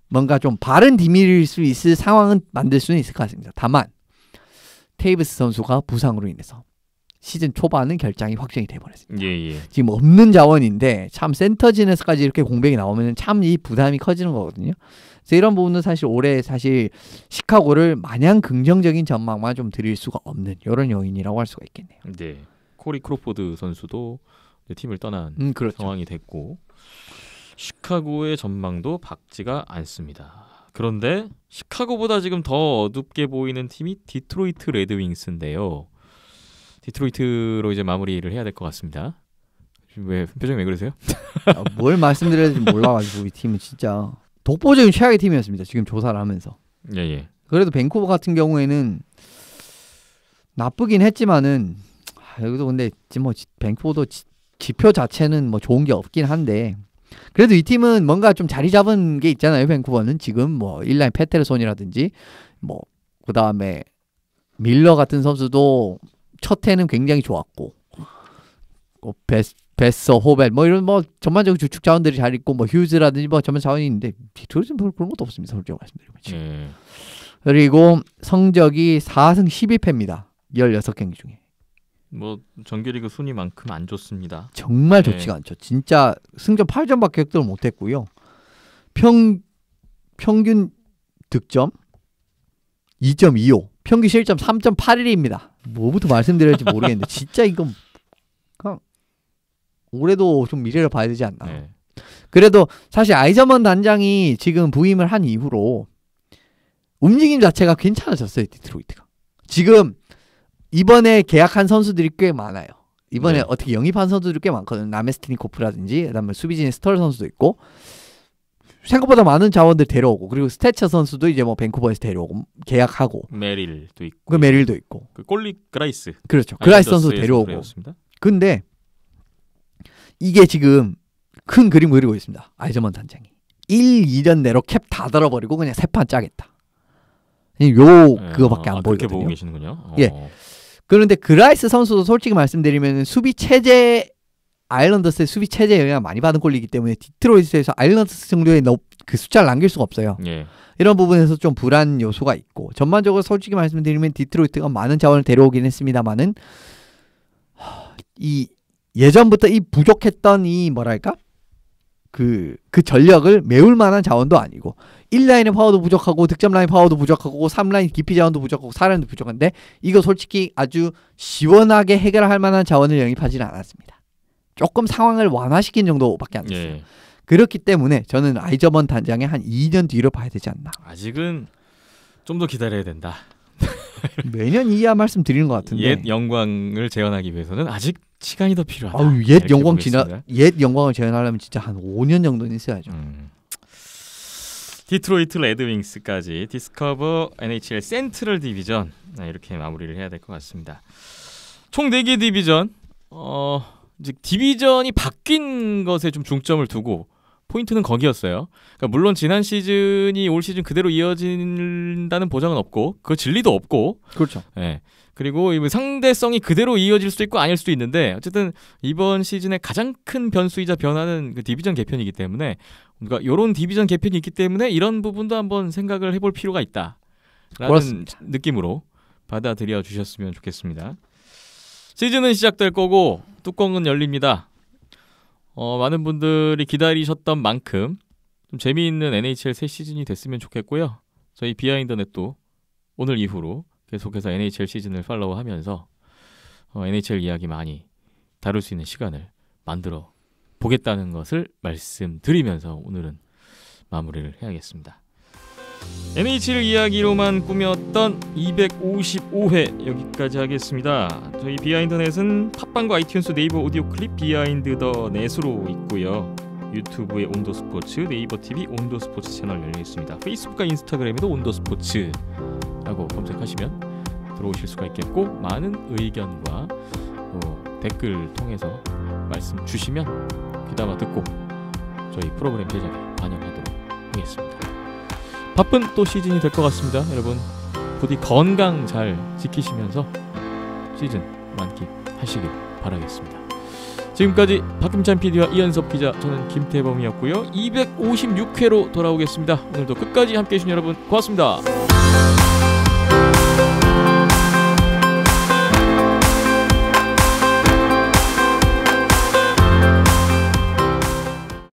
뭔가 좀 바른 디밀일 수 있을 상황은 만들 수는 있을 것 같습니다. 다만 테이브스 선수가 부상으로 인해서 시즌 초반은 결장이 확정이 돼버렸습니다. 예. 지금 없는 자원인데 참 센터진에서까지 이렇게 공백이 나오면 참 이 부담이 커지는 거거든요. 그래서 이런 부분은 사실 올해 사실 시카고를 마냥 긍정적인 전망만 좀 드릴 수가 없는 이런 요인이라고 할 수가 있겠네요. 네. 코리 크로포드 선수도 팀을 떠난 그렇죠. 상황이 됐고 시카고의 전망도 밝지가 않습니다. 그런데 시카고보다 지금 더 어둡게 보이는 팀이 디트로이트 레드윙스인데요. 디트로이트로 이제 마무리를 해야 될 것 같습니다. 왜 표정이 왜 그러세요? 뭘 말씀드려야 될지 몰라가지고 이 팀은 진짜 독보적인 최악의 팀이었습니다. 지금 조사를 하면서. 예. 그래도 밴쿠버 같은 경우에는 나쁘긴 했지만은 여기도 근데 뭐 밴쿠버도 지표 자체는 뭐 좋은 게 없긴 한데 그래도 이 팀은 뭔가 좀 자리 잡은 게 있잖아요. 밴쿠버는 지금 뭐 일라인 페테르손이라든지 뭐 그 다음에 밀러 같은 선수도 첫 해는 굉장히 좋았고 베서 호벨 뭐 이런 뭐 전반적으로 주축 자원들이 잘 있고 뭐 휴즈라든지 뭐 전반 자원이 있는데 디트로이트는 별로 그런 것도 없습니다. 솔직히 말씀드리면 그리고 성적이 4승 12패입니다. 16경기 중에. 뭐 정규리그 순위만큼 안 좋습니다. 정말 좋지가 않죠. 진짜 승점 8점밖에 획득을 못했고요. 평균 득점 2.25, 평균 실점 3.81입니다. 뭐부터 말씀드려야 할지 모르겠는데 진짜 이건 그냥 올해도 좀 미래를 봐야 되지 않나. 네. 그래도 사실 아이저먼 단장이 지금 부임을 한 이후로 움직임 자체가 괜찮아졌어요. 디트로이트가. 지금 이번에 계약한 선수들이 꽤 많아요. 이번에 어떻게 영입한 선수들이 꽤 많거든요. 나메스티니코프라든지 그다음에 수비진의 스털 선수도 있고 생각보다 많은 자원들 데려오고 그리고 스태처 선수도 이제 뭐 밴쿠버에서 데려오고 계약하고 메릴도 있고 그 메릴도 있고 그 꼴리 그라이스 그렇죠. 그라이스 선수 데려오고 근데 이게 지금 큰 그림 그리고 있습니다. 아이저먼 단장이 1, 2년 내로 캡 다 달아버리고 그냥 세 판 짜겠다. 그거밖에 안 보이거든요. 그렇게 보고 계시는군요. 예. 그런데 그라이스 선수도 솔직히 말씀드리면 수비 체제 아일랜더스의 수비 체제에 영향을 많이 받은 꼴이기 때문에 디트로이트에서 아일랜더스 정도의 그 숫자를 남길 수가 없어요. 예. 이런 부분에서 좀 불안 요소가 있고 전반적으로 솔직히 말씀드리면 디트로이트가 많은 자원을 데려오긴 했습니다만은 이 예전부터 이 부족했던 이 뭐랄까 그 전력을 메울 만한 자원도 아니고 1라인의 파워도 부족하고 득점 라인 파워도 부족하고 3라인 깊이 자원도 부족하고 4라인도 부족한데 이거 솔직히 아주 시원하게 해결할 만한 자원을 영입하지는 않았습니다. 조금 상황을 완화시킨 정도밖에 안 됐어요. 예. 그렇기 때문에 저는 아이저먼 단장의 한 2년 뒤로 봐야 되지 않나. 아직은 좀 더 기다려야 된다. 매년 이해야 말씀 드리는 것 같은데 옛 영광을 재현하기 위해서는 아직 시간이 더 필요하다. 아우, 옛 영광을 재현하려면 진짜 한 5년 정도는 있어야죠. 디트로이트 레드윙스까지 디스커버 NHL 센트럴 디비전 이렇게 마무리를 해야 될 것 같습니다. 총 4개 디비전 이제 디비전이 바뀐 것에 좀 중점을 두고 포인트는 거기였어요. 그러니까 물론 지난 시즌이 올 시즌 그대로 이어진다는 보장은 없고 그 진리도 없고 그렇죠. 네. 그리고 상대성이 그대로 이어질 수도 있고 아닐 수도 있는데 어쨌든 이번 시즌의 가장 큰 변수이자 변화는 그 디비전 개편이기 때문에 그러니까 이런 디비전 개편이 있기 때문에 이런 부분도 한번 생각을 해볼 필요가 있다라는 그렇습니다. 느낌으로 받아들여 주셨으면 좋겠습니다. 시즌은 시작될 거고 뚜껑은 열립니다. 많은 분들이 기다리셨던 만큼 좀 재미있는 NHL 새 시즌이 됐으면 좋겠고요. 저희 비하인드넷도 오늘 이후로 계속해서 NHL 시즌을 팔로우하면서 NHL 이야기 많이 다룰 수 있는 시간을 만들어 보겠다는 것을 말씀드리면서 오늘은 마무리를 해야겠습니다. NHL 이야기로만 꾸몄던 255회 여기까지 하겠습니다. 저희 비하인드넷은 팟빵과 아이튠스, 네이버 오디오 클립, 비하인드 더 넷으로 있고요. 유튜브에 온도스포츠, 네이버 TV 온도스포츠 채널 열려 있습니다. 페이스북과 인스타그램에도 온도스포츠라고 검색하시면 들어오실 수가 있겠고 많은 의견과 댓글 통해서 말씀 주시면 귀담아 듣고 저희 프로그램 제작에 반영하도록 하겠습니다. 바쁜 또 시즌이 될 것 같습니다. 여러분 부디 건강 잘 지키시면서 시즌 만끽하시길 바라겠습니다. 지금까지 박금찬 PD와 이현섭 기자, 저는 김태범이었고요. 256회로 돌아오겠습니다. 오늘도 끝까지 함께해 주신 여러분 고맙습니다.